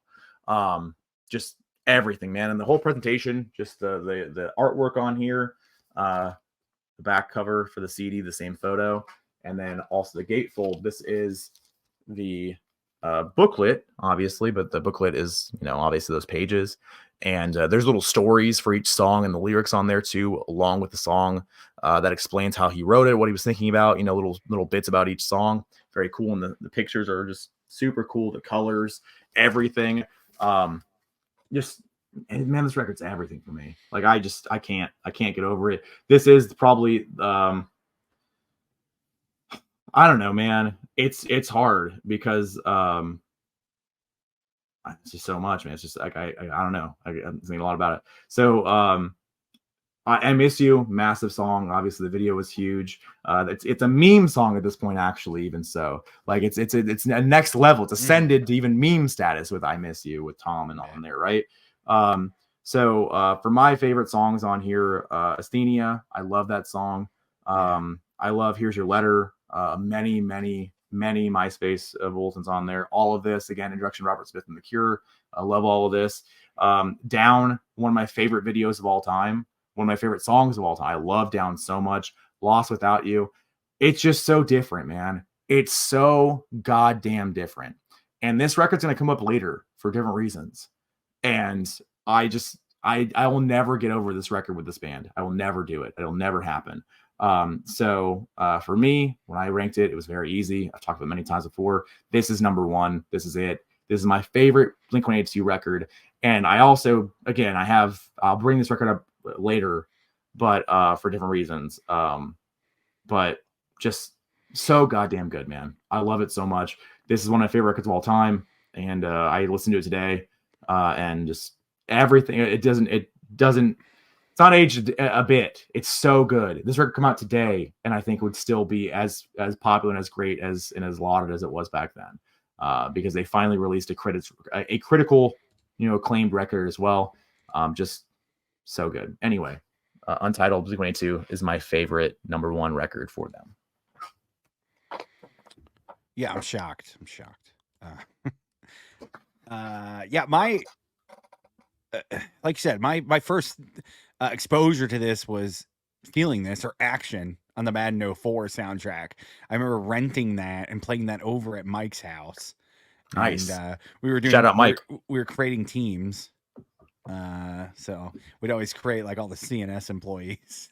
S2: Just everything, man. And the whole presentation, just the artwork on here, the back cover for the CD, the same photo, and then also the gatefold. This is the booklet, obviously, but the booklet is, you know, obviously those pages. And there's little stories for each song and the lyrics on there too, along with the song that explains how he wrote it, what he was thinking about, you know, little bits about each song. Very cool. And the pictures are just super cool. The colors, everything. Just, and man, this record's everything for me. Like I can't get over it. This is probably I don't know, man. It's hard because it's just so much, man. It's just like I don't know. I'm thinking a lot about it. So I Miss You, massive song. Obviously, the video was huge. It's a meme song at this point, actually. Even so, like it's a next level. It's ascended to even meme status with I Miss You with Tom and all in there, right? So for my favorite songs on here, Asthenia, I love that song. I love Here's Your Letter. Many MySpace bulletins on there. All of this, again, introduction to Robert Smith and The Cure. I love all of this. Down, one of my favorite videos of all time. One of my favorite songs of all time. I love Down so much. Lost Without You. It's just so different, man. It's so goddamn different. And this record's going to come up later for different reasons. And I will never get over this record with this band. I will never do it. It'll never happen. So for me, when I ranked it, it was very easy. I've talked about it many times before. This is number 1. This is it. This is my favorite Blink-182 record. And I also, again, I'll bring this record up later, but for different reasons. But just so goddamn good, man. I love it so much. This is one of my favorite records of all time. And I listened to it today, and just everything. It's not aged a bit. It's so good. This record come out today, and I think would still be as popular and as great as and as lauded as it was back then. because they finally released a critical, acclaimed record as well. Just so good. Anyway, Untitled Blink-182 is my favorite #1 record for them.
S1: Yeah, I'm shocked. Yeah, my like you said, my first exposure to this was Feeling This or Action on the Madden 04 soundtrack. I remember renting that and playing that over at Mike's house.
S2: Nice.
S1: And we were doing,
S2: shout out Mike.
S1: We were creating teams. So we'd always create like all the CNS employees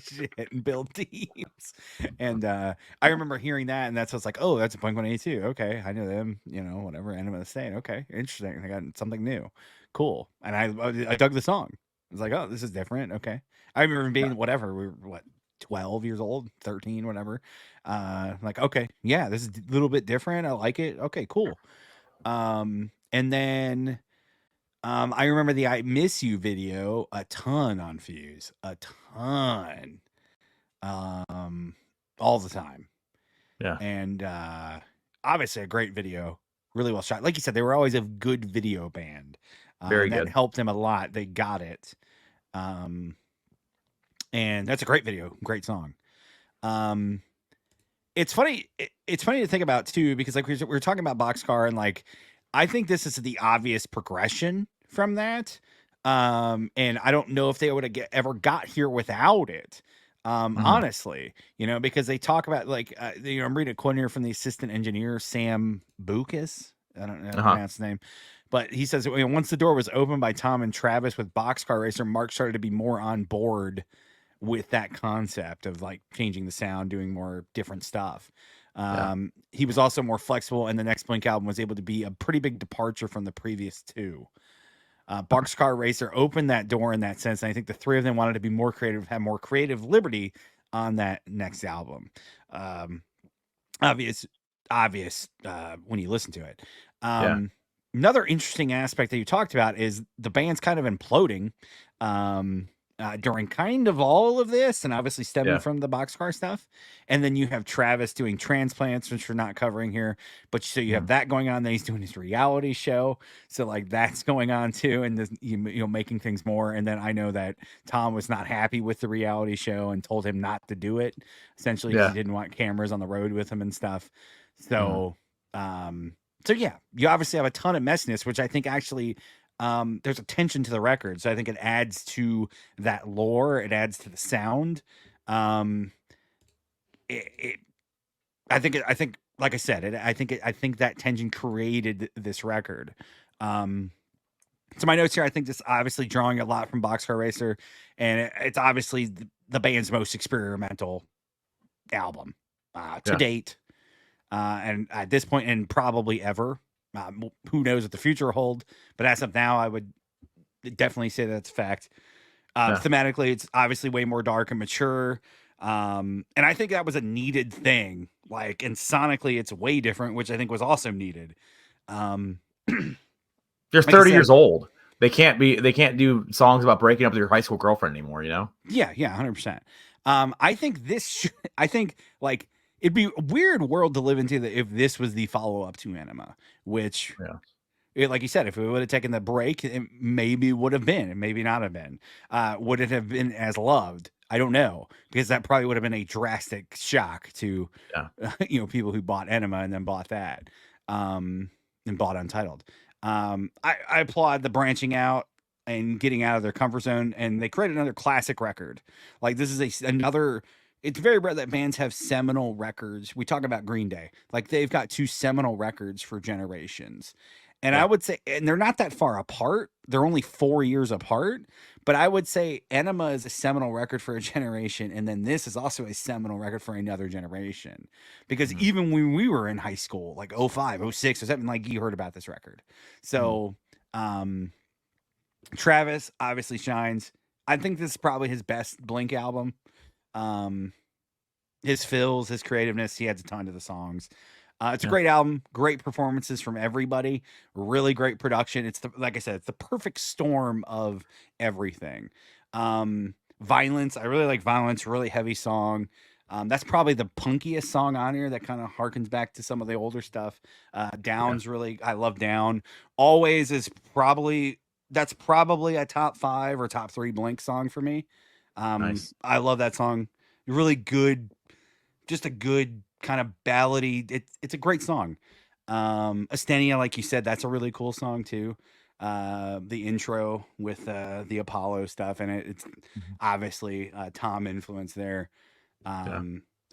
S1: shit and build teams. And I remember hearing that, and that's what's like, oh, that's a Blink-182. Okay, I know them, whatever. Enema of the State. Okay, interesting. I got something new. Cool. And I dug the song. I was like, oh, this is different. Okay. I remember being whatever, we were 12 years old, 13, whatever. Like, okay, yeah, this is a little bit different. I like it. Okay, cool. And then I remember the I Miss You video a ton on Fuse. A ton. All the time.
S2: Yeah.
S1: And obviously a great video. Really well shot. Like you said, they were always a good video band.
S2: Very good.
S1: That helped them a lot. They got it. And that's a great video. Great song. It's funny. It's funny to think about too, because like we were talking about Boxcar, and like, I think this is the obvious progression from that. And I don't know if they would have ever got here without it. Honestly, because they talk about like, I'm reading a quote here from the assistant engineer, Sam Bucas. I don't know how to pronounce his name, but he says, once the door was opened by Tom and Travis with Boxcar Racer, Mark started to be more on board with that concept of like changing the sound, doing more different stuff. He was also more flexible, and the next Blink album was able to be a pretty big departure from the previous two. Boxcar Racer opened that door in that sense, and I think the three of them wanted to be more creative, have more creative liberty on that next album. Obvious when you listen to it. Another interesting aspect that you talked about is the band's kind of imploding during kind of all of this, and obviously stemming from the Boxcar stuff. And then you have Travis doing Transplants, which we're not covering here, but so you have that going on. Then he's doing his reality show, so like that's going on too, and making things more. And then I know that Tom was not happy with the reality show and told him not to do it, essentially, because he didn't want cameras on the road with him and stuff. So so yeah, you obviously have a ton of messiness, which I think actually there's a tension to the record. So I think it adds to that lore. It adds to the sound. I think, like I said, I think that tension created this record. So my notes here, I think this obviously drawing a lot from Boxcar Racer, and it's obviously the band's most experimental album to date. And at this point, and probably ever. Who knows what the future will hold, but as of now, I would definitely say that's a fact. Thematically, it's obviously way more dark and mature. And I think that was a needed thing. Like, and sonically, it's way different, which I think was also needed.
S2: They're 30 years old. They can't do songs about breaking up with your high school girlfriend anymore,
S1: Yeah, 100%. I think like, it'd be a weird world to live into if this was the follow-up to Enema, which, like you said, if we would have taken the break, it maybe would have been, and maybe not have been. Would it have been as loved? I don't know, because that probably would have been a drastic shock to, people who bought Enema and then bought that, and bought Untitled. I applaud the branching out and getting out of their comfort zone, and they created another classic record. Like, this is another. It's very rare that bands have seminal records. We talk about Green Day. Like, they've got two seminal records for generations. And I would say, and they're not that far apart. They're only 4 years apart. But I would say Enema is a seminal record for a generation. And then this is also a seminal record for another generation. Because even when we were in high school, like 05, 06, or something, like, you heard about this record. So Travis obviously shines. I think this is probably his best Blink album. His fills, his creativeness, he adds a ton to the songs. It's a great album, great performances from everybody, really great production. It's like I said, it's the perfect storm of everything. Violence, I really like Violence, really heavy song. That's probably the punkiest song on here that kind of harkens back to some of the older stuff.
S2: Yeah.
S1: Down's really, I love Down. Always is probably, that's probably a top 5 or top 3 Blink song for me.
S2: Nice.
S1: I love that song. Really good, just a good kind of ballady. It's a great song. Astenia, like you said, that's a really cool song too. The intro with the Apollo stuff and it's
S2: Mhm.
S1: obviously Tom influence there.
S2: Yeah.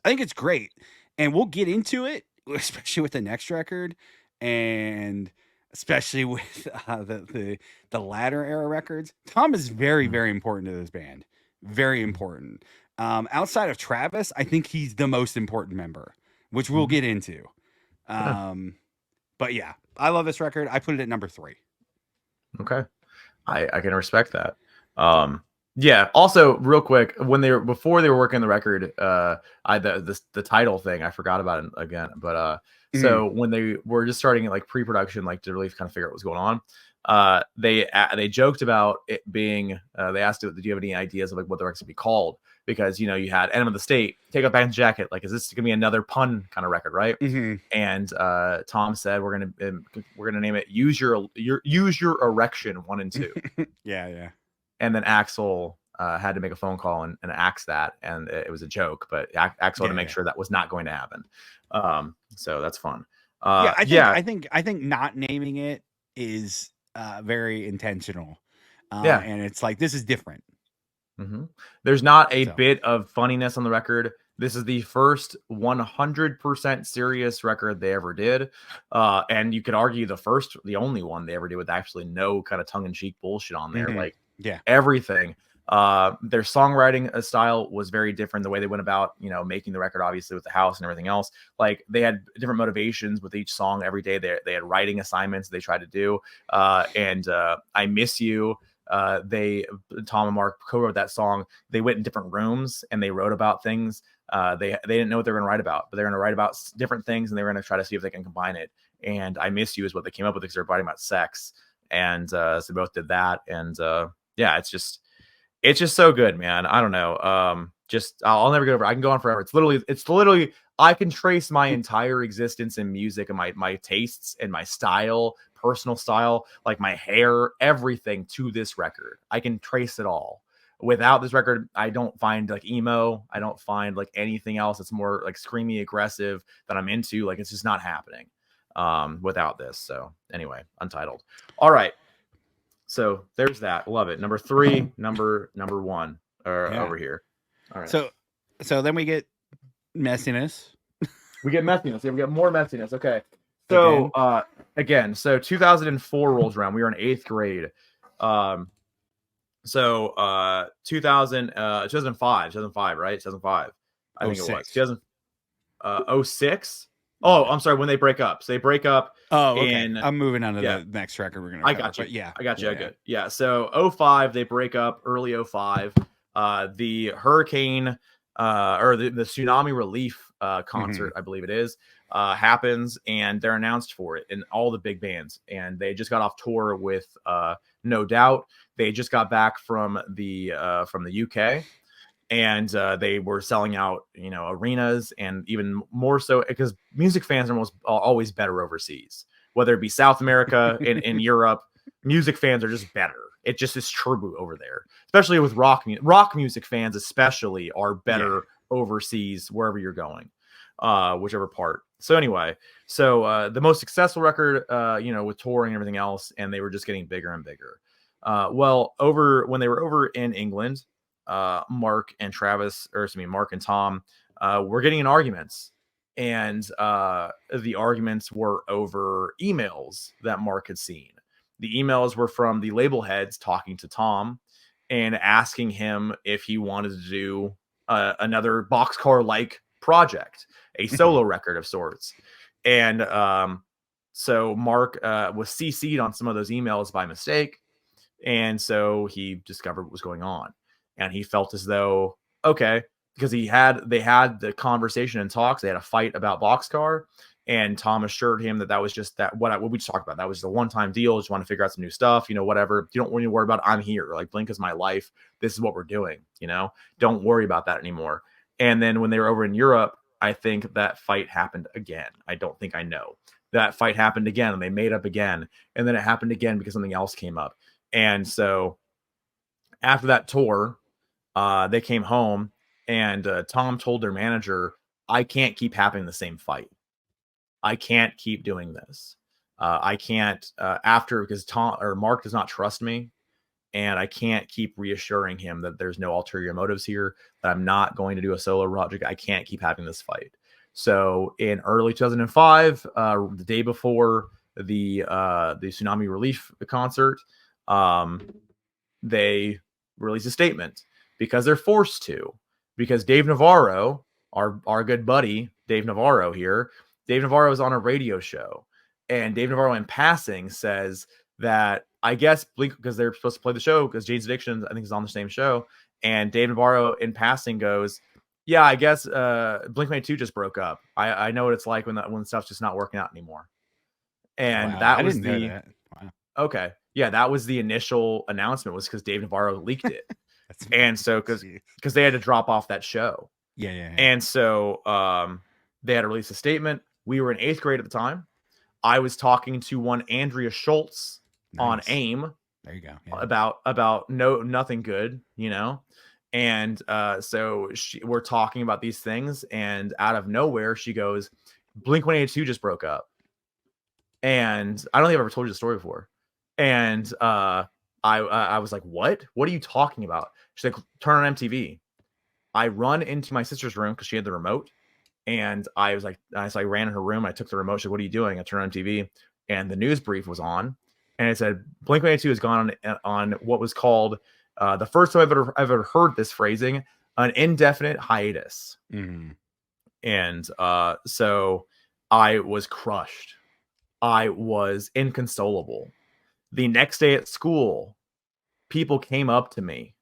S1: I think it's great, and we'll get into it, especially with the next record, and especially with the latter era records. Tom is very
S2: Mhm.
S1: very important to this band, very important. Outside of Travis, I think he's the most important member, which we'll
S2: Mhm.
S1: get into.
S2: Yeah.
S1: Um, but yeah, I love this record. I put it at number 3.
S2: Okay. I can respect that. Yeah. Also, real quick, when they were before they were working the record, I the title thing I forgot about it again. But
S1: Mhm.
S2: so when they were just starting like pre-production, like to really kind of figure out what was going on, they joked about it being. They asked, "Do you have any ideas of like what the record would be called?" Because you had Enema of the State, Take Up Band's Jacket. Like, is this gonna be another pun kind of record, right?
S1: Mhm.
S2: And Tom said, "We're gonna name it Use Your Erection 1 and 2."
S1: Yeah, yeah.
S2: And then Axel had to make a phone call and axe that, and it was a joke, but Axel had to
S1: Yeah,
S2: make
S1: yeah.
S2: sure that was not going to happen. So that's fun.
S1: Yeah, I think
S2: Yeah,
S1: I think not naming it is very intentional.
S2: yeah.
S1: And it's like this is different.
S2: hmm There's not a
S1: So,
S2: bit of funniness on the record. This is the first 100% serious record they ever did. And you could argue the only one they ever did with actually no kind of tongue in cheek bullshit on there.
S1: mhm.
S2: Like
S1: Yeah.
S2: everything. Their songwriting style was very different. The way they went about, making the record, obviously with the house and everything else. Like they had different motivations with each song every day. They had writing assignments they tried to do. And I Miss You. They Tom and Mark co-wrote that song. They went in different rooms and they wrote about things. They didn't know what they were going to write about, but they're going to write about different things and they were going to try to see if they can combine it. And I Miss You is what they came up with because they're writing about sex. And so they both did that. And yeah, it's just so good, man. I don't know. Just I'll never get over it. I can go on forever. It's literally I can trace my entire existence in music and my tastes and my style, personal style, like my hair, everything to this record. I can trace it all. Without this record, I don't find like emo. I don't find like anything else that's more like screamy aggressive that I'm into. Like it's just not happening without this. So anyway, Untitled. All right. So there's that. Love it. Number 3, number 1
S1: Yeah.
S2: over here. All right.
S1: So so then we get messiness
S2: We get messiness. Yeah, we get more messiness. Okay. So
S1: again.
S2: again, so 2004 rolls around. We were in 8th grade. Um, so 2005, right? 2005. I
S1: Oh
S2: think it was.
S1: 06.
S2: 2006. Oh,
S1: Yeah.
S2: I'm sorry, when they break up. So they break up
S1: Oh, okay.
S2: in
S1: I'm moving on to
S2: yeah,
S1: the next record we're gonna
S2: I
S1: cover.
S2: got you.
S1: But yeah,
S2: I got you.
S1: yeah,
S2: I
S1: yeah.
S2: good. Yeah. So '05 they break up early '05. The hurricane or the tsunami relief
S1: Mhm.
S2: concert, I believe it is, happens and they're announced for it in all the big bands. And they just got off tour with No Doubt. They just got back from the UK and they were selling out arenas and even more so because music fans are always better overseas, whether it be South America in Europe. Music fans are just better. It just is true over there, especially with rock music fans especially are
S1: Yeah.
S2: better overseas wherever you're going, whichever part. So anyway, so the most successful record with touring and everything else, and they were just getting bigger and bigger. Well, over when they were over in England, Mark and Travis, or excuse me, Mark and Tom, were getting in arguments. And the arguments were over emails that Mark had seen. The emails were from the label heads talking to Tom and asking him if he wanted to do another boxcar like project, a solo record of sorts. And so Mark was CC'd on some of those emails by mistake. And so he discovered what was going on. And he felt as though, okay, because they had the conversation and talks, they had a fight about Boxcar. And Tom assured him that was just what we just talked about. That was the one-time deal. Just want to figure out some new stuff, whatever. You don't need to worry about it. I'm here. Like Blink is my life. This is what we're doing. Don't worry about that anymore. And then when they were over in Europe, I think that fight happened again. I don't think I know. That fight happened again, and they made up again. And then it happened again because something else came up. And so after that tour, they came home, and Tom told their manager, I can't keep having the same fight. I can't keep doing this. I can't because Tom or Mark does not trust me, and I can't keep reassuring him that there's no ulterior motives here, that I'm not going to do a solo project. I can't keep having this fight. So in early 2005, the day before the tsunami relief concert, they release a statement because they're forced to, because Dave Navarro, our good buddy Dave Navarro here, Dave Navarro is on a radio show, and Dave Navarro in passing says that I guess Blink, because they're supposed to play the show because Jane's Addiction I think is on the same show, and Dave Navarro in passing goes, yeah, I guess Blink-182 just broke up. I know what it's like when stuff's just not working out anymore. And
S1: Wow,
S2: that
S1: I
S2: was
S1: didn't know that. Wow.
S2: okay. Yeah, that was the initial announcement, was because Dave Navarro leaked it.
S1: That's
S2: And so because they had to drop off that show.
S1: Yeah.
S2: And so they had to release a statement. We were in 8th grade at the time. I was talking to one Andrea Schultz on AIM.
S1: There you go.
S2: Yeah. About nothing good, And so we're talking about these things, and out of nowhere she goes, Blink-182 just broke up. And I don't think I've ever told you the story before. And I was like, what are you talking about? She's like, turn on MTV. I run into my sister's room because she had the remote, and I was like, so I ran in her room. I took the remote. She said, what are you doing? I turned on TV, and the news brief was on, and it said Blink-182 has gone on what was called the first time I've ever heard this phrasing, an indefinite hiatus.
S1: Mm-hmm.
S2: And so I was crushed. I was inconsolable. The next day at school, people came up to me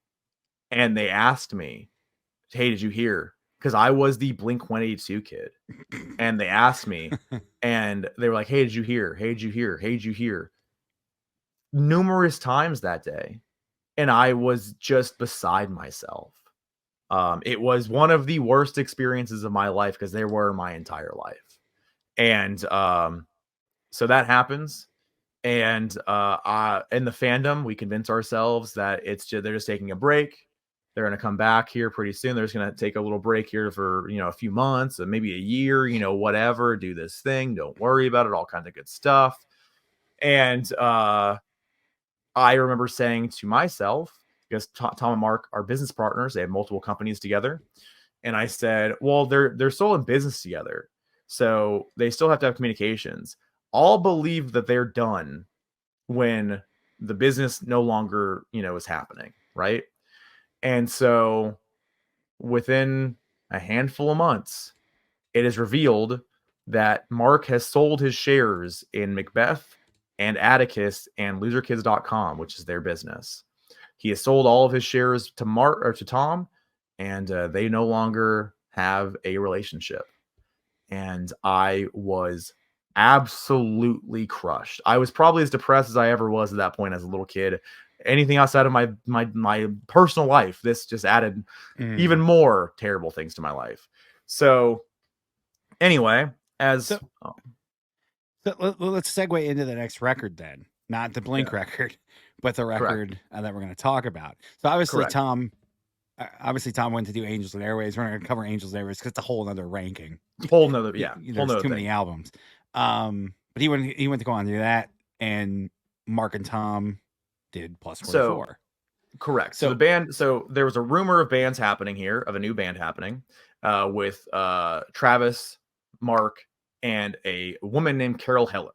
S2: and they asked me, hey, did you hear? Because I was the Blink-182 kid. And they asked me, and they were like, hey, did you hear? Hey, did you hear? Hey, did you hear? Numerous times that day. And I was just beside myself. It was one of the worst experiences of my life, because they were my entire life. And so that happens. And in the fandom, we convince ourselves that they're just taking a break. They're going to come back here pretty soon. They're just going to take a little break here for, a few months, or maybe a year, whatever, do this thing. Don't worry about it. All kinds of good stuff. And I remember saying to myself, because Tom and Mark are business partners, they have multiple companies together. And I said, well, they're still in business together, so they still have to have communications. I'll believe that they're done when the business no longer, is happening, right? And so within a handful of months, it is revealed that Mark has sold his shares in Macbeth and Atticus and loserkids.com, which is their business. He has sold all of his shares to Tom, and they no longer have a relationship. And I was absolutely crushed. I was probably as depressed as I ever was at that point as a little kid. Anything outside of my personal life, this just added even more terrible things to my life. So anyway, let's
S1: segue into the next record then. Not the Blink record, but the record that we're going to talk about. So obviously Tom went to do Angels and Airways. We're not going to cover Angels and Airways because it's a whole other ranking.
S2: Whole nother,
S1: There's too many albums. But he went to go on to do that, and Mark and Tom did Plus 44.
S2: Correct. So the band. So there was a rumor of bands happening here, of a new band happening, with Travis, Mark, and a woman named Carol Heller,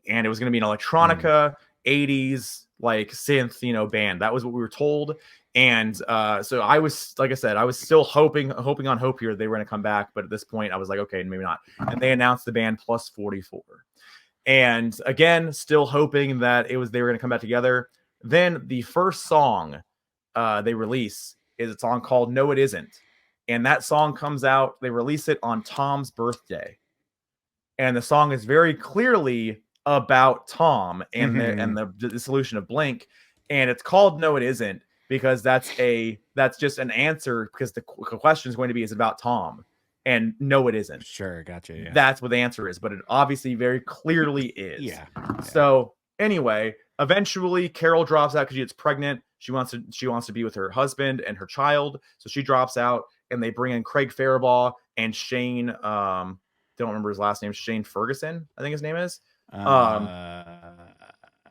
S2: and it was going to be an electronica 80s like synth, band. That was what we were told. And so I was, like I said, I was still hoping on hope here they were going to come back, but at this point I was like, okay, maybe not. And they announced the band Plus 44, and again, still hoping that they were going to come back together. Then the first song they release is a song called No It Isn't, and that song comes out, they release it on Tom's birthday, and the song is very clearly about Tom and the dissolution of Blink, and it's called No It Isn't because that's just an answer, because the question is going to be, is it about Tom? And no, it isn't.
S1: Sure, gotcha. Yeah.
S2: That's what the answer is, but it obviously very clearly is.
S1: Yeah.
S2: So anyway, eventually Carol drops out because she gets pregnant. She wants to be with her husband and her child, so she drops out, and they bring in Craig Faribault and Shane. Don't remember his last name. Shane Ferguson, I think his name is.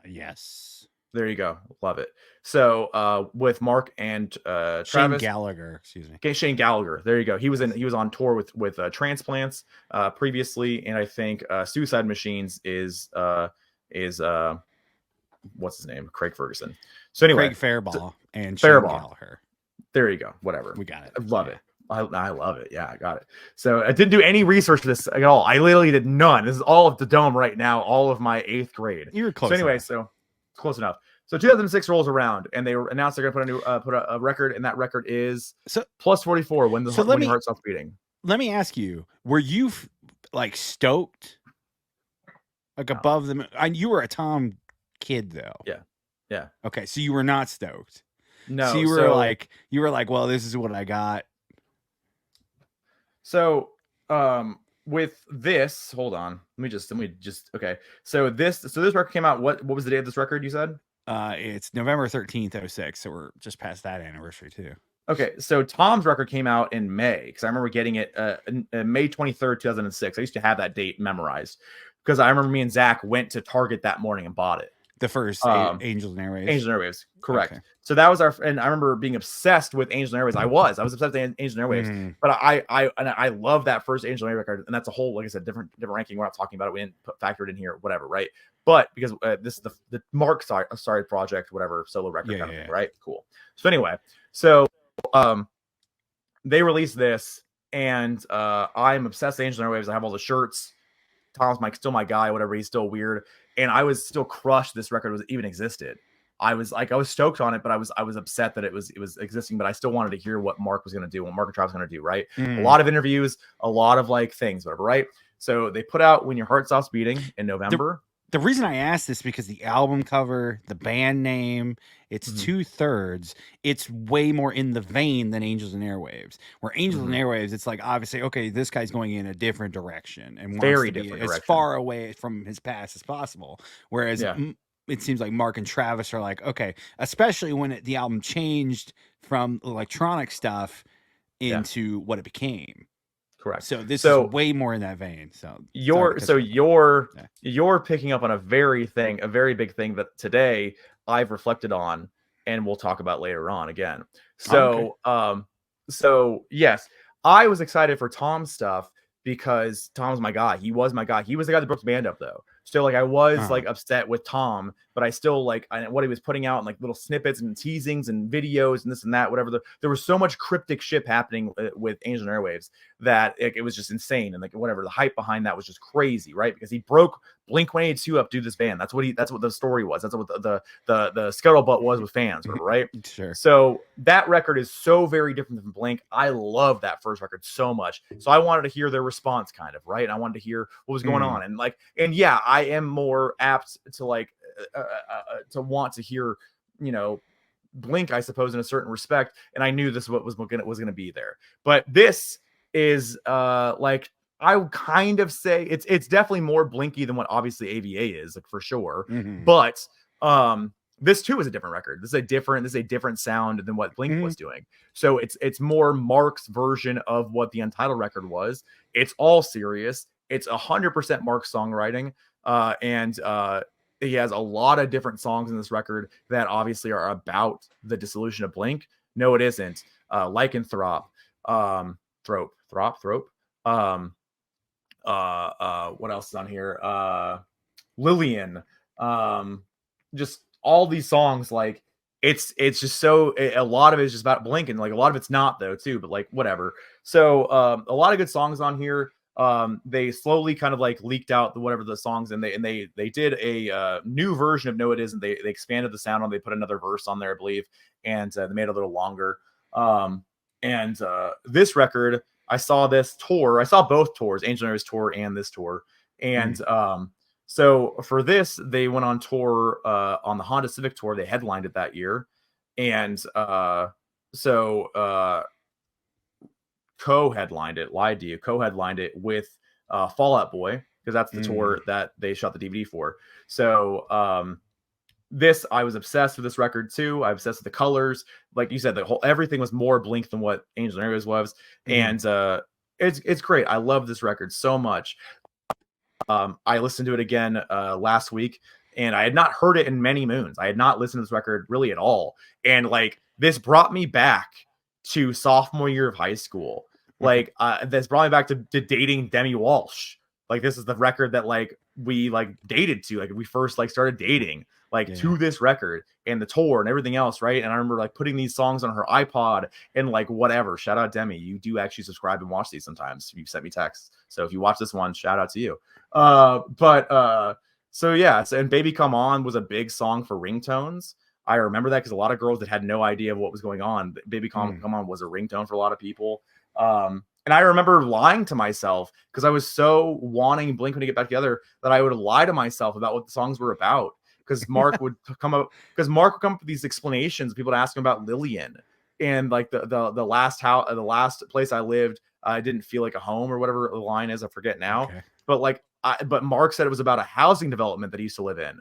S1: Yes.
S2: There you go. Love it. So with Mark and Travis.
S1: Shane Gallagher, excuse me.
S2: Okay, Shane Gallagher. There you go. He was on tour with Transplants previously, and I think Suicide Machines is what's his name? Craig Ferguson. So anyway,
S1: Craig Faribault and
S2: Faribault.
S1: Shane Gallagher.
S2: There you go. Whatever.
S1: We got it.
S2: I love it. I love it. Yeah, I got it. So I didn't do any research for this at all. I literally did none. This is all of the dome right now, all of my 8th grade.
S1: You were close.
S2: So anyway, so close enough. So 2006 rolls around, and they announced they're going to put a record, and that record is plus 44 when the heart stops beating.
S1: Let me ask you: were you like stoked, like above them? You were a Tom kid, though.
S2: Yeah.
S1: Okay, so you were not stoked.
S2: No.
S1: So you were like, well, this is what I got.
S2: So with this, hold on. Let me just okay. So this record came out. What was the date of this record, you said?
S1: It's November 13th, 06, so we're just past that anniversary too.
S2: Okay, so Tom's record came out in May, because I remember getting it May 23rd, 2006. I used to have that date memorized because I remember me and Zach went to Target that morning and bought it.
S1: The first Angels and Airwaves.
S2: Angels and Airwaves, correct.
S1: Okay.
S2: So that was and I remember being obsessed with Angels and Airwaves. I was obsessed with Angels and Airwaves, but I love that first Angels and Airwaves record, and that's a whole, like I said, different ranking. We're not talking about it. We didn't factor it in here, whatever, right? But because this is the Mark sorry project, whatever, solo record kind of thing, right? Cool. So anyway, so they released this, and I'm obsessed with Angels and Airwaves. I have all the shirts. Tom's still my guy, whatever. He's still weird. And I was still crushed this record even existed. I was stoked on it, but I was upset that it was existing, but I still wanted to hear what Mark was going to do, what Mark and Travis was going to do, right? A lot of interviews, a lot of like things, whatever, right? So they put out When Your Heart Stops Beating in November.
S1: The reason I asked this because the album cover, the band name, it's 2/3. It's way more in the vein than Angels and Airwaves. Where Angels and Airwaves, it's like, obviously, okay, this guy's going in a different direction and wants to be as far away from his past as possible. Whereas it seems like Mark and Travis are like, okay, especially when the album changed from electronic stuff into what it became.
S2: Correct.
S1: So this is way more in that vein. So
S2: you're picking up on a very big thing that today I've reflected on, and we'll talk about later on again. So so yes, I was excited for Tom's stuff because Tom's my guy. He was my guy. He was the guy that broke the band up, though. So like I was like upset with Tom, but I still like what he was putting out, and like little snippets and teasings and videos and this and that, whatever. There was so much cryptic shit happening with Angels and Airwaves that it was just insane, and like whatever, the hype behind that was just crazy, right? Because he broke Blink-182 up to this band. That's what the story was. That's what the scuttlebutt was with fans, right?
S1: Sure.
S2: So that record is so very different from Blink. I love that first record so much. So I wanted to hear their response, kind of, right? And I wanted to hear what was going on, and yeah, I am more apt to like to want to hear, Blink, I suppose, in a certain respect, and I knew this was going to be there. But this is like, I would kind of say it's definitely more Blinky than what obviously AVA is, like, for sure. But this too is a different record. This is a different sound than what Blink was doing. So it's more Mark's version of what the Untitled record was. It's all serious. It's 100% Mark's songwriting. And he has a lot of different songs in this record that obviously are about the dissolution of Blink. No, it isn't. Lycanthrope, Thrope. What else is on here? Lillian. Just all these songs, like it's just so, a lot of it is just about Blink, and like a lot of it's not, though, too, but like whatever. So a lot of good songs on here. They slowly kind of like leaked out the songs, and they did a new version of No It Isn't. They expanded the sound on. They put another verse on there, I believe, and they made it a little longer. And this record, I saw this tour. I saw both tours, Angel and Airwaves tour and this tour. And so for this, they went on tour on the Honda Civic tour. They headlined it that year. and so co-headlined it. Lied to you. Co-headlined it with Fall Out Boy, because that's the tour that they shot the DVD for. So this, I was obsessed with this record too. I was obsessed with the colors. Like you said, the whole everything was more Blink than what Angels and Airwaves was, and it's great. I love this record so much. I listened to it again last week, and I had not heard it in many moons. I had not listened to this record really at all, and like this brought me back to sophomore year of high school. Like this brought me back to dating Demi Walsh. Like this is the record that like we like dated to, like we first like started dating, like to this record and the tour and everything else, right? And I remember like putting these songs on her iPod and like whatever. Shout out Demi, you do actually subscribe and watch these sometimes. You've sent me texts, so if you watch this one, shout out to you. So yeah, and Baby Come On was a big song for ringtones. I remember that because a lot of girls that had no idea of what was going on, Baby Come On was a ringtone for a lot of people. And I remember lying to myself because I was so wanting Blink when to get back together that I would lie to myself about what the songs were about. Because Mark would come up with these explanations. People would ask him about Lillian and like the last place I lived, I didn't feel like a home or whatever the line is. I forget now.
S1: Okay.
S2: But like, but Mark said it was about a housing development that he used to live in.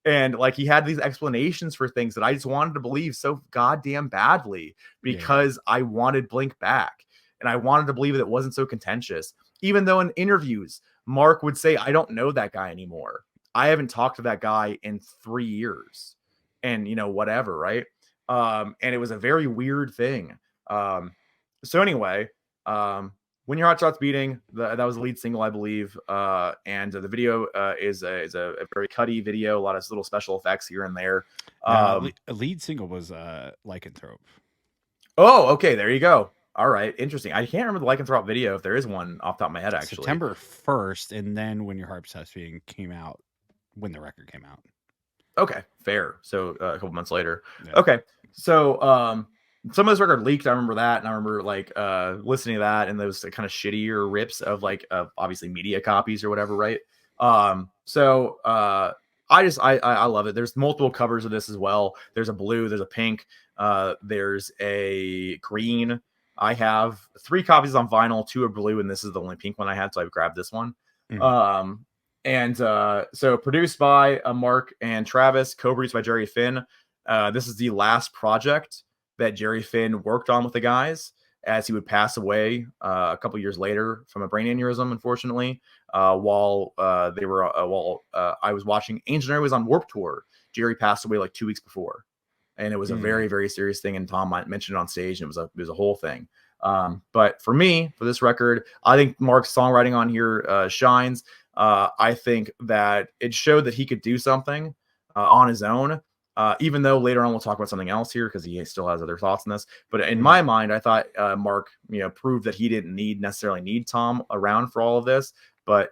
S2: And like he had these explanations for things that I just wanted to believe so goddamn badly because I wanted Blink back. And I wanted to believe that it wasn't so contentious. Even though in interviews, Mark would say, I don't know that guy anymore. I haven't talked to that guy in 3 years. And, you know, whatever, right? And it was a very weird thing. So anyway, When Your Heart Starts Beating, that was the lead single, I believe. And the video is a very cutty video, a lot of little special effects here and there.
S1: A lead single was Lycanthrope.
S2: Oh, okay, there you go. All right, interesting. I can't remember the Lycanthrope video if there is one off the top of my head, actually.
S1: September 1st, and then When Your Heart Starts Beating came out when the record came out.
S2: Okay, fair. So a couple months later. Yeah. Okay, so some of this record leaked. I remember that, and I remember like listening to that and those kind of shittier rips of like obviously media copies or whatever, right? So I love it. There's multiple covers of this as well. There's a blue, there's a pink, there's a green. I have 3 copies on vinyl, 2 are blue, and this is the only pink one I had, so I grabbed this one. So produced by Mark and Travis, co-produced by Jerry Finn. This is the last project that Jerry Finn worked on with the guys, as he would pass away a couple years later from a brain aneurysm, unfortunately. While I was watching Angel and Airwaves on Warped Tour, Jerry passed away like 2 weeks before, and it was a very, very serious thing. And Tom mentioned it on stage, and it was a whole thing. But for me, for this record, I think Mark's songwriting on here shines. I think that it showed that he could do something on his own. Even though later on we'll talk about something else here because he still has other thoughts on this. But in my mind, I thought Mark, proved that he didn't necessarily need Tom around for all of this. But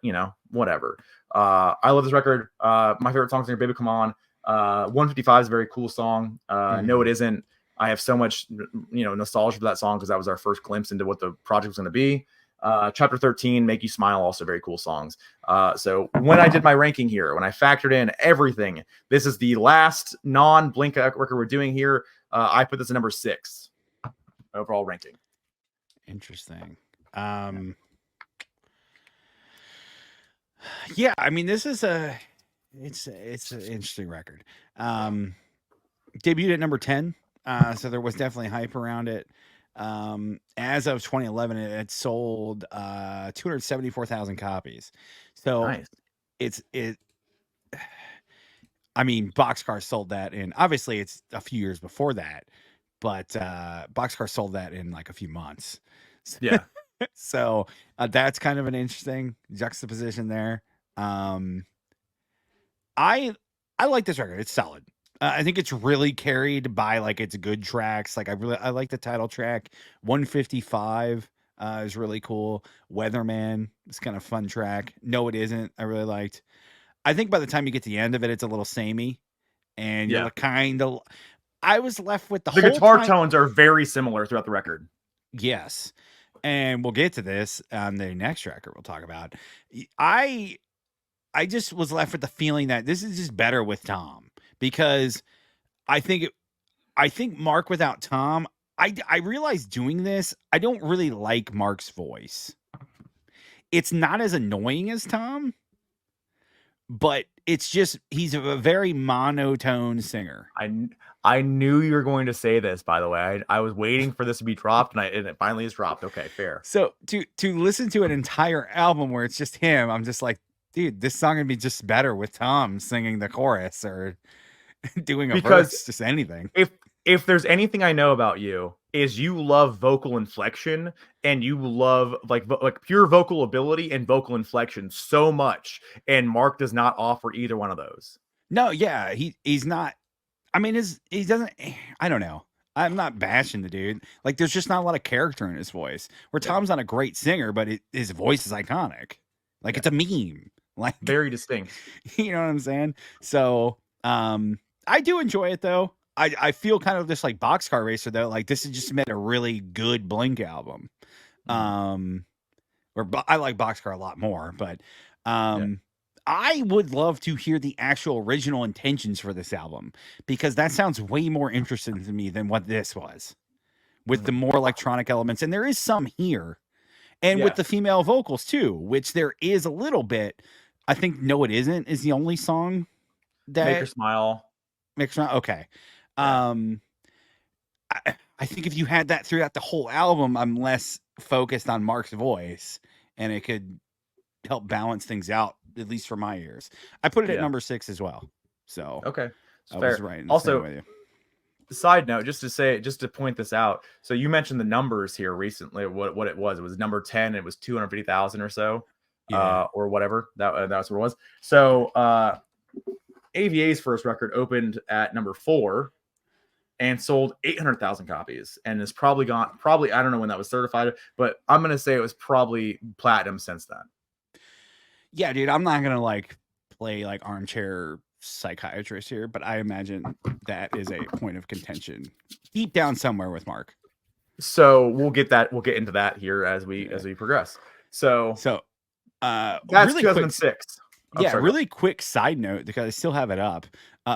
S2: whatever. I love this record. My favorite songs are Baby Come On. 155 is a very cool song. No, it isn't. I have so much nostalgia for that song because that was our first glimpse into what the project was going to be. Chapter 13, Make You Smile, also very cool songs. So when I did my ranking here, when I factored in everything, this is the last non-Blink record we're doing here. I put this at number 6 overall ranking.
S1: Interesting. Yeah, I mean, this is it's an interesting record. Debuted at number 10, so there was definitely hype around it. As of 2011, it had sold 274,000 copies. So nice. I mean, Boxcar sold that in, obviously it's a few years before that, but Boxcar sold that in like a few months.
S2: Yeah.
S1: So that's kind of an interesting juxtaposition there. I like this record. It's solid. I think it's really carried by like its good tracks. Like I like the title track. 155 is really cool. Weatherman is kind of fun track. No, it isn't. I really liked. I think by the time you get to the end of it, it's a little samey, and you're kind of. I was left with the whole
S2: guitar tones are very similar throughout the record.
S1: Yes, and we'll get to this on the next record we'll talk about. I just was left with the feeling that this is just better with Tom. Because I think I think Mark without Tom. I realized doing this, I don't really like Mark's voice. It's not as annoying as Tom, but it's just he's a very monotone singer.
S2: I knew you were going to say this, by the way. I was waiting for this to be dropped, and it finally is dropped. Okay, fair.
S1: So to listen to an entire album where it's just him, I'm just like, dude, this song would be just better with Tom singing the chorus or doing a
S2: Because
S1: verse, just anything.
S2: If there's anything I know about you, is you love vocal inflection, and you love like pure vocal ability and vocal inflection so much, and Mark does not offer either one of those.
S1: No, yeah, he's not. I mean, he doesn't. I don't know. I'm not bashing the dude. Like, there's just not a lot of character in his voice. Where Tom's not a great singer, but his voice is iconic. Like, it's a meme. Like,
S2: very distinct.
S1: You know what I'm saying? So, I do enjoy it though. I feel kind of just like Boxcar Racer though. Like, this has just made a really good Blink album. Or I like Boxcar a lot more, but I would love to hear the actual original intentions for this album, because that sounds way more interesting to me than what this was, with the more electronic elements. And there is some here, and with the female vocals too, which there is a little bit. I think No It Isn't is the only song that
S2: Make Her Smile.
S1: Make Her Smile. Okay. I think if you had that throughout the whole album, I'm less focused on Mark's voice, and it could help balance things out, at least for my ears. I put it at number 6 as well. So
S2: okay,
S1: I was right.
S2: Also, with you. Side note, just to point this out. So you mentioned the numbers here recently. What it was number 10. It was 250,000 or so, or whatever. That's what it was. So AVA's first record opened at number 4 and sold 800,000 copies, and is probably I don't know when that was certified, but I'm gonna say it was probably platinum since then.
S1: Yeah, dude, I'm not gonna like play like armchair psychiatrist here, but I imagine that is a point of contention deep down somewhere with Mark.
S2: So we'll get into that here as we progress. So that's
S1: really
S2: 2006.
S1: Really quick side note, because I still have it up.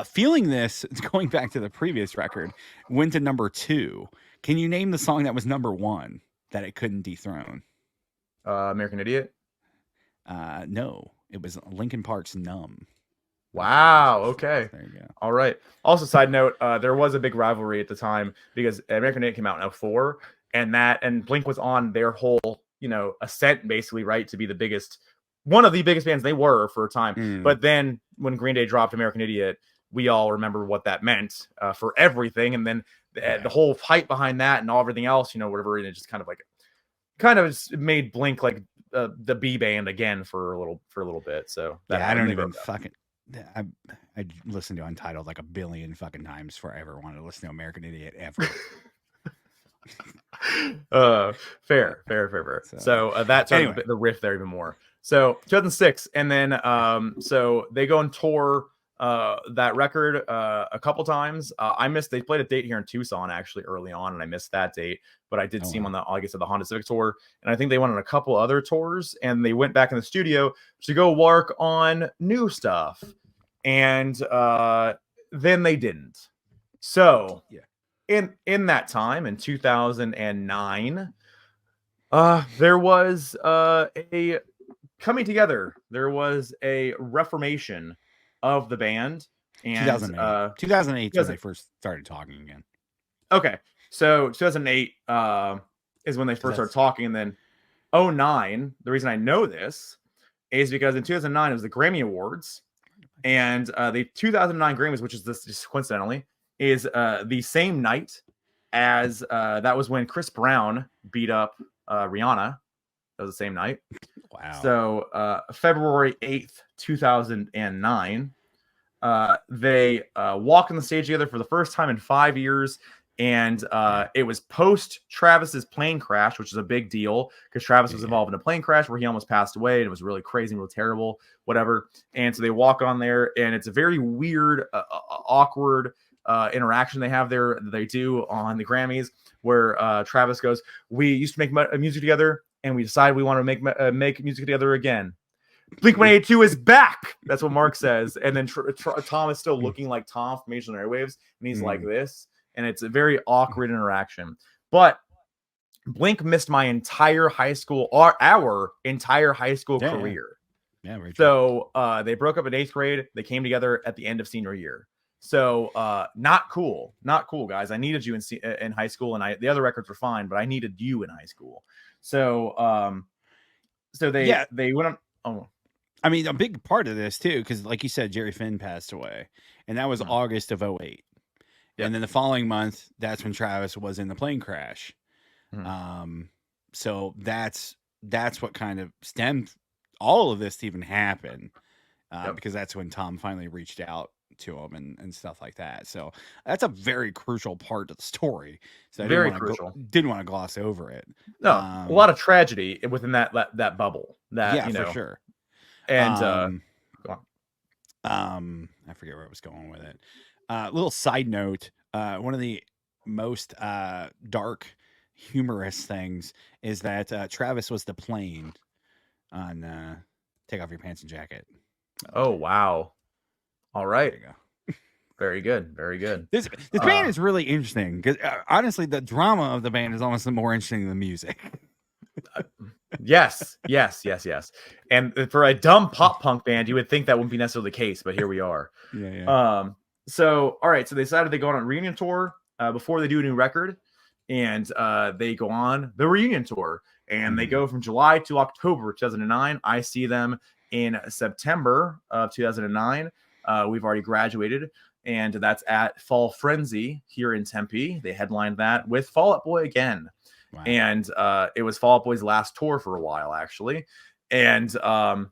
S1: Feeling This, going back to the previous record, went to number 2. Can you name the song that was number 1 that it couldn't dethrone?
S2: American Idiot?
S1: No, it was Linkin Park's Numb.
S2: Wow. Okay.
S1: There you go.
S2: All right. Also, side note, there was a big rivalry at the time, because American Idiot came out in 2004, and Blink was on their whole, ascent, basically, right, to be one of the biggest bands they were for a time. But then when Green Day dropped American Idiot, we all remember what that meant for everything. And then the whole hype behind that and everything else, whatever. And it just kind of made Blink like the B band again for a little bit. So
S1: I don't even fucking. I listened to Untitled like a billion fucking times before I ever wanted to listen to American Idiot ever.
S2: Fair. So that's anyway, the riff there even more. So 2006, and then so they go and tour that record a couple times. They played a date here in Tucson actually early on, and I missed that date, but I did see them on the the Honda Civic tour, and I think they went on a couple other tours, and they went back in the studio to go work on new stuff, and then they didn't. So in that time, in 2009, there was a coming together. There was a reformation of the band. And
S1: 2008 is when they first started talking again.
S2: Okay, so 2008 is when they first started talking, and then 2009. The reason I know this is because in 2009 it was the Grammy Awards, and the 2009 Grammys, which is this just coincidentally, is the same night as that was when Chris Brown beat up Rihanna. That was the same night.
S1: Wow.
S2: So February 8th, 2009, they walked on the stage together for the first time in 5 years. And it was post Travis's plane crash, which is a big deal because Travis was involved in a plane crash where he almost passed away. And it was really crazy and real terrible, whatever. And so they walk on there, and it's a very weird, awkward interaction they have there. They do on the Grammys, where Travis goes, "We used to make music together, and we decided we want to make music together again. Blink-182 is back." That's what Mark says. And then Tom is still looking like Tom from Major Airwaves, and he's like this. and it's a very awkward interaction. But Blink missed my entire high school, or our entire high school career.
S1: Yeah, very true.
S2: So they broke up in 8th grade. They came together at the end of senior year. So not cool, guys. I needed you in high school, and the other records were fine, but I needed you in high school. So they went on. Oh,
S1: I mean, a big part of this too, because like you said, Jerry Finn passed away, and that was August of 08. Yep. And then the following month, that's when Travis was in the plane crash. So that's what kind of stemmed all of this to even happen, because that's when Tom finally reached out to him and stuff like that. So that's a very crucial part of the story. So I didn't want to gloss over it.
S2: No, a lot of tragedy within that bubble.
S1: For sure.
S2: And
S1: I forget where I was going with it. Little side note: one of the most dark, humorous things is that Travis was the plane on "Take Off Your Pants and Jacket."
S2: Oh wow! All right,
S1: there you go.
S2: Very good, very good.
S1: This band is really interesting because honestly, the drama of the band is almost more interesting than the music.
S2: Yes. And for a dumb pop punk band, you would think that wouldn't be necessarily the case, but here we are.
S1: Yeah.
S2: So all right, so they decided they go on a reunion tour before they do a new record, and they go on the reunion tour, and they go from July to October 2009. I see them in September of 2009. We've already graduated, and that's at Fall Frenzy here in Tempe. They headlined that with Fall Out Boy again. Wow. And it was Fall Out Boy's last tour for a while, actually. And so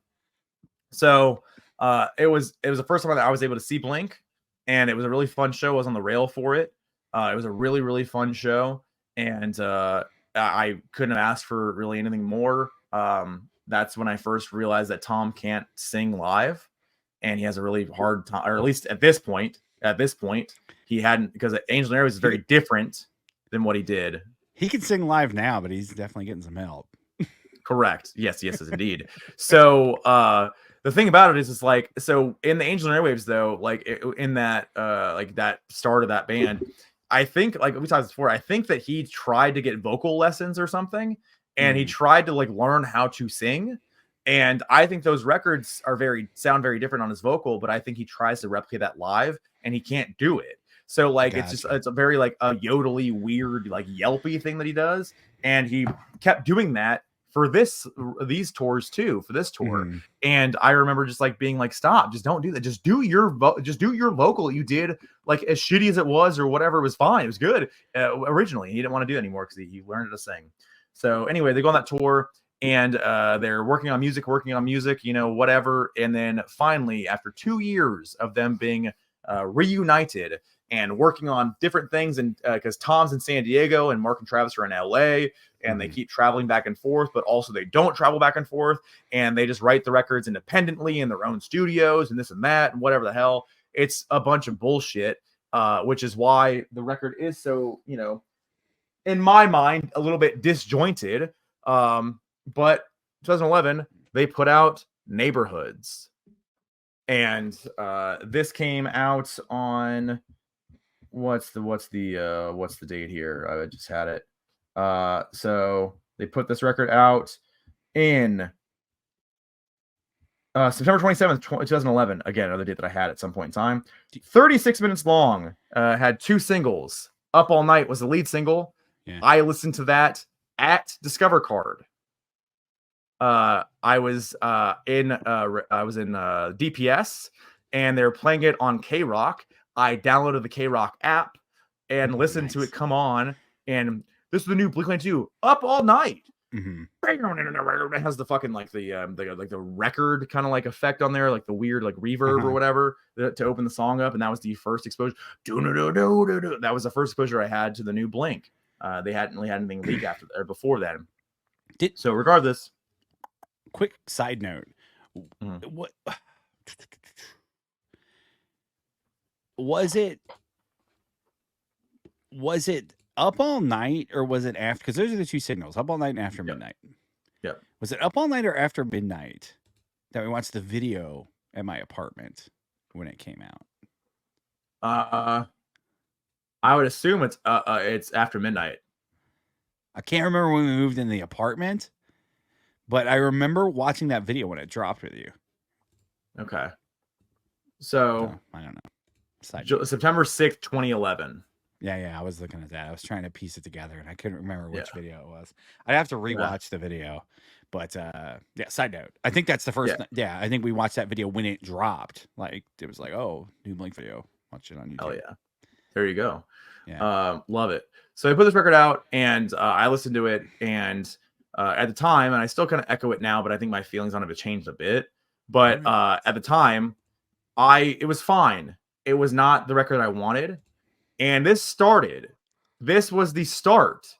S2: it was the first time that I was able to see Blink, and it was a really fun show. I was on the rail for it. It was a really, really fun show, and I couldn't have asked for really anything more. That's when I first realized that Tom can't sing live, and he has a really hard time, or at least at this point, he hadn't, because Angel and Airwaves is very different than what he did.
S1: He can sing live now, but he's definitely getting some help.
S2: Correct. Yes, indeed. So the thing about it is like, so in the Angel and Airwaves though, like in that like that start of that band, I think, like we talked before, I think that he tried to get vocal lessons or something, and he tried to like learn how to sing. And I think those records sound very different on his vocal, but I think he tries to replicate that live, and he can't do it. So like it's a very like a yodely, weird, like yelpy thing that he does, and he kept doing that for these tours too, for this tour. And I remember just like being like, stop, just don't do that, just do your vocal you did, like as shitty as it was or whatever, it was fine, it was good originally. He didn't want to do it anymore because he learned to sing. So anyway, they go on that tour, and they're working on music, whatever. And then finally, after 2 years of them being reunited and working on different things, and because Tom's in San Diego and Mark and Travis are in LA, and they keep traveling back and forth, but also they don't travel back and forth, and they just write the records independently in their own studios and this and that and whatever the hell. It's a bunch of bullshit, which is why the record is so, in my mind, a little bit disjointed. But 2011, they put out Neighborhoods, and this came out on what's the date here? I just had it. So they put this record out in September 27th, 2011. Again, another date that I had at some point in time. 36 minutes long. Had 2 singles. Up All Night was the lead single. Yeah. I listened to that at Discover Card. I was in DPS, and they were playing it on K-Rock. I downloaded the K-Rock app and listened to it come on, and this is the new Blink-182, Up All Night. It has the fucking like the record kind of like effect on there, like the weird like reverb or whatever to open the song up, and that was the first exposure. That was the first exposure I had to the new Blink. They hadn't really had anything leak after or before then. So regardless,
S1: quick side note, what was it? Was it Up All Night or was it after? Because those are the 2 signals: Up All Night and After Midnight.
S2: Yep.
S1: Was it Up All Night or After Midnight that we watched the video at my apartment when it came out?
S2: I would assume it's after midnight.
S1: I can't remember when we moved in the apartment, but I remember watching that video when it dropped with you.
S2: Okay. So
S1: I don't know. Side note.
S2: September 6th, 2011.
S1: Yeah, I was looking at that. I was trying to piece it together, and I couldn't remember which
S2: Yeah.
S1: video it was. I'd have to rewatch the video, but yeah. Side note, I think that's the first. Yeah, I think we watched that video when it dropped. Like it was like, oh, new Blink video. Watch it on YouTube.
S2: Oh yeah, there you go.
S1: Yeah,
S2: love it. So they put this record out, and I listened to it, and at the time, and I still kind of echo it now, but I think my feelings on it have changed a bit. But at the time, it was fine. It was not the record I wanted. And this was the start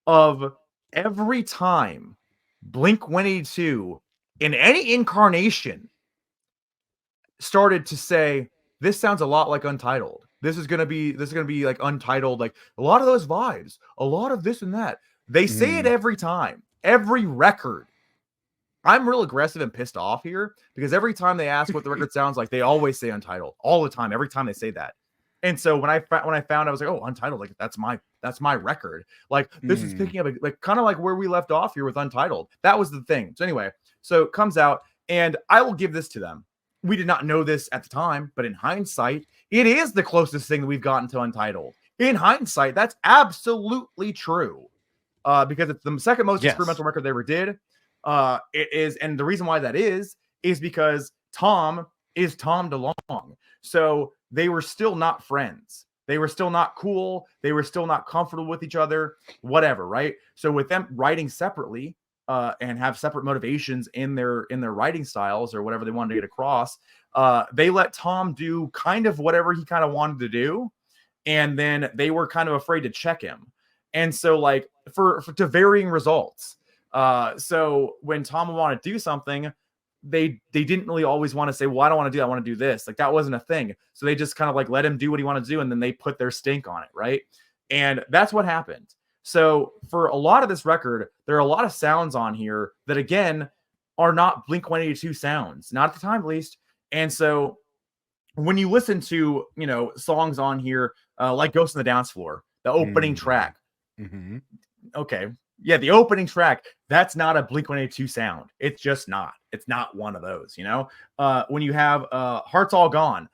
S2: of every time Blink 182 in any incarnation started to say, this sounds a lot like Untitled. This is gonna be like Untitled, like a lot of those vibes, a lot of this and that. They say it every time, every record. I'm real aggressive and pissed off here because every time they ask what the record sounds like, they always say Untitled all the time. Every time they say that. And so when I found, I was like, oh, Untitled, like that's my record. Like this is picking up like kind of like where we left off here with Untitled. That was the thing. So anyway, so it comes out, and I will give this to them. We did not know this at the time, but in hindsight, it is the closest thing that we've gotten to Untitled. In hindsight, that's absolutely true. Because it's the second most experimental record they ever did. It is, and the reason why that is because Tom is Tom DeLonge. So they were still not friends. They were still not cool. They were still not comfortable with each other, whatever, right? So with them writing separately and have separate motivations in their writing styles or whatever they wanted to get across, they let Tom do kind of whatever he kind of wanted to do. And then they were kind of afraid to check him. And so like for to varying results. So when Tom would want to do something, they didn't really always want to say, well, I don't want to do that, I want to do this. Like that wasn't a thing. So they just kind of like let him do what he wanted to do, and then they put their stink on it, right? And that's what happened. So for a lot of this record, there are a lot of sounds on here that again are not Blink 182 sounds, not at the time at least. And so when you listen to, you know, songs on here like Ghost on the Dance Floor, the opening track, okay, yeah, the opening track, that's not a Blink 182 sound. It's just not. It's not one of those, you know? When you have Hearts All Gone,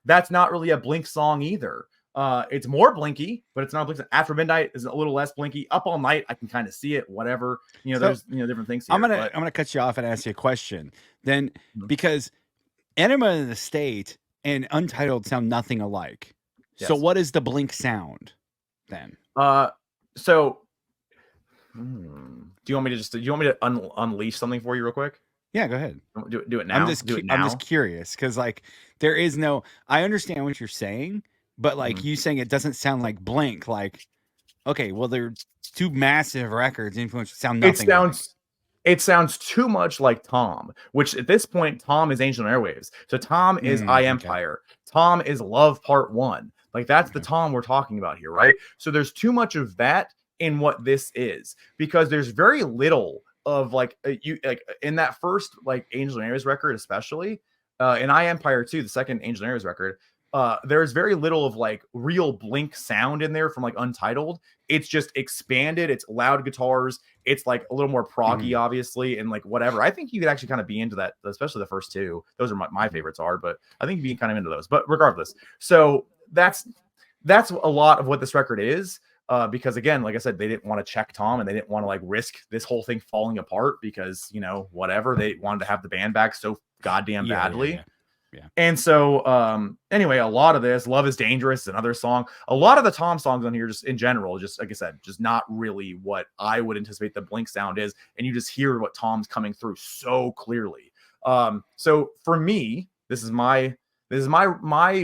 S2: that's not really a Blink song either. It's more Blinky, but it's not Blink. After Midnight is a little less Blinky. Up All Night, I can kind of see it, whatever. You know, so, there's, you know, different things here.
S1: I'm gonna cut you off and ask you a question. Then because Enema of the State and Untitled sound nothing alike. Yes. So what is the Blink sound then?
S2: So do you want me to unleash something for you real quick?
S1: Yeah, go ahead.
S2: Do it now.
S1: I'm just curious because like there is no. I understand what you're saying, but like you saying it doesn't sound like Blink. Like, okay, well they're two massive records. Influence sound nothing.
S2: It sounds too much like Tom, which at this point Tom is Angel and Airwaves. So Tom is I Empire. Okay. Tom is Love Part 1. Like that's the Tom we're talking about here, right? So there's too much of that in what this is, because there's very little of like in that first like Angel and Airwaves record, especially in I Empire 2, the second Angel and Airwaves record. There's very little of like real Blink sound in there from like Untitled. It's just expanded. It's loud guitars. It's like a little more proggy, obviously, and like whatever. I think you could actually kind of be into that, especially the first two. Those are my favorites are, but I think you'd be kind of into those. But regardless, so that's a lot of what this record is. Because again, like I said, they didn't want to check Tom, and they didn't want to like risk this whole thing falling apart because, you know, whatever, they wanted to have the band back so goddamn badly. Yeah. And so anyway, a lot of this, Love is Dangerous is another song. A lot of the Tom songs on here, just in general, just like I said, just not really what I would anticipate the Blink sound is. And you just hear what Tom's coming through so clearly. So for me, this is my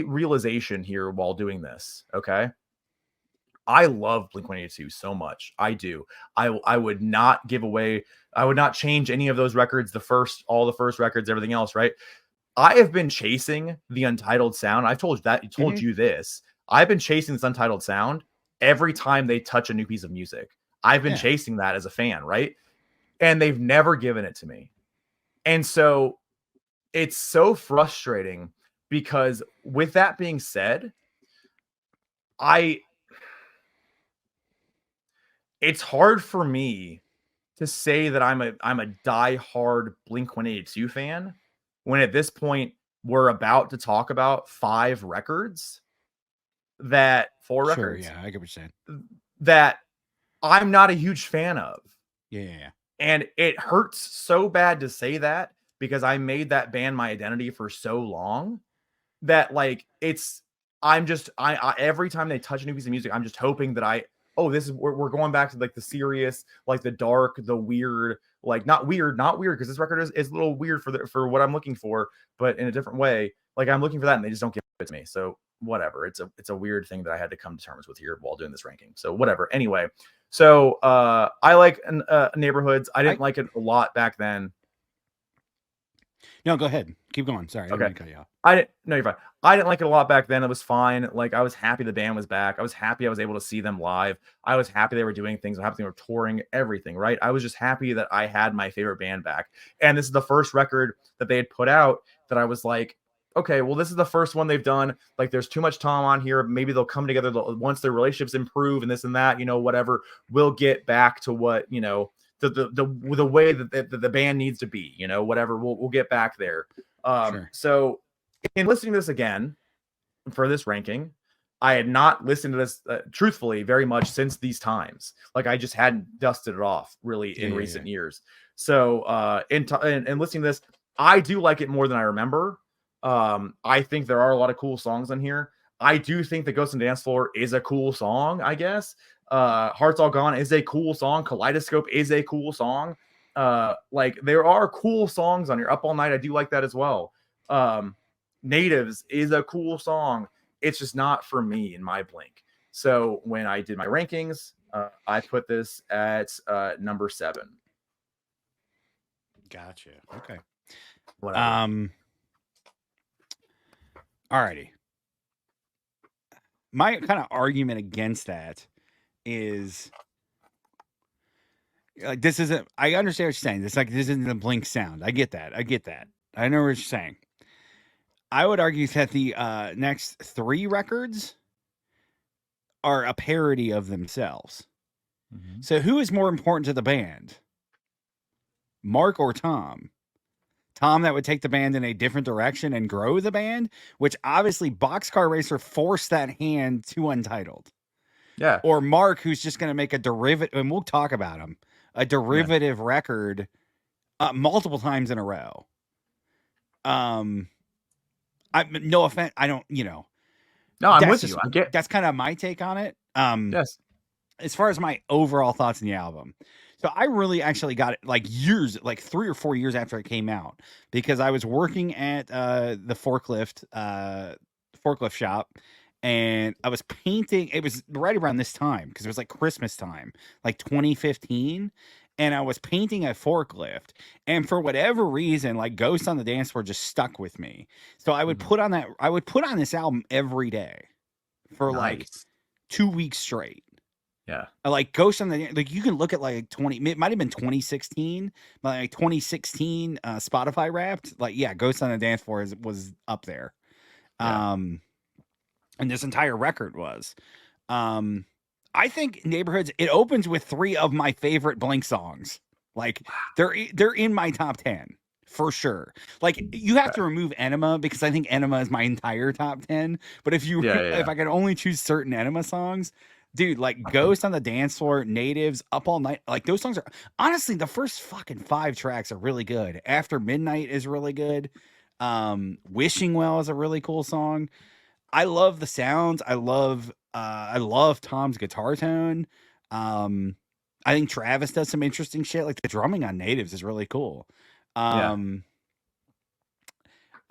S2: realization here while doing this. Okay. I love Blink-182 so much. I do. I would not give away. I would not change any of those records. All the first records, everything else. Right. I have been chasing the Untitled sound. I've told you this. I've been chasing this Untitled sound every time they touch a new piece of music. I've been chasing that as a fan. Right. And they've never given it to me. And so it's so frustrating because with that being said, it's hard for me to say that I'm a diehard Blink-182 fan when at this point we're about to talk about 4 records that
S1: Sure, yeah, I get what you're saying.
S2: that I'm not a huge fan of.
S1: Yeah.
S2: And it hurts so bad to say that because I made that band my identity for so long that like I'm just I every time they touch a new piece of music, I'm just hoping that this is we're going back to like the serious, like the dark, the weird, like not weird because this record is a little weird for what I'm looking for, but in a different way. Like I'm looking for that and they just don't give it to me. So whatever. It's a weird thing that I had to come to terms with here while doing this ranking. So whatever. Anyway, so I like Neighborhoods. I didn't like it a lot back then.
S1: No, go ahead. Keep going. Sorry, I didn't
S2: Okay.
S1: mean to cut you off.
S2: No, you're fine. I didn't like it a lot back then. It was fine. Like I was happy the band was back. I was happy I was able to see them live. I was happy they were doing things. I'm happy they were touring, everything, right? I was just happy that I had my favorite band back. And this is the first record that they had put out that I was like, okay, well, this is the first one they've done. Like there's too much Tom on here. Maybe they'll come together once their relationships improve and this and that, whatever. We'll get back to what, the way that the band needs to be, whatever. We'll get back there.
S1: Sure.
S2: So in listening to this again for this ranking, I had not listened to this truthfully very much since these times. Like I just hadn't dusted it off really in recent years. So in listening to this, I do like it more than I remember. I think there are a lot of cool songs on here. I do think the Ghost on the Dance Floor is a cool song, I guess. Hearts All Gone is a cool song. Kaleidoscope is a cool song. Like there are cool songs on here. Up All Night, I do like that as well. Natives is a cool song. It's just not for me in my Blink. So when I did my rankings, I put this at number 7.
S1: Gotcha. Okay.
S2: Whatever.
S1: Alrighty. My kind of argument against that is like this isn't. I understand what you're saying. This isn't the Blink sound. I get that. I know what you're saying. I would argue that the next 3 records are a parody of themselves. Mm-hmm. So who is more important to the band? Mark or Tom? Tom that would take the band in a different direction and grow the band, which obviously Boxcar Racer forced that hand to Untitled.
S2: Yeah.
S1: Or Mark, who's just going to make a derivative, and we'll talk about him, a derivative record multiple times in a row. No offense. I don't,
S2: No, I'm with you.
S1: That's kind of my take on it.
S2: Yes.
S1: As far as my overall thoughts on the album. So I really actually got it like 3 or 4 years after it came out, because I was working at the forklift shop, and I was painting. It was right around this time because it was like Christmas time, like 2015. And I was painting a forklift, and for whatever reason, like Ghost on the Dance Floor just stuck with me. So I would put on this album every day for like 2 weeks straight.
S2: Yeah.
S1: Like Ghost on the, like you can look at like 20, it might have been 2016, like 2016 Spotify Wrapped. Like, yeah, Ghost on the Dance Floor was up there. Yeah. And this entire record was. I think Neighborhoods, it opens with 3 of my favorite Blink songs. Like they're in my top 10 for sure. Like you have to remove Enema because I think Enema is my entire top 10. But if I could only choose certain Enema songs, dude, like Ghost on the Dance Floor, Natives, Up All Night, like those songs are honestly the first fucking 5 tracks are really good. After Midnight is really good. Wishing Well is a really cool song. I love the sounds. I love Tom's guitar tone. I think Travis does some interesting shit. Like the drumming on Natives is really cool.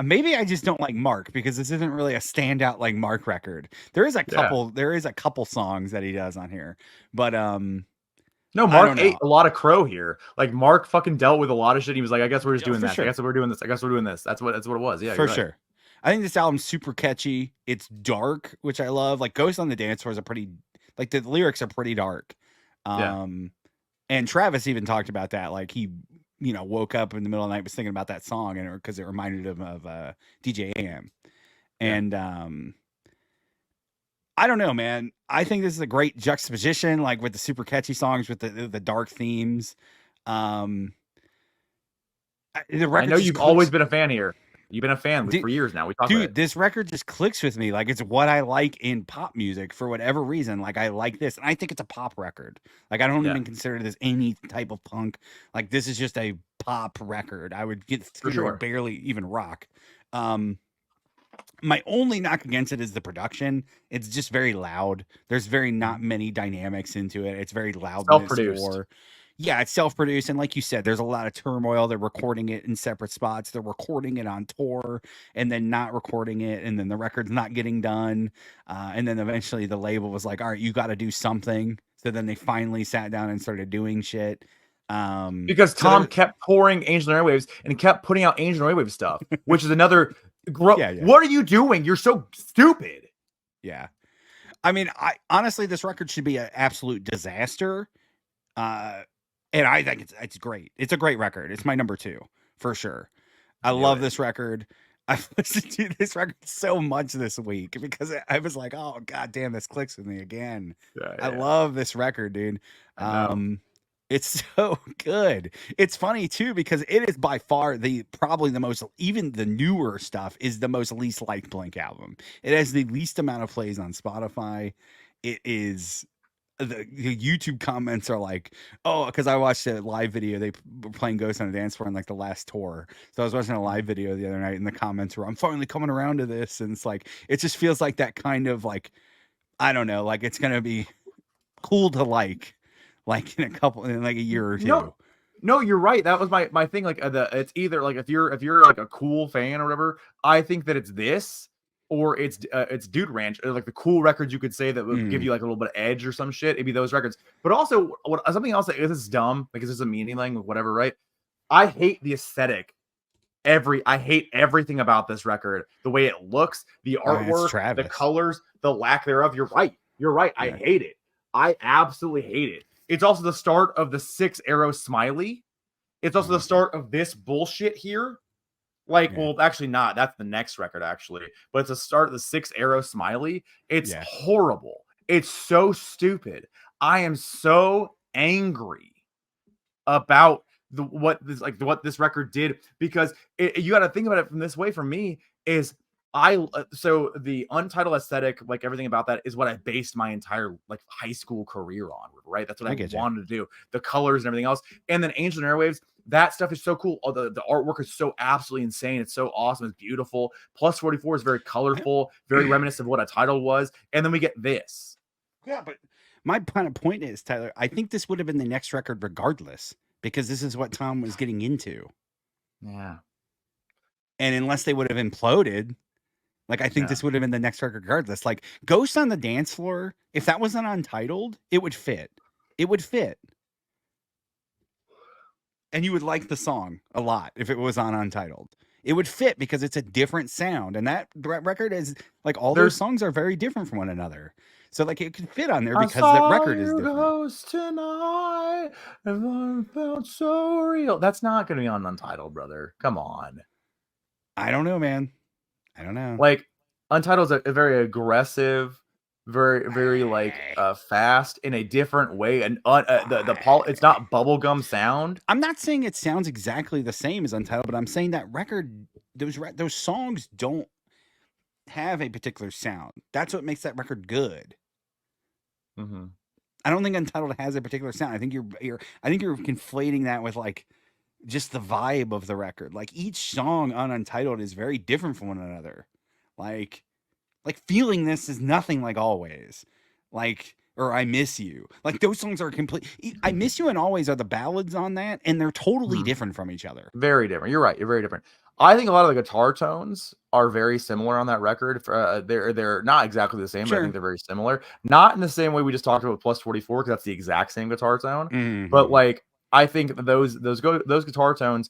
S1: Maybe I just don't like Mark because this isn't really a standout like Mark record. There is a couple songs that he does on here, but
S2: no, Mark ate a lot of crow here. Like Mark fucking dealt with a lot of shit. He was like, I guess we're just doing this. Sure. I guess we're doing this. I guess we're doing this. That's what it was. Yeah,
S1: for sure. I think this album's super catchy. It's dark, which I love. Like Ghost on the Dance Floor is like the lyrics are pretty dark. And Travis even talked about that. Like he, woke up in the middle of the night, was thinking about that song, and because it reminded him of DJ AM. And I don't know, man. I think this is a great juxtaposition, like with the super catchy songs with the dark themes. Um, the
S2: I
S1: record
S2: know
S1: just
S2: you've always
S1: clicks.
S2: been a fan here. You've been a fan for years now. We talked about
S1: Dude,
S2: it.
S1: this record just clicks with me. Like it's what I like in pop music for whatever reason. Like I like this, and I think it's a pop record. Like I don't
S2: Yeah,
S1: even consider this any type of punk. Like this is just a pop record. I would
S2: for
S1: consider it
S2: sure.
S1: barely even rock. Um, my only knock against it is the production. It's just very loud. There's very not many dynamics into it. It's very loud
S2: Self-produced.
S1: score. Yeah, it's self-produced, and like you said, there's a lot of turmoil. They're recording it in separate spots. They're recording it on tour, and then not recording it, and then the record's not getting done. And then eventually, the label was like, "All right, you got to do something." So then they finally sat down and started doing shit.
S2: Because
S1: So
S2: Tom
S1: there,
S2: kept pouring Angel and Airwaves and kept putting out Angel and Airwaves stuff, which is another.
S1: yeah.
S2: What are you doing? You're so stupid.
S1: Yeah. I mean, I honestly, this record should be an absolute disaster. Uh, and I think it's great. It's a great record. It's my number 2 for sure. I
S2: Knew
S1: love
S2: it.
S1: this record. I've listened to this record so much this week because I was like, oh god damn, this clicks with me again. I
S2: Yeah,
S1: love this record, dude.
S2: I know.
S1: It's so good. It's funny too because it is by far probably the most, even the newer stuff is the most least liked Blink album. It has the least amount of plays on Spotify. It is the YouTube comments are like, oh, because I watched a live video. They were playing Ghost on a Dance Floor in like the last tour. So I was watching a live video the other night, and the comments were, I'm finally coming around to this. And it's like, it just feels like that kind of like, I don't know, like it's going to be cool to like in like a year or two.
S2: No, you're right. That was my thing. Like it's either like if you're like a cool fan or whatever. I think that it's this or it's Dude Ranch, or like the cool records you could say that would give you like a little bit of edge or some shit. It'd be those records. But also, what something else that is dumb because it's a meaning thing, whatever, right? I hate the aesthetic. I hate everything about this record. The way it looks, the
S1: It's
S2: artwork, the
S1: Travis.
S2: colors, the lack thereof. You're right. You're right. I
S1: Yeah.
S2: hate it. I absolutely hate it. It's also the start of the 6-arrow smiley. It's also the start of this bullshit here. Like,
S1: Yeah.
S2: well, actually not. That's the next record, actually. But it's the start of the 6-arrow smiley. It's
S1: Yeah.
S2: horrible. It's so stupid. I am so angry about what this record did, because you got to think about it from this way. For me, is so the Untitled aesthetic, like everything about that, is what I based my entire like high school career on, right? That's what
S1: I
S2: I
S1: get you.
S2: wanted to do, the colors and everything else. And then Angel and Airwaves, that stuff is so cool. The artwork is so absolutely insane. It's so awesome. It's beautiful. Plus 44 is very colorful, very reminiscent of what a title was. And then we get this.
S1: Yeah, but my kind of point is, Tyler, I think this would have been the next record regardless, because this is what Tom was getting into.
S2: Yeah.
S1: And unless they would have imploded, like I think this would have been the next record regardless. Like Ghost on the Dance Floor, if that wasn't Untitled, it would fit. It would fit. And you would like the song a lot if it was on Untitled. It would fit because it's a different sound. And that record is like all those songs are very different from one another. So like it could fit on there because the record is different.
S2: Ghost tonight, everyone felt so real. That's not going to be on Untitled, brother. Come on.
S1: I don't know, man. I don't know.
S2: Like Untitled is a very aggressive, very like fast in a different way, and it's not bubblegum sound.
S1: I'm not saying it sounds exactly the same as Untitled, but I'm saying that record, those songs don't have a particular sound. That's what makes that record good.
S2: Mm-hmm.
S1: I don't think Untitled has a particular sound. I think you're conflating that with like just the vibe of the record. Like each song on Untitled is very different from one another. Like Feeling This is nothing like Always. Like, or I Miss You. Like those songs are complete. I Miss You and Always are the ballads on that, and they're totally different from each other.
S2: Very different. You're right. You're very different. I think a lot of the guitar tones are very similar on that record. They're not exactly the same, but I think they're very similar. Not in the same way we just talked about Plus 44, because that's the exact same guitar tone. But like, I think those guitar tones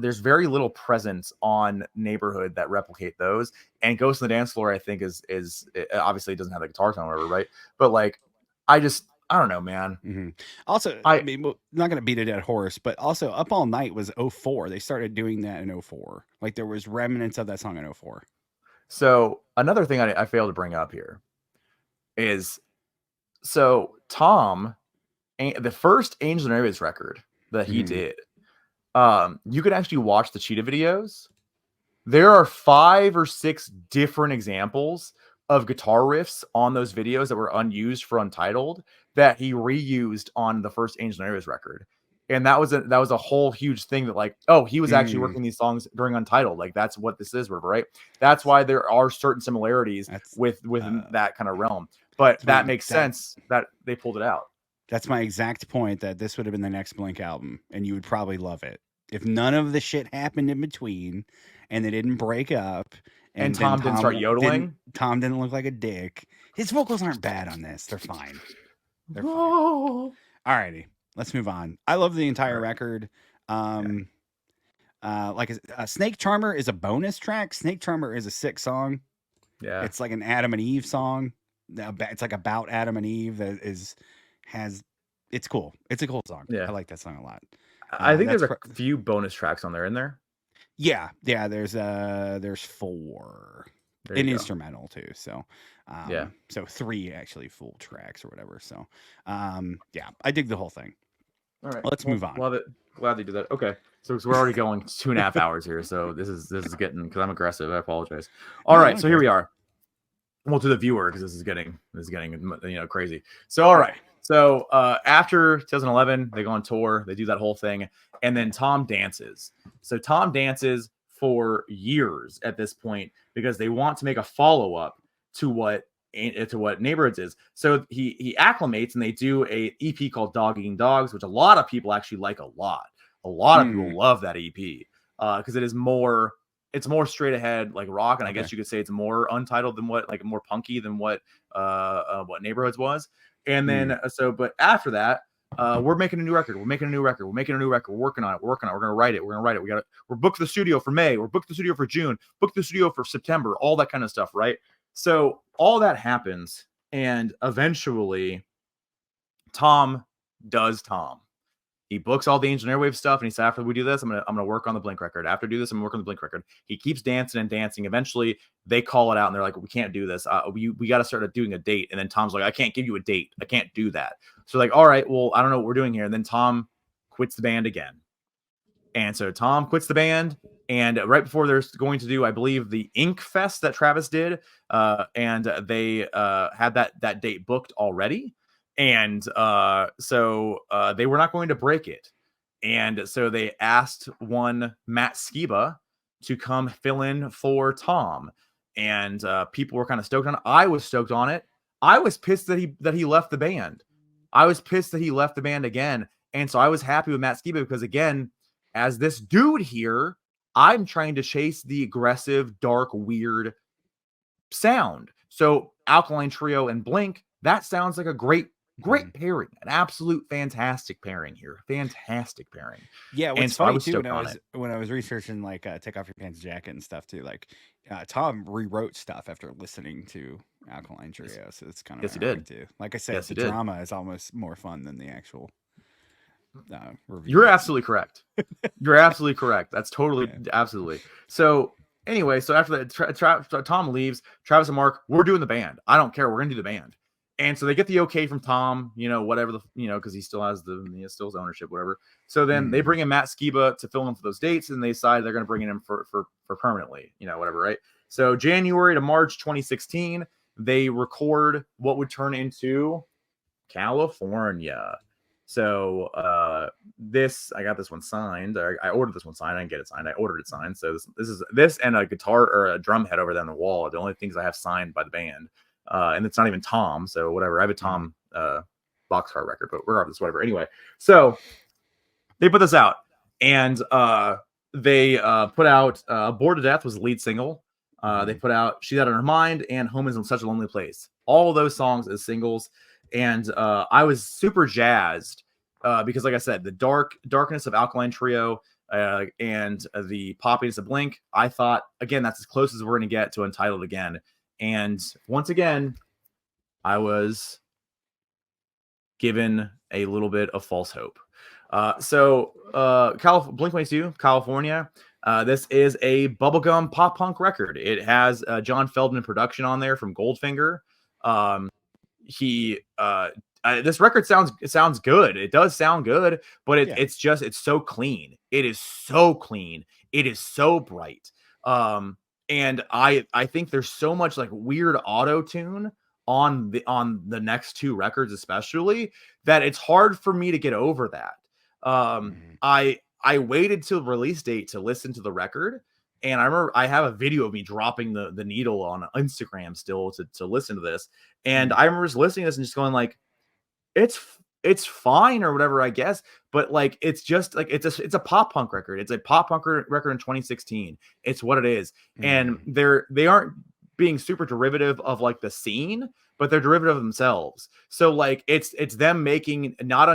S2: there's very little presence on Neighborhood that replicate those. And Ghost on the Dance Floor, I think is obviously it doesn't have the guitar tone or whatever, right? But like, I don't know, man.
S1: Also, I mean, we're not going to beat a dead horse, but also Up All Night was 04. They started doing that in 04. Like there was remnants of that song in 04.
S2: So another thing I failed to bring up here. is so Tom, the first Angels and Airwaves record that he did, you could actually watch the Cheetah videos. There are 5 or 6 different examples of guitar riffs on those videos that were unused for Untitled that he reused on the first Angel and Airwaves record. And that was a whole huge thing that, like, oh, he was actually working these songs during Untitled. Like, that's what this is, right? That's why there are certain similarities within that kind of realm. But that makes sense that they pulled it out.
S1: That's my exact point, that this would have been the next Blink album, and you would probably love it. If none of the shit happened in between and they didn't break up
S2: and Tom didn't start yodeling.
S1: Tom didn't look like a dick. His vocals aren't bad on this. They're fine. They're fine. All righty. Let's move on. I love the entire record. Snake Charmer is a bonus track. Snake Charmer is a sick song.
S2: Yeah.
S1: It's like an Adam and Eve song. It's like about Adam and Eve that it's cool. It's a cool song.
S2: Yeah.
S1: I like that song a lot.
S2: I think there's a few bonus tracks on there, in there.
S1: Yeah. There's 4 an instrumental too. So so 3 actually full tracks or whatever. So I dig the whole thing.
S2: All right,
S1: let's move on.
S2: Love it. Glad they did that. Okay, so we're already going 2.5 hours here. So this is getting, because I'm aggressive. I apologize. All right, so here we are. Well, to the viewer, because this is getting crazy. So all right. So after 2011, they go on tour, they do that whole thing, and then Tom dances. So Tom dances for years at this point because they want to make a follow-up to what Neighborhoods is. So he acclimates, and they do a EP called Dog Eating Dogs, which a lot of people actually like a lot. A lot of people love that EP because it's more straight ahead, like rock, and I guess you could say it's more Untitled than more punky than what Neighborhoods was. And then but after that, we're making a new record. We're working on it. We're gonna write it. We're booked the studio for May. We're booked the studio for June. Booked the studio for September. All that kind of stuff, right? So all that happens, and eventually, Tom does Tom. He books all the Angel and Airwave stuff, and he said, after we do this, I'm gonna work on the Blink record. After I do this, I'm gonna work on the Blink record. He keeps dancing and dancing. Eventually, they call it out, and they're like, we can't do this. We got to start doing a date. And then Tom's like, I can't give you a date. I can't do that. So like, all right, well, I don't know what we're doing here. And then Tom quits the band again. And so Tom quits the band. And right before they're going to do, I believe, the Ink Fest that Travis did, and they had that date booked already. And so they were not going to break it. And so they asked one Matt Skiba to come fill in for Tom. And people were kind of stoked on it. I was stoked on it. I was pissed that he left the band. I was pissed that he left the band again. And so I was happy with Matt Skiba because, again, as this dude here, I'm trying to chase the aggressive, dark, weird sound. So Alkaline Trio and Blink, that sounds like a great pairing, an absolute fantastic pairing here. Fantastic pairing.
S1: Yeah, what's funny too, when I was researching like Take Off Your Pants Jacket and stuff too, like Tom rewrote stuff after listening to Alkaline Trio, so it's kind of
S2: he did
S1: too. Like I said, the drama is almost more fun than the actual review.
S2: You're absolutely correct. You're absolutely correct. That's totally absolutely. So anyway, so after that, Tom leaves. Travis and Mark, we're doing the band. I don't care. We're gonna do the band. And so they get the okay from Tom, whatever because he still has still his ownership, whatever. So then they bring in Matt Skiba to fill in for those dates, and they decide they're going to bring in him for permanently, whatever, right? So January to March 2016, they record what would turn into California. So I got this one signed. I ordered this one signed. I didn't get it signed. I ordered it signed. So this and a guitar or a drum head over there on the wall are the only things I have signed by the band. And it's not even Tom, so whatever. I have a Tom boxcar record, but regardless, whatever. Anyway, so they put this out, and they put out Bored to Death was the lead single. They put out She's Out of Her Mind and Home Is in Such a Lonely Place. All of those songs as singles, and I was super jazzed because, like I said, the darkness of Alkaline Trio and the poppiness of Blink, I thought, again, that's as close as we're going to get to Untitled again. And once again, I was given a little bit of false hope. Blink-182, California. This is a bubblegum pop punk record. It has John Feldman production on there from Goldfinger. he this record sounds good. It does sound good, but
S1: Yeah.
S2: it's so clean. It is so clean. It is so bright. And I think there's so much like weird auto tune on the next two records, especially, that it's hard for me to get over that.
S1: Mhm.
S2: I waited till release date to listen to the record, and I remember I have a video of me dropping the needle on Instagram still to listen to this, and
S1: Mhm.
S2: I remember just listening to this and just going like, it's fine or whatever, I guess, but like it's just like it's a pop punk record. It's a pop punk record in 2016. It's what it is, and
S1: Mhm.
S2: they aren't being super derivative of like the scene, but they're derivative of themselves. So like it's them making not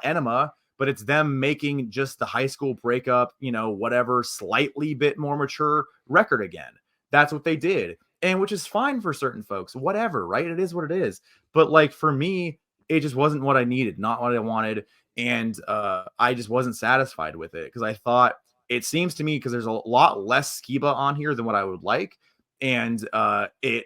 S2: Enema, but it's them making just the high school breakup, whatever, slightly bit more mature record again. That's what they did, and which is fine for certain folks. Whatever, right? It is what it is. But like for me, it just wasn't what I needed, not what I wanted. And I just wasn't satisfied with it because I thought it seems to me because there's a lot less Skiba on here than what I would like. And it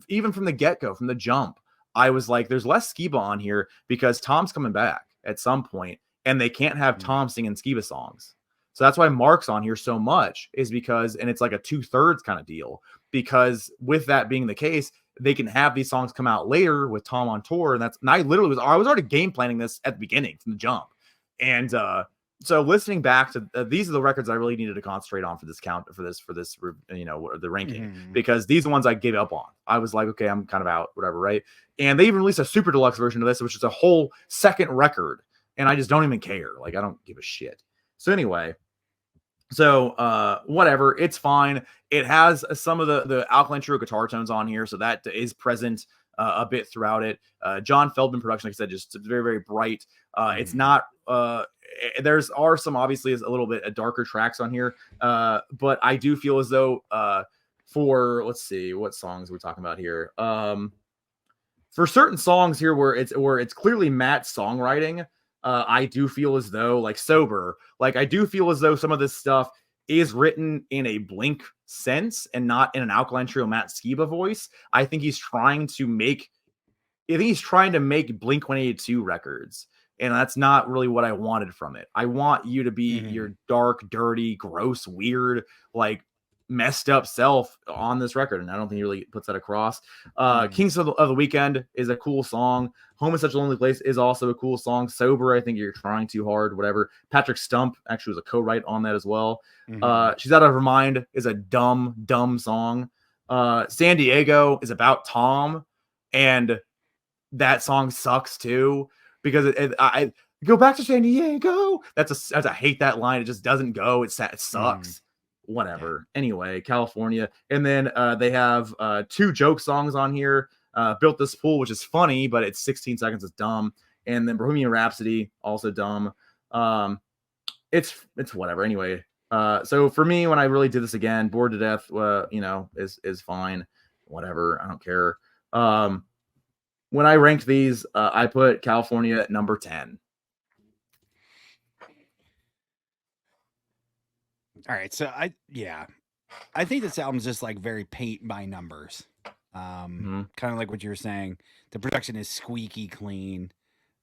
S2: even from the get-go, from the jump, I was like, there's less Skiba on here because Tom's coming back at some point, and they can't have
S1: Mhm.
S2: Tom singing Skiba songs. So that's why Mark's on here so much, is because, and it's like a 2/3 kind of deal, because with that being the case, they can have these songs come out later with Tom on tour. And I literally I was already game planning this at the beginning from the jump. And so listening back to these are the records I really needed to concentrate on for this the ranking,
S1: Mhm.
S2: because these are the ones I gave up on. I was like, okay, I'm kind of out, whatever, right? And they even released a super deluxe version of this, which is a whole second record, and I just don't even care. Like, I don't give a shit. So anyway, whatever, it's fine. It has some of the Alkaline Trio guitar tones on here, so that is present a bit throughout it. John Feldman production, like I said, just very, very bright. It's
S1: Mhm.
S2: not there's are some obviously is a little bit darker tracks on here, but I do feel as though for, let's see, what songs we're talking about here. For certain songs here where it's clearly Matt's songwriting, I do feel as though, like Sober, like I do feel as though some of this stuff is written in a Blink sense and not in an Alkaline Trio Matt Skiba voice. I think he's trying to make Blink 182 records, and that's not really what I wanted from it. I want you to be
S1: Mhm.
S2: your dark, dirty, gross, weird, like messed up self on this record, and I don't think he really puts that across.
S1: Mhm.
S2: Kings of the Weekend is a cool song. Home is Such a Lonely Place is also a cool song. Sober, I think you're trying too hard, whatever. Patrick Stump actually was a co-write on that as well.
S1: Mhm.
S2: She's Out of Her Mind is a dumb, dumb song. San Diego is about Tom, and that song sucks too, because I go back to San Diego. That's I hate that line. It just doesn't go. It
S1: Mhm.
S2: sucks.
S1: Yeah.
S2: Whatever. Anyway, California, and then they have two joke songs on here. Built This Pool, which is funny, but it's 16 seconds. It's dumb. And then Bohemian Rhapsody, also dumb. Um, it's whatever. Anyway, so for me, when I really did this again, Bored to Death, is fine. Whatever. I don't care. When I ranked these, I put California at number 10.
S1: All right. So I think this album's just like very paint by numbers.
S2: Mm-hmm.
S1: Kind of like what you were saying. The production is squeaky clean.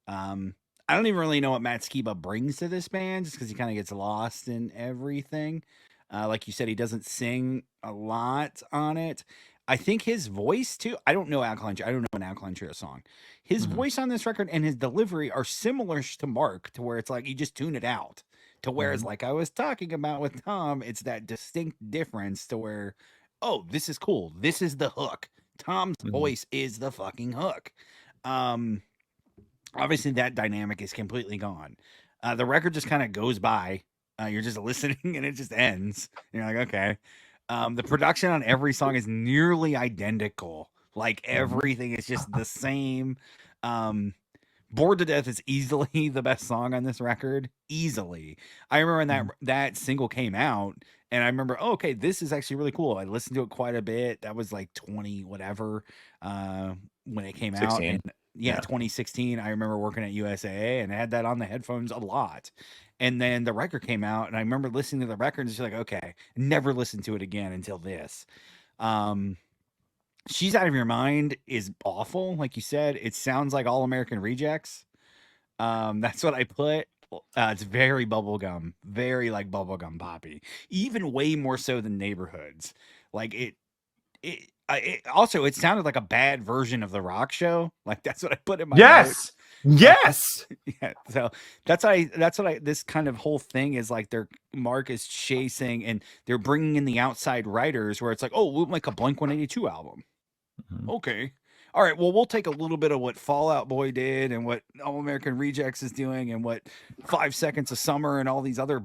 S1: I don't even really know what Matt Skiba brings to this band, just because he kind of gets lost in everything. Like you said, he doesn't sing a lot on it. I think his voice too. I don't know Alkaline. I don't know an Alkaline Trio song. His
S2: Mm-hmm.
S1: voice on this record and his delivery are similar to Mark, to where it's like you just tune it out. To whereas,
S2: Mm-hmm.
S1: like I was talking about with Tom, it's that distinct difference to where, oh, this is cool. This is the hook. Tom's
S2: Mm-hmm.
S1: voice is the fucking hook. Um, Obviously that dynamic is completely gone. The record just kind of goes by. You're just listening and it just ends. You're like, okay. The production on every song is nearly identical. Like
S2: Mm-hmm.
S1: everything is just the same. Um, Bored to Death is easily the best song on this record. Easily. I remember when that single came out, and I remember, oh, okay, this is actually really cool. I listened to it quite a bit. That was like 20 whatever when it came out. And
S2: 16.
S1: yeah,
S2: Yeah.
S1: 2016, I remember working at USAA and I had that on the headphones a lot. And then the record came out, and I remember listening to the record and just like, okay, never listened to it again until this. Um She's Out of Your Mind is awful. Like you said, it sounds like All American Rejects. That's what I put. It's very bubblegum, very like bubblegum poppy, even way more so than Neighborhoods. Like it also it sounded like a bad version of the Rock Show. Like that's what I put in my notes.
S2: Yes.
S1: Yeah, so that's what I this kind of whole thing is like Mark is chasing and they're bringing in the outside writers where it's like, oh, we'll make a Blink 182 album. Okay. All right. Well, we'll take a little bit of what Fall Out Boy did and what All American Rejects is doing and what 5 Seconds of Summer and all these other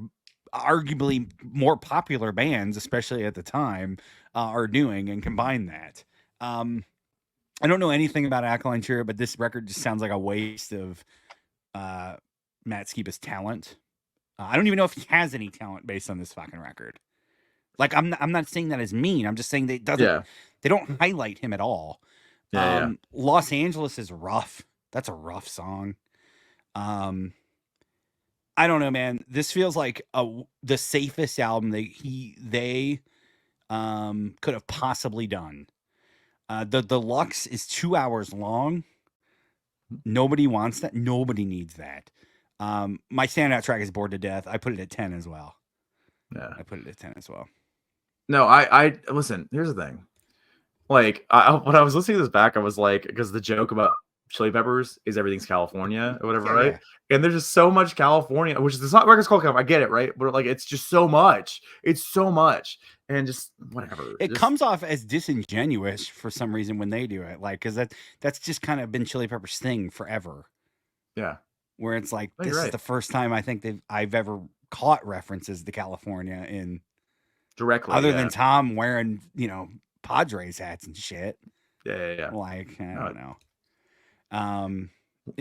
S1: arguably more popular bands, especially at the time, are doing and combine that. I don't know anything about Alkaline Trio, but this record just sounds like a waste of Matt Skiba's talent. I don't even know if he has any talent based on this fucking record. Like I'm not saying that as mean. I'm just saying they don't highlight him at all. Los Angeles is rough. That's a rough song. I don't know, man. This feels like the safest album they could have possibly done. The deluxe is 2 hours long. Nobody wants that. Nobody needs that. My standout track is Bored to Death. I put it at 10 as well.
S2: Yeah,
S1: I put it at 10 as well.
S2: No, I listen. Here's the thing. Like, when I was listening to this back, I was like, because the joke about Chili Peppers is everything's California or whatever, right? Yeah. And there's just so much California, which is the record's called California. I get it, right? But like, it's just so much. It's so much, and just whatever.
S1: It comes off as disingenuous for some reason when they do it, like because that's just kind of been Chili Peppers' thing forever.
S2: Yeah,
S1: where it's like this is the first time I think I've ever caught references to California in
S2: directly,
S1: other than Tom wearing Padres hats and shit.
S2: Yeah.
S1: Like I don't know.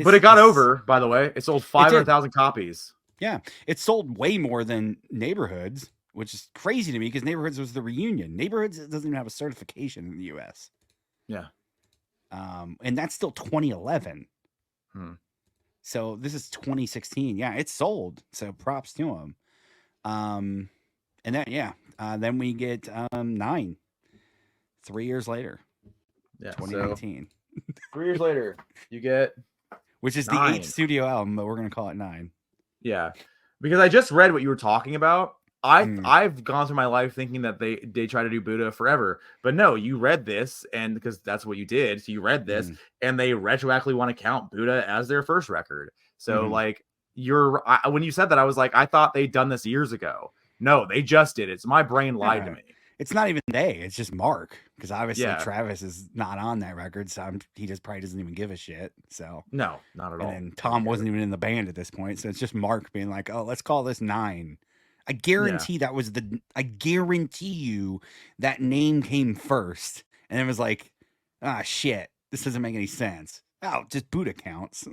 S2: But it got over, by the way. It sold 500,000 copies.
S1: Yeah. It sold way more than Neighborhoods, which is crazy to me because Neighborhoods was the reunion. Neighborhoods doesn't even have a certification in the US.
S2: Yeah.
S1: And that's still 2011. So this is 2016. Yeah, it's sold. So props to them. And then we get 9. 3 years later.
S2: Yeah.
S1: 2019.
S2: So 3 years later, you get
S1: which is 9. The 8th studio album, but we're gonna call it 9.
S2: Yeah. Because I just read what you were talking about. I've gone through my life thinking that they try to do Buddha forever, but no, you read this, and because that's what you did, so you read this, and they retroactively want to count Buddha as their first record. So like when you said that, I was like, I thought they'd done this years ago. No, they just did it. So my brain lied to me.
S1: It's not even it's just Mark, because obviously Travis is not on that record, so he just probably doesn't even give a shit. So
S2: no, not at all.
S1: And Tom wasn't even in the band at this point, so it's just Mark being like, "Oh, let's call this 9." I guarantee I guarantee you that name came first, and it was like, shit, this doesn't make any sense. Oh, just Buddha counts.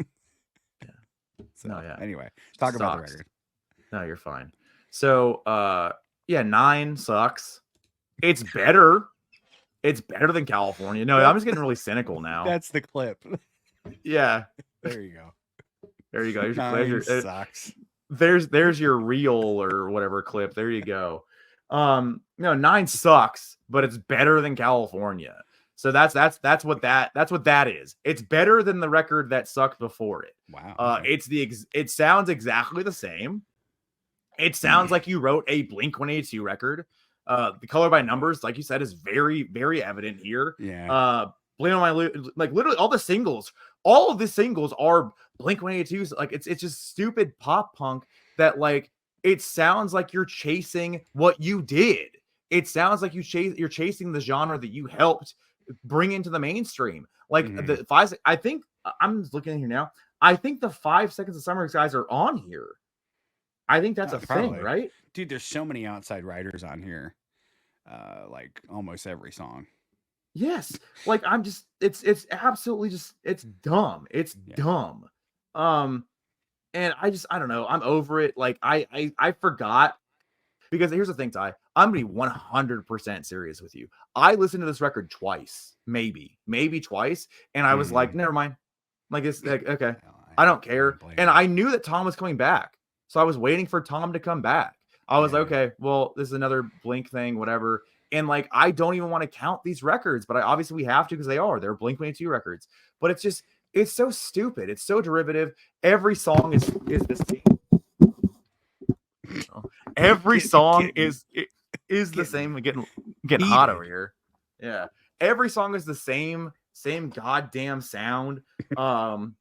S1: Anyway, talk about the record.
S2: No, you're fine. So, 9 sucks. It's better. It's better than California. No, I'm just getting really cynical now.
S1: That's the clip.
S2: Yeah.
S1: There you go.
S2: There you go. Here's your
S1: clip. Sucks.
S2: There's your reel or whatever clip. There you go. 9 sucks, but it's better than California. So that's what that is. It's better than the record that sucked before it.
S1: Wow. Okay.
S2: It sounds exactly the same. It sounds like you wrote a Blink-182 record. The color by numbers, like you said, is very, very evident here.
S1: Yeah.
S2: Blame on my like literally all of the singles are Blink-182's. Like it's just stupid pop punk that like it sounds like you're chasing what you did. It sounds like you're chasing the genre that you helped bring into the mainstream. Like the 5. I think I'm just looking here now. I think the 5 Seconds of Summer guys are on here. I think that's a thing, right?
S1: Dude, there's so many outside writers on here. Like almost every song.
S2: Yes. Like it's absolutely just it's dumb. It's dumb. And I don't know. I'm over it. Like I forgot, because here's the thing, Ty. I'm gonna be 100% serious with you. I listened to this record twice, maybe twice, and I was like, never mind. Like it's like, okay, I don't care. And I knew that Tom was coming back. So I was waiting for Tom to come back. I was like, okay, well, this is another Blink thing, whatever. And like, I don't even want to count these records, but obviously we have to because they're Blink-182 records. But it's so stupid. It's so derivative. Every song is the same. Every song is the same. Getting hot over here. Yeah. Every song is the same goddamn sound. I'm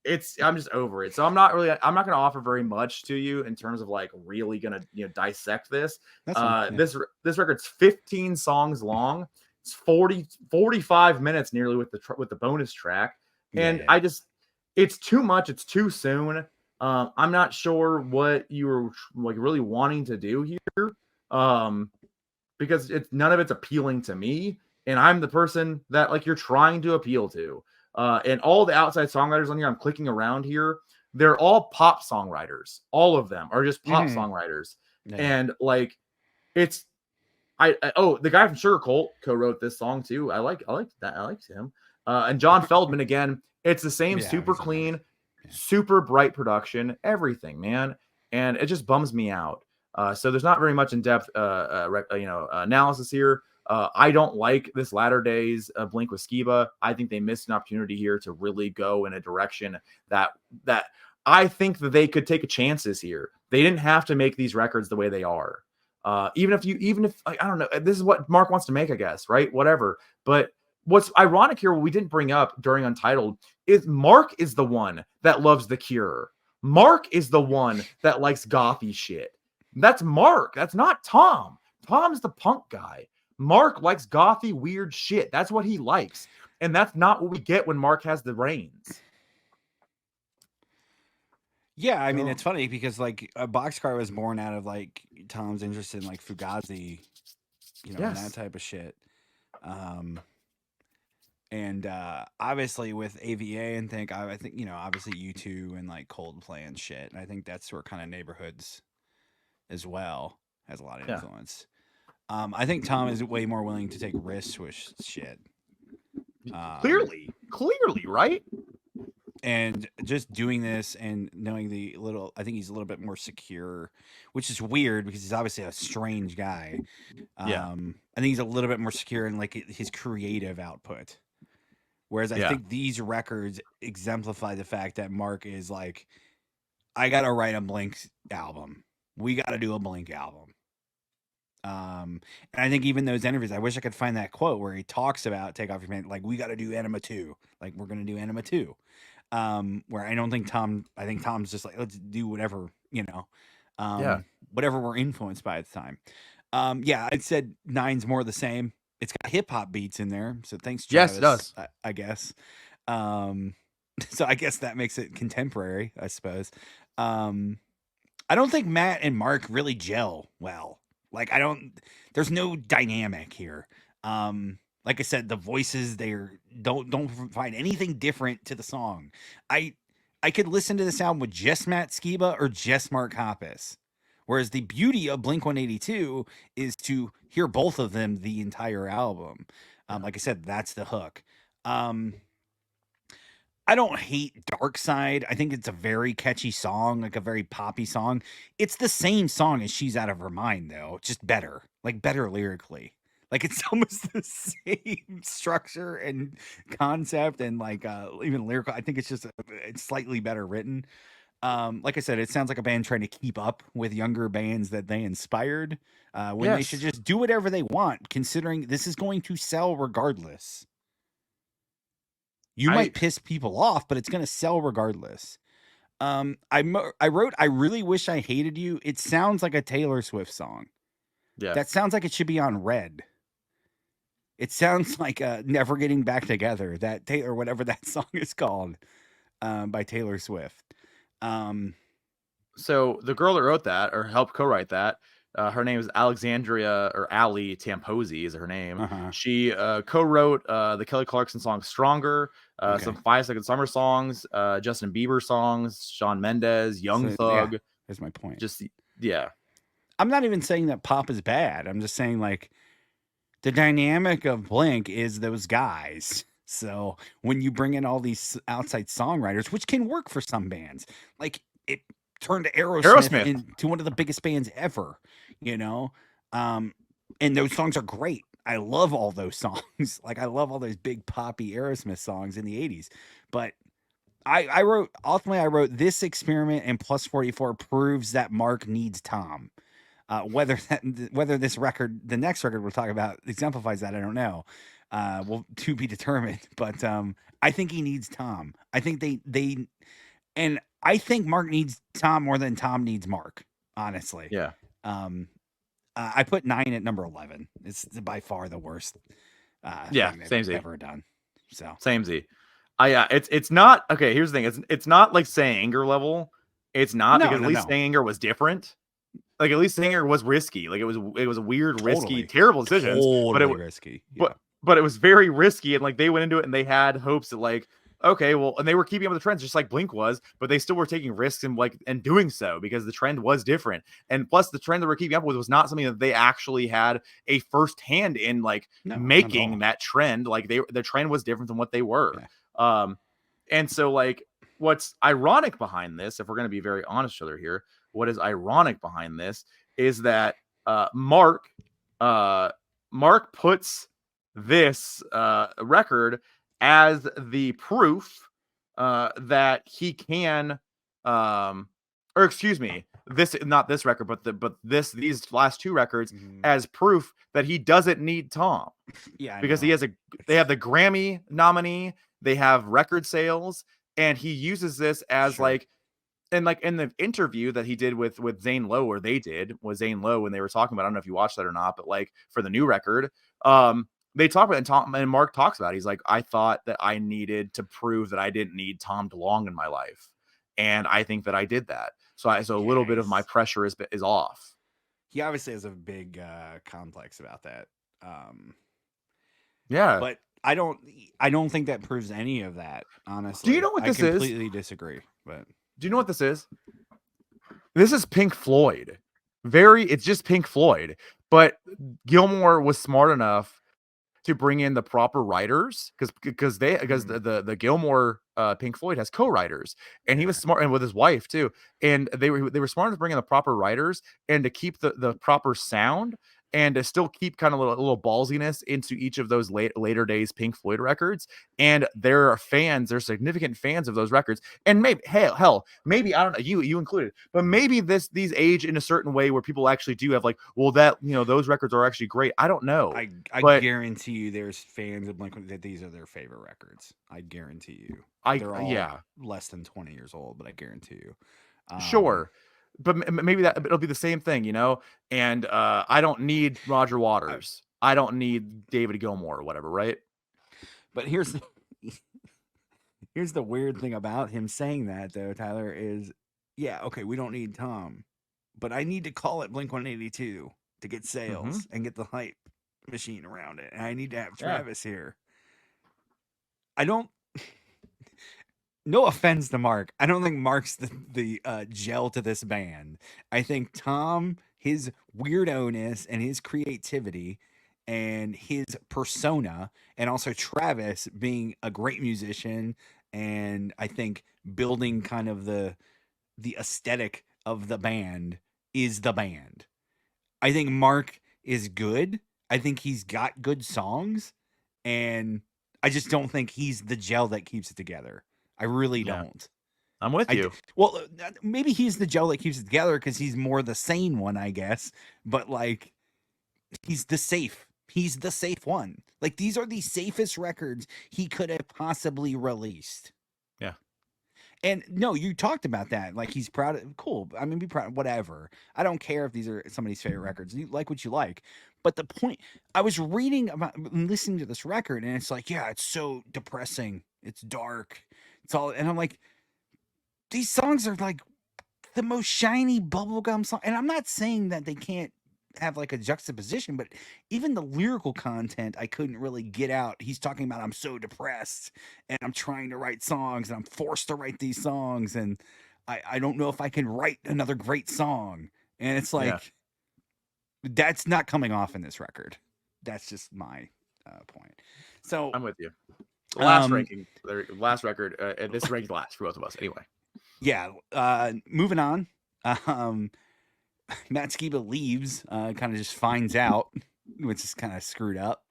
S2: just over it. So I'm not gonna offer very much to you in terms of like really gonna dissect this. This record's 15 songs long. It's 45 minutes nearly with the bonus track. And it's too much, it's too soon. I'm not sure what you were like really wanting to do here. Because none of it's appealing to me. And I'm the person that like you're trying to appeal to. And all the outside songwriters on here, I'm clicking around here. They're all pop songwriters. All of them are just pop songwriters. Yeah. And like, the guy from Sugar Cult co-wrote this song too. I like that. I liked him. And John Feldman again. It's the same super clean, super bright production, everything, man. And it just bums me out. So there's not very much in-depth, analysis here. I don't like this latter days Blink with Skiba. I think they missed an opportunity here to really go in a direction that I think that they could take chances here. They didn't have to make these records the way they are. Even if I don't know, this is what Mark wants to make, I guess, right? Whatever. But what's ironic here, what we didn't bring up during Untitled, is Mark is the one that loves The Cure. Mark is the one that likes gothy shit. That's Mark. That's not Tom. Tom's the punk guy. Mark likes gothy, weird shit. That's what he likes. And that's not what we get when Mark has the reins.
S1: Yeah, I mean, it's funny because like a Boxcar was born out of like Tom's interest in like Fugazi, and that type of shit. And obviously with AVA and I think obviously U2 and like Coldplay and shit. And I think that's where kind of Neighborhoods as well has a lot of influence. I think Tom is way more willing to take risks with shit.
S2: Clearly, right?
S1: And just doing this and knowing I think he's a little bit more secure, which is weird because he's obviously a strange guy. I think he's a little bit more secure in like his creative output. Whereas I think these records exemplify the fact that Mark is like, I got to write a Blink album. We got to do a Blink album. And I think even those interviews, I wish I could find that quote where he talks about Take Off Your Pants, like, we got to do Enema 2. Like, we're going to do Enema 2. Where I think Tom's just like, let's do whatever, whatever we're influenced by at the time. I said 9's more of the same. It's got hip hop beats in there. So thanks, Travis.
S2: Yes, it does.
S1: I guess. So I guess that makes it contemporary, I suppose. I don't think Matt and Mark really gel well. Like, there's no dynamic here. Like I said, the voices, don't provide anything different to the song. I could listen to this album with just Matt Skiba or just Mark Hoppus. Whereas the beauty of Blink-182 is to hear both of them the entire album. Like I said, that's the hook. I don't hate Dark Side. I think it's a very catchy song, like a very poppy song. It's the same song as She's Out of Her Mind, though, just better. Like, better lyrically. Like, it's almost the same structure and concept and, like, even lyrical. I think it's just it's slightly better written. Like I said, it sounds like a band trying to keep up with younger bands that they inspired when they should just do whatever they want, considering this is going to sell regardless. You might piss people off, but it's going to sell regardless. I wrote, I really wish I hated you. It sounds like a Taylor Swift song. Yeah. That sounds like it should be on Red. It sounds like Never Getting Back Together, that Taylor, whatever that song is called, by Taylor Swift.
S2: So the girl that wrote that or helped co-write that, her name is Alexandria, or Ali Tamposi is her name. Uh-huh. She co-wrote the Kelly Clarkson song Stronger, some 5 Second Summer songs, Justin Bieber songs, Shawn Mendes, Young Thug.
S1: Yeah, that's my point.
S2: I'm
S1: not even saying that pop is bad. I'm just saying, like, the dynamic of Blink is those guys. So when you bring in all these outside songwriters, which can work for some bands, like it turned Aerosmith into one of the biggest bands ever, And those songs are great. I love all those songs. Like I love all those big poppy Aerosmith songs in the 80s. But I wrote ultimately I wrote this experiment and plus 44 proves that Mark needs Tom. Whether this record, the next record we'll talk about, exemplifies that, I don't know. Well, to be determined. But I think he needs Tom. I think and I think Mark needs Tom more than Tom needs Mark. Honestly,
S2: Yeah.
S1: I put 9 at number 11. It's by far the worst
S2: Yeah,
S1: thing
S2: same
S1: they've
S2: Z.
S1: ever done. So
S2: Same Z. It's not okay. Here's the thing. It's not like Say Anger level. It's not
S1: no,
S2: because
S1: no,
S2: at least
S1: no,
S2: Say Anger was different. Like at least Say Anger was risky. Like it was a weird, risky,
S1: totally,
S2: terrible decisions.
S1: totally risky. Yeah,
S2: But it was very risky, and like they went into it and they had hopes that like okay, well, and they were keeping up with the trends just like Blink was, but they still were taking risks and like and doing so because the trend was different. And plus, the trend that we're keeping up with was not something that they actually had a first hand in like
S1: no, not at all.
S2: making that trend. Like the trend was different than what they were.
S1: Yeah.
S2: And so like what's ironic behind this, if we're going to be very honest with each other here, what is ironic behind this is that Mark puts this record as the proof that he can or excuse me, this not this record but these last two records as proof that he doesn't need Tom.
S1: Yeah, I
S2: Because
S1: know.
S2: they have the Grammy nominee, they have record sales, and he uses this as
S1: Sure.
S2: like in the interview that he did with Zane Lowe, or they did with Zane Lowe when they were talking about, I don't know if you watched that or not, but like for the new record, they talk about it, and Tom and Mark talks about it. He's like, I thought that I needed to prove that I didn't need Tom DeLonge in my life, and I think that I did that. So a little bit of my pressure is off.
S1: He obviously has a big complex about that.
S2: Yeah.
S1: But I don't think that proves any of that, honestly.
S2: Do you know what this
S1: I
S2: is?
S1: completely disagree. But
S2: do you know what this is? This is Pink Floyd. It's just Pink Floyd. But Gilmour was smart enough to bring in the proper writers because the Gilmour Pink Floyd has co-writers, and he was smart, and with his wife too, and they were smart to bring in the proper writers and to keep the proper sound and to still keep kind of a little ballsiness into each of those later days Pink Floyd records. And there are fans, they're significant fans of those records, and maybe hell, maybe I don't know, you included, but maybe these age in a certain way where people actually do have like, well, that those records are actually great. I don't know.
S1: I guarantee you, there's fans of Blink that these are their favorite records. I guarantee you. They're all less than 20 years old, but I guarantee you.
S2: Sure. But maybe it'll be the same thing, and I don't need Roger Waters. I don't need David Gilmour or whatever, right?
S1: But here's the weird thing about him saying that, though, Tyler, is yeah, okay, we don't need Tom, but I need to call it Blink-182 to get sales and get the hype machine around it, and I need to have Travis here. I don't. No offense to Mark, I don't think Mark's the gel to this band. I think Tom, his weirdo-ness and his creativity and his persona, and also Travis being a great musician, and I think building kind of the aesthetic of the band is the band. I think Mark is good. I think he's got good songs, and I just don't think he's the gel that keeps it together. I really don't.
S2: I'm with you.
S1: Well, maybe he's the gel that keeps it together because he's more the sane one, I guess. But like, he's the safe one. Like, these are the safest records he could have possibly released.
S2: Yeah.
S1: And no, you talked about that. Like, he's proud of, cool. I mean, be proud, whatever. I don't care if these are somebody's favorite records. You like what you like. But the point, I was reading about, listening to this record, and it's like, yeah, it's so depressing. It's dark. It's all, and I'm like, these songs are like the most shiny bubblegum song. And I'm not saying that they can't have like a juxtaposition, but even the lyrical content, I couldn't really get out. He's talking about, I'm so depressed and I'm trying to write songs and I'm forced to write these songs. And I don't know if I can write another great song. And it's like, that's not coming off in this record. That's just my point. So
S2: I'm with you. Last record. This ranked last for both of us, anyway.
S1: Yeah. Moving on. Matt Skiba leaves. Kind of just finds out which is kind of screwed up.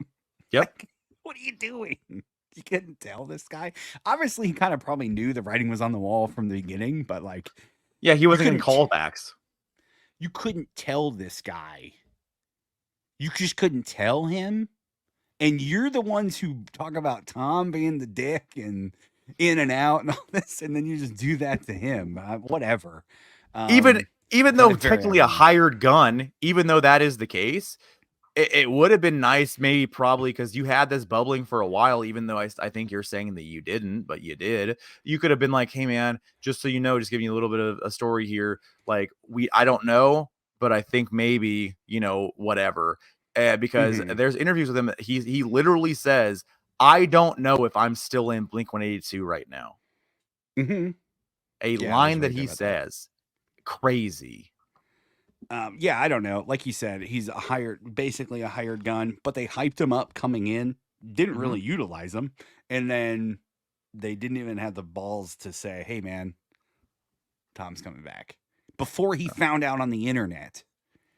S2: Yep.
S1: Like, what are you doing? You couldn't tell this guy. Obviously, he kind of probably knew the writing was on the wall from the beginning, but like,
S2: Yeah, he
S1: you
S2: wasn't getting
S1: couldn't,
S2: callbacks.
S1: you couldn't tell this guy. You just couldn't tell him. And you're the ones who talk about Tom being the dick and in and out and all this, and then you just do that to him. Whatever.
S2: Even even
S1: Found
S2: though
S1: it very
S2: technically a
S1: ironic.
S2: hired gun, even though that is the case, it would have been nice, maybe probably because you had this bubbling for a while, even though I think you're saying that you didn't, but you did. You could have been like, hey man, just so you know, just giving you a little bit of a story here. Like I don't know, but I think maybe, whatever. Because
S1: Hmm.
S2: there's interviews with him. He literally says, I don't know if I'm still in Blink 182 right now.
S1: Hmm.
S2: A
S1: Yeah, I was
S2: line that
S1: reading
S2: he
S1: about that.
S2: says. Crazy.
S1: Yeah, I don't know. Like you said, he's basically a hired gun, but they hyped him up coming in, didn't
S2: Mhm.
S1: really utilize him, and then they didn't even have the balls to say, "Hey, man, Tom's coming back," before he found out on the internet.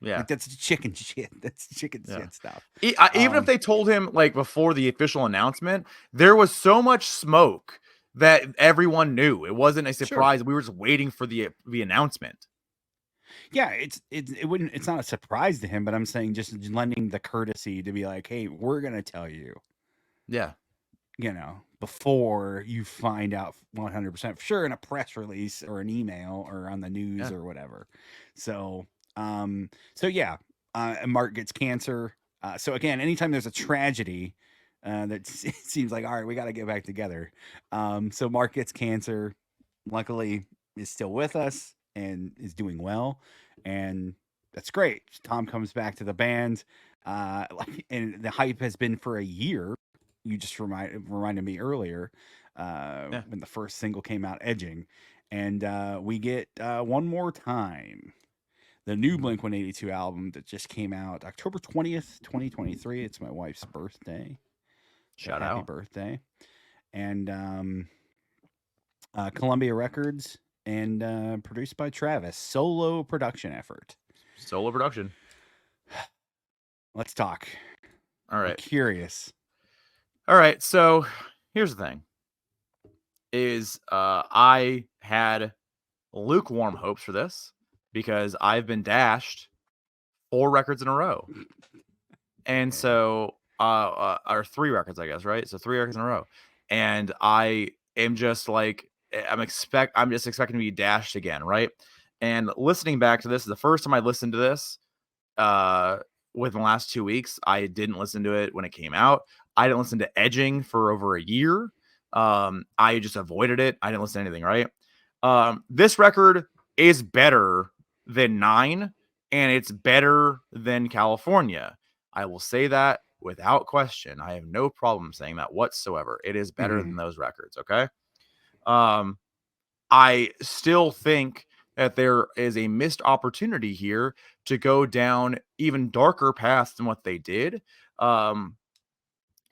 S2: Yeah.
S1: Like that's chicken shit. That's chicken
S2: Yeah.
S1: shit stuff.
S2: Even if
S1: Um,
S2: they told him like before the official announcement, there was so much smoke that everyone knew. It wasn't a
S1: sure.
S2: surprise. We were just waiting for the announcement.
S1: Yeah, it's not a surprise to him, but I'm saying just lending the courtesy to be like, "Hey, we're gonna tell you."
S2: Yeah.
S1: Before you find out 100% for sure in a press release or an email or on the news
S2: Yeah.
S1: or whatever. So, yeah, and Mark gets cancer. So again, anytime there's a tragedy, it seems like, all right, we got to get back together. So Mark gets cancer. Luckily, is still with us and is doing well, and that's great. Tom comes back to the band, and the hype has been for a year. You just reminded me earlier,
S2: Yeah.
S1: when the first single came out, "Edging," and we get "One More Time," the new
S2: Mhm.
S1: Blink 182 album that just came out October 20th, 2023. It's my wife's birthday, so
S2: Shout
S1: happy
S2: out.
S1: birthday! And Columbia Records and produced by Travis, solo production effort.
S2: Solo production.
S1: Let's talk.
S2: All
S1: I'm
S2: right.
S1: curious.
S2: All right. So here's the thing is I had lukewarm hopes for this because I've been dashed 4 records in a row. And
S1: Okay.
S2: so, or 3 records, I guess, right? So 3 records in a row. And I am just like, I'm just expecting to be dashed again, right? And listening back to this, the first time I listened to this, uh, within the last 2 weeks, I didn't listen to it when it came out. I didn't listen to Edging for over a year. I just avoided it. I didn't listen to anything, right? This record is better than 9, and it's better than California. I will say that without question. I have no problem saying that whatsoever. It is better
S1: Hmm.
S2: than those records, okay? Um, I still think that there is a missed opportunity here to go down even darker paths than what they did. Um,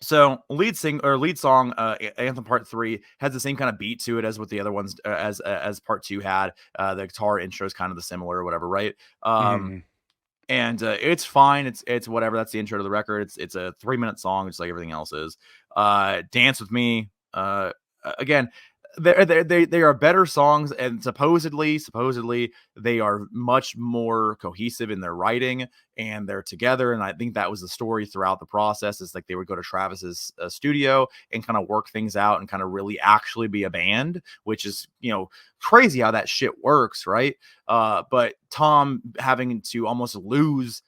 S2: so lead song, Anthem Part 3 has the same kind of beat to it as what the other ones as Part 2 had. The guitar intro is kind of the similar or whatever, right?
S1: Hmm.
S2: And it's fine. It's whatever. That's the intro to the record. It's a 3-minute song, just like everything else is. Dance with Me. Again, they are better songs, and supposedly they are much more cohesive in their writing, and they're together. And I think that was the story throughout the process. Is like they would go to Travis's studio and kind of work things out and kind of really actually be a band, which is crazy how that shit works, right? But Tom having to almost lose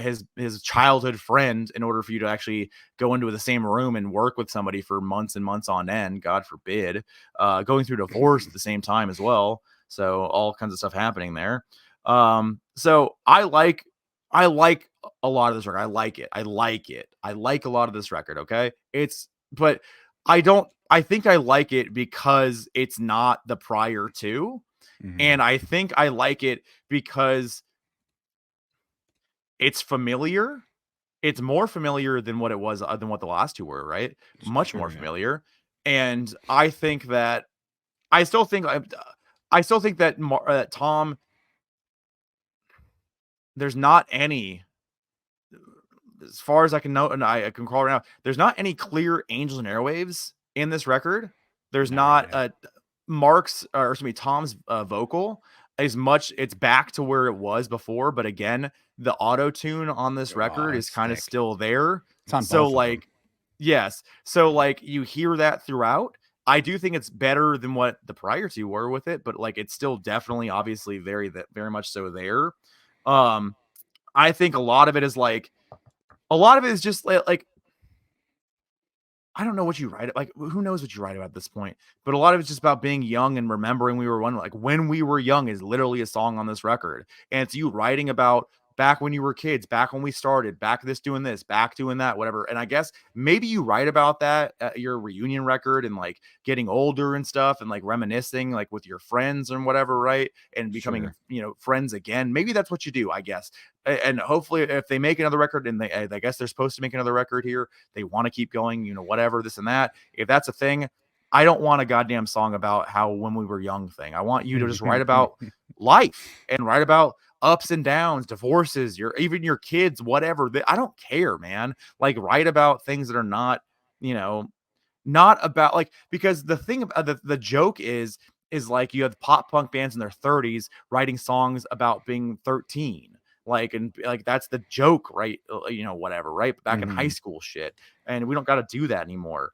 S2: his childhood friend in order for you to actually go into the same room and work with somebody for months and months on end, God forbid, going through divorce at the same time as well. So all kinds of stuff happening there. So I like a lot of this record. I like it. I like it. I like a lot of this record. Okay. But I think I like it because it's not the prior two.
S1: Hmm.
S2: And I think I like it because it's familiar. It's more familiar than what it was than what the last 2 were, right? Much more
S1: Sure. Yeah.
S2: familiar. And I think that I still think that Tom, there's not any as far as I can know, and I can crawl around, there's not any clear Angels and Airwaves in this record. There's
S1: All right.
S2: not Mark's, or excuse me, Tom's vocal as much. It's back to where it was before, but again, the auto tune on this record is
S1: it's
S2: kind of
S1: thick.
S2: still there.
S1: It's on
S2: So
S1: both of them.
S2: like, yes, so like you hear that throughout. I do think it's better than what the prior two were with it, but like it's still definitely, obviously, very much so there. I think a lot of it is just like I don't know what you write. Like, who knows what you write about at this point? But a lot of it's just about being young and remembering we were one. Like, when we were young is literally a song on this record, and it's you writing about back when you were kids, back when we started, back doing this, back doing that, whatever. And I guess maybe you write about that at your reunion record and like getting older and stuff, and like reminiscing like with your friends and whatever, right? And becoming friends again. Maybe that's what you do, I guess. And hopefully, if they make another record, and I guess they're supposed to make another record here, they want to keep going, whatever, this and that. If that's a thing, I don't want a goddamn song about how when we were young thing. I want you to just write about life and write about ups and downs, divorces, even your kids, whatever. I don't care, man. Like, write about things that are not, not about, like, because the thing about the joke is like you have pop punk bands in their 30s writing songs about being 13. Like, and like that's the joke, right? Whatever, right? Back in high school shit. And we don't got to do that anymore.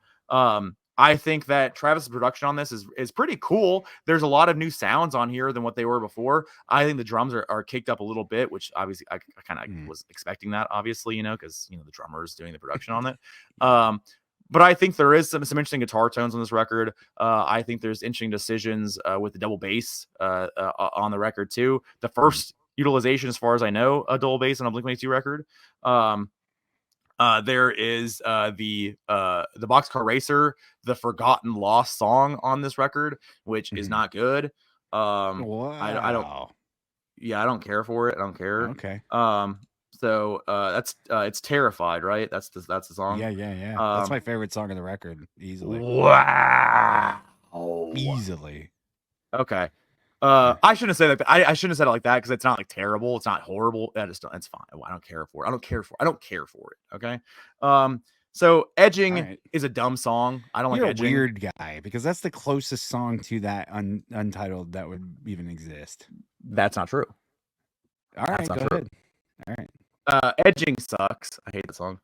S2: I think that Travis's production on this is pretty cool. There's a lot of new sounds on here than what they were before. I think the drums are kicked up a little bit, which obviously I kind of was expecting that, obviously, because the drummer is doing the production on it. But I think there is some interesting guitar tones on this record. I think there's interesting decisions with the double bass on the record too. The first utilization, as far as I know, a double bass on a Blink-182 record. There is the Boxcar Racer, the Forgotten Lost song on this record, which is not good.
S1: Wow.
S2: I don't care for it. I don't care.
S1: Okay.
S2: So that's it's Terrified, right? That's the song.
S1: Yeah. That's my favorite song on the record, easily.
S2: Wow.
S1: Easily.
S2: Okay. I shouldn't have said that. I shouldn't have said it like that, because it's not like terrible. It's not horrible. It's fine. I don't care for it. I don't care for it. Okay. So Edging is a dumb song. I don't
S1: You're
S2: like Edging.
S1: a weird guy, because that's the closest song to that Untitled that would even exist.
S2: That's not true.
S1: All right, go ahead. All right.
S2: Edging sucks. I hate the song.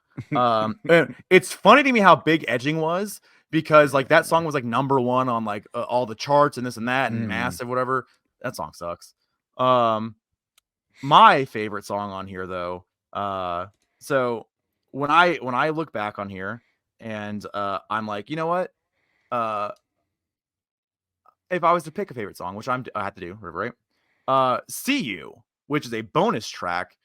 S2: It's funny to me how big Edging was, because like that song was like #1 on like all the charts and this and that and massive, whatever. That song sucks. My favorite song on here, though. So when I look back on here, and I'm like, you know what? If I was to pick a favorite song, which I have to do, right? See You, which is a bonus track,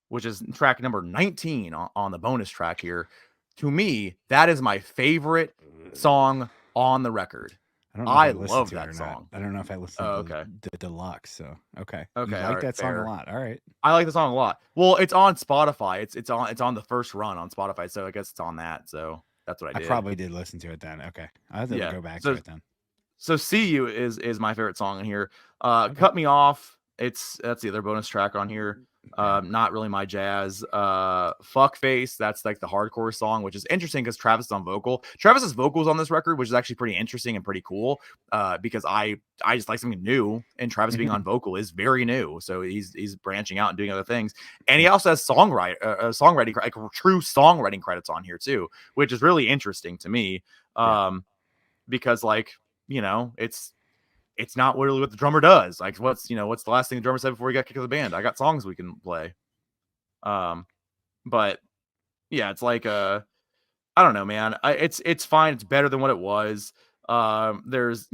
S2: which is track number 19 on the bonus track here. To me, that is my favorite song on the record. I love that song.
S1: I don't know if I listened to the deluxe. So okay. You like that song a lot. All right.
S2: I like the song a lot. Well, it's on Spotify. It's on the first run on Spotify. So I guess it's on that. So that's what I did.
S1: I probably did listen to it then. Okay. I have to go back to it then.
S2: So See You is my favorite song in here. Cut Me Off. That's the other bonus track on here. Not really my jazz. Fuckface, that's like the hardcore song, which is interesting because Travis is on vocal. Travis's vocals on this record, which is actually pretty interesting and pretty cool. Because I just like something new, and Travis being on vocal is very new. So he's branching out and doing other things. And he also has songwriting, like true songwriting credits on here too, which is really interesting to me. Because like, it's not really what the drummer does. Like, what's the last thing the drummer said before he got kicked out of the band? I got songs we can play. But yeah, it's like I don't know, man. It's fine. It's better than what it was. There's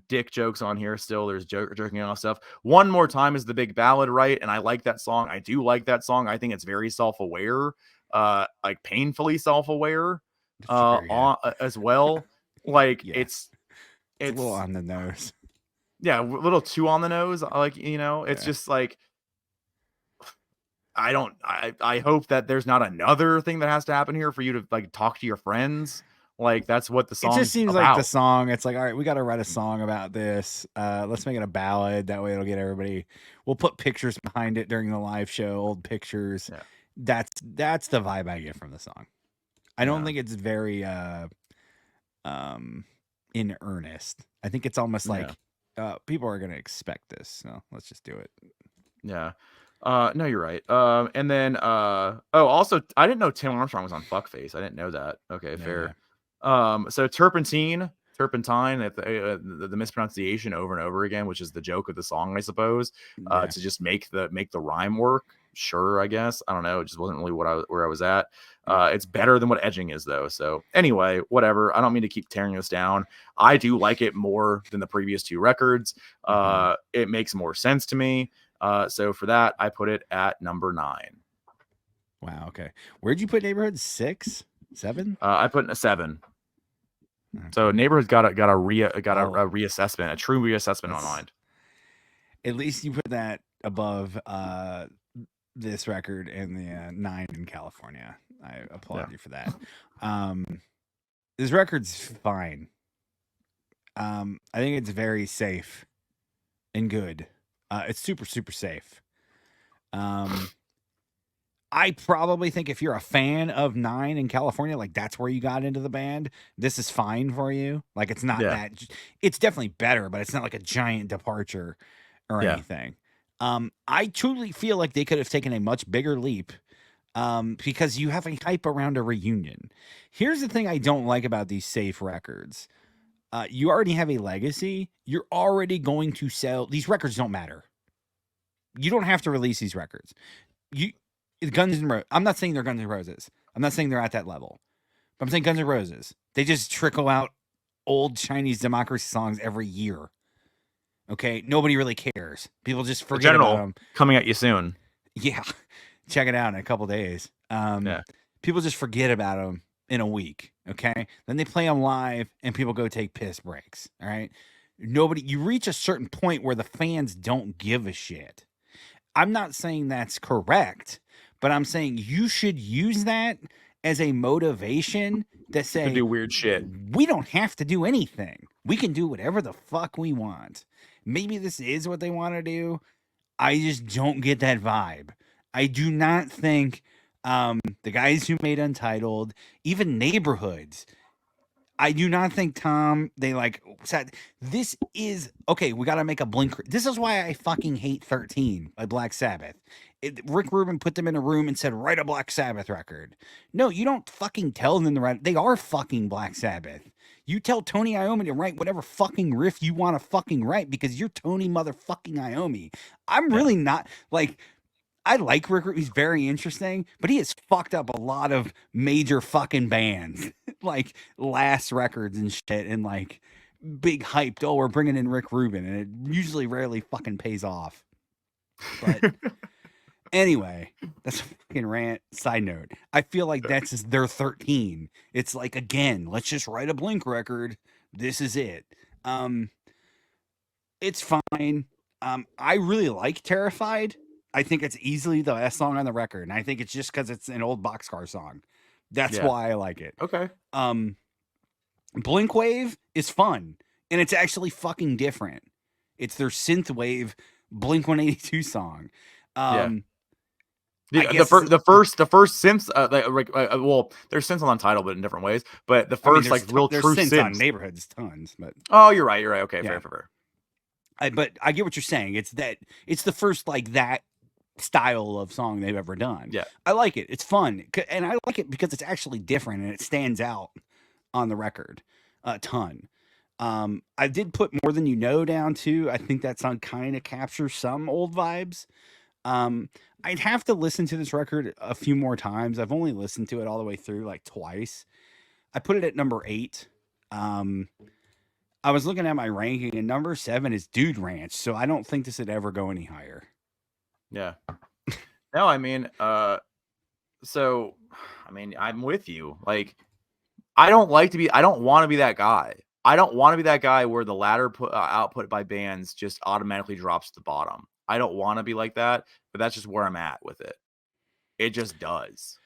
S2: dick jokes on here still. There's jerking off stuff. One More Time is the big ballad, right? And I like that song. I do like that song. I think it's very self-aware, like painfully self-aware, as well. Like it's
S1: a little on the nose.
S2: Yeah, a little too on the nose. Like, it's just like, I hope that there's not another thing that has to happen here for you to like talk to your friends. Like, that's what the song.
S1: It just seems like the song. It's like, all right, we got to write a song about this. Let's make it a ballad. That way it'll get everybody. We'll put pictures behind it during the live show, old pictures. That's the vibe I get from the song. I don't think it's very in earnest. I think it's almost like people are gonna expect this, so let's just do it.
S2: Yeah. No, you're right. And then also I didn't know Tim Armstrong was on Fuckface. I didn't know that. Okay, fair. So Turpentine, if the mispronunciation over and over again, which is the joke of the song, I suppose, to just make the rhyme work. Sure, I guess. I don't know. It just wasn't really where I was at. It's better than what edging is, though. So anyway, whatever. I don't mean to keep tearing this down. I do like it more than the previous two records. It makes more sense to me. So for that, I put it at number 9.
S1: Wow. Okay. Where'd you put Neighborhood? 6, 7?
S2: I put in a 7. Okay. So Neighborhood's got a reassessment, a true reassessment on mind.
S1: At least you put that above this record and the 9 in California. I applaud you for that. This record's fine. I think it's very safe and good. It's super, super safe. I probably think if you're a fan of 9 in California, like that's where you got into the band, this is fine for you. Like it's not that, it's definitely better, but it's not like a giant departure or anything. I truly feel like they could have taken a much bigger leap because you have a hype around a reunion. Here's the thing I don't like about these safe records. You already have a legacy. You're already going to sell. These records don't matter. You don't have to release these records. Guns N' Roses. I'm not saying they're Guns N' Roses. I'm not saying they're at that level. But I'm saying Guns N' Roses. They just trickle out old Chinese democracy songs every year. Okay? Nobody really cares. People just forget about them.
S2: Coming at you soon.
S1: Yeah. Check it out in a couple days. People just forget about them in a week. Okay? Then they play them live and people go take piss breaks. All right? You reach a certain point where the fans don't give a shit. I'm not saying that's correct, but I'm saying you should use that as a motivation to say,
S2: to do weird shit.
S1: We don't have to do anything. We can do whatever the fuck we want. Maybe this is what they want to do. I just don't get that vibe. I do not think the guys who made Untitled, even Neighborhoods, I do not think they said, this is, okay, we got to make a Blink. This is why I fucking hate 13 by Black Sabbath. Rick Rubin put them in a room and said, write a Black Sabbath record. No, you don't fucking tell them to write. They are fucking Black Sabbath. You tell Tony Iommi to write whatever fucking riff you want to fucking write because you're Tony motherfucking Iommi. I'm really not I like Rick Rubin. He's very interesting, but he has fucked up a lot of major fucking bands, like Last Records and shit, and like big hyped. Oh, we're bringing in Rick Rubin, and it usually rarely fucking pays off. But anyway, that's a fucking rant. Side note: I feel like that's their 13. It's like, again, let's just write a Blink record. This is it. It's fine. I really like Terrified. I think it's easily the best song on the record, and I think it's just because it's an old Boxcar song. That's why I like it.
S2: Okay.
S1: Blink Wave is fun, and it's actually fucking different. It's their synthwave Blink 182 song.
S2: The first synths, well, there's synths on Untitled, but in different ways. But the first, real true synths
S1: on Neighborhoods, tons. But
S2: you're right. Okay, fair.
S1: But I get what you're saying. It's the first that style of song they've ever done.
S2: Yeah,
S1: I like it. It's fun, and I like it because it's actually different and it stands out on the record a ton. I did put More Than You Know down too. I think that song kind of captures some old vibes. I'd have to listen to this record a few more times. I've only listened to it all the way through twice. I put it at number 8. I was looking at my ranking, and number 7 is Dude Ranch, so I don't think this would ever go any higher.
S2: Yeah. No, I mean, I'm with you. I don't want to be that guy. I don't want to be that guy where the ladder output by bands just automatically drops to the bottom. I don't want to be like that, but that's just where I'm at with it. It just does.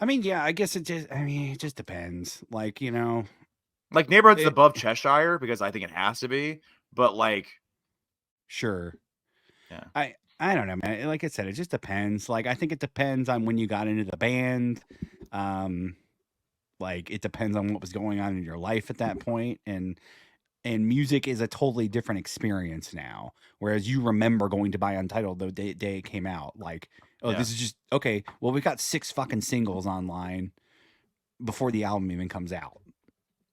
S1: I mean, yeah, I guess it just depends.
S2: Neighborhood's above Cheshire because I think it has to be, but
S1: sure.
S2: Yeah.
S1: I don't know, man. Like I said, it just depends. Like I think it depends on when you got into the band. Um, like it depends on what was going on in your life at that point, and music is a totally different experience now. Whereas you remember going to buy Untitled the day it came out, like, oh,
S2: Yeah.
S1: this is just okay. Well, we got 6 fucking singles online before the album even comes out.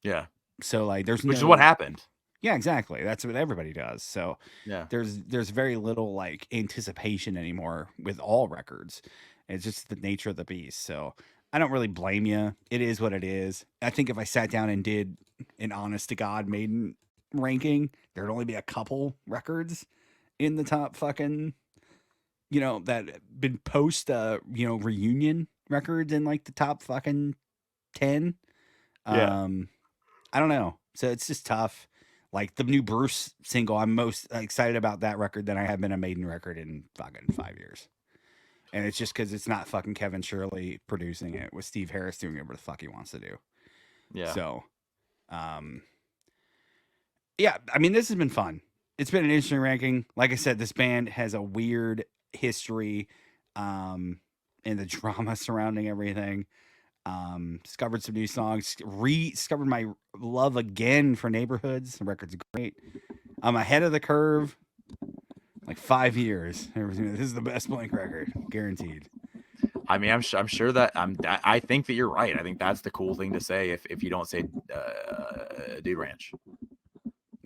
S2: Yeah.
S1: So like, there's
S2: Which is what
S1: no,
S2: happened.
S1: yeah, exactly. That's what everybody does. So
S2: Yeah.
S1: there's very little like anticipation anymore with all records. It's just the nature of the beast. So I don't really blame you. It is what it is. I think if I sat down and did an honest to God Maiden ranking, there'd only be a couple records in the top fucking, that been post reunion records in like the top fucking 10.
S2: Yeah.
S1: I don't know. So it's just tough. Like the new Bruce single, I'm most excited about that record than I have been a Maiden record in fucking 5 years. And it's just because it's not fucking Kevin Shirley producing it with Steve Harris doing whatever the fuck he wants to do.
S2: Yeah.
S1: So, um, yeah, I mean, this has been fun. It's been an interesting ranking. Like I said, this band has a weird history, and the drama surrounding everything. Discovered some new songs, rediscovered my love again for Neighborhoods. The record's great. I'm ahead of the curve, like 5 years. This is the best Blink record, guaranteed.
S2: I mean, I'm sure that I think that you're right. I think that's the cool thing to say if you don't say Dude Ranch.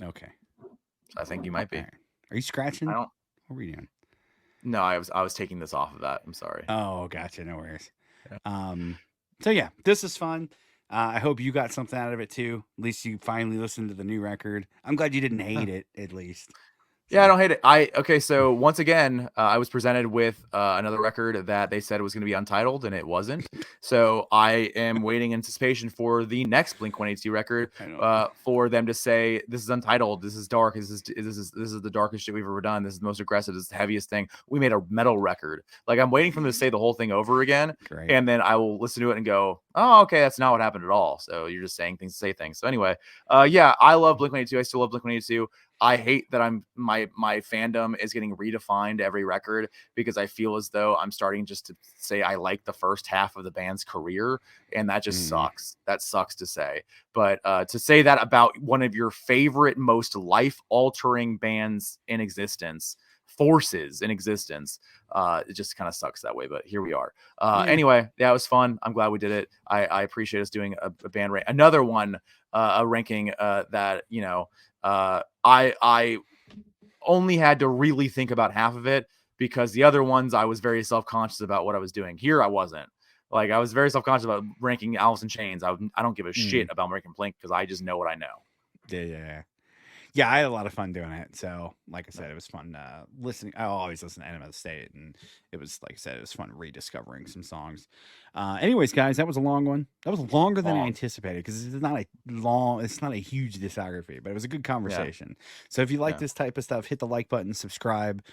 S1: Okay.
S2: So I think you might be.
S1: All right. Are you scratching?
S2: I don't.
S1: What are we doing?
S2: No, I was taking this off of that. I'm sorry.
S1: Oh, gotcha. No worries.
S2: Yeah.
S1: So yeah, this is fun. I hope you got something out of it too. At least you finally listened to the new record. I'm glad you didn't hate it. At least.
S2: Yeah, I don't hate it. Okay, so once again, I was presented with another record that they said was going to be untitled, and it wasn't. So I am waiting in anticipation for the next Blink-182 record for them to say this is untitled, this is dark, this is the darkest shit we've ever done, this is the most aggressive, this is the heaviest thing. We made a metal record. Like I'm waiting for them to say the whole thing over again,
S1: Great.
S2: and then I will listen to it and go, oh, okay, that's not what happened at all. So you're just saying things to say things. So anyway, yeah, I love Blink-182. I still love Blink-182. I hate that my fandom is getting redefined every record because I feel as though I'm starting just to say I like the first half of the band's career, and that just sucks. That sucks to say. But to say that about one of your favorite, most life-altering bands in existence, forces in existence, it just kind of sucks that way. But here we are. Anyway, yeah, it was fun. I'm glad we did it. I appreciate us doing a band rank. Another one, a ranking that, I only had to really think about half of it because the other ones I was very self-conscious about what I was doing. Here I wasn't. Like I was very self-conscious about ranking Alice in Chains. I don't give a shit about ranking Blink because I just know what I know.
S1: Yeah, I had a lot of fun doing it. So, like I said, it was fun listening. I always listen to Enema of the State, and it was, like I said, it was fun rediscovering some songs. Anyways, guys, that was a long one. That was longer than I anticipated because it's not a huge discography, but it was a good conversation. So, if you like this type of stuff, hit the like button, subscribe,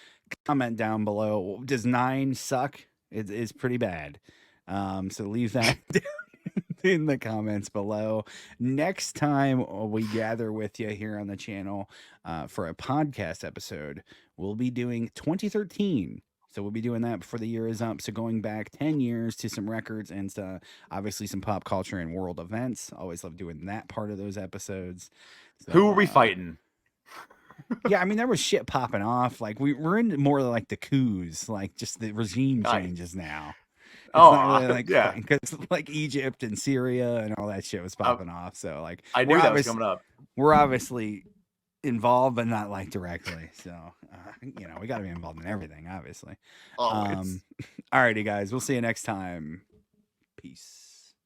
S1: comment down below. Does 9 suck? It's pretty bad. So leave that in the comments below. Next time we gather with you here on the channel for a podcast episode, we'll be doing 2013. So we'll be doing that before the year is up. So going back 10 years to some records and obviously some pop culture and world events. Always love doing that part of those episodes. So,
S2: who are we fighting?
S1: Yeah, I mean, there was shit popping off. Like we're in more like the coups, like just the regime changes now. It's not really like because like Egypt and Syria and all that shit was popping off. So like
S2: I knew that was coming up.
S1: We're obviously involved, but not like directly. So we got to be involved in everything, obviously. Alrighty, guys, we'll see you next time. Peace.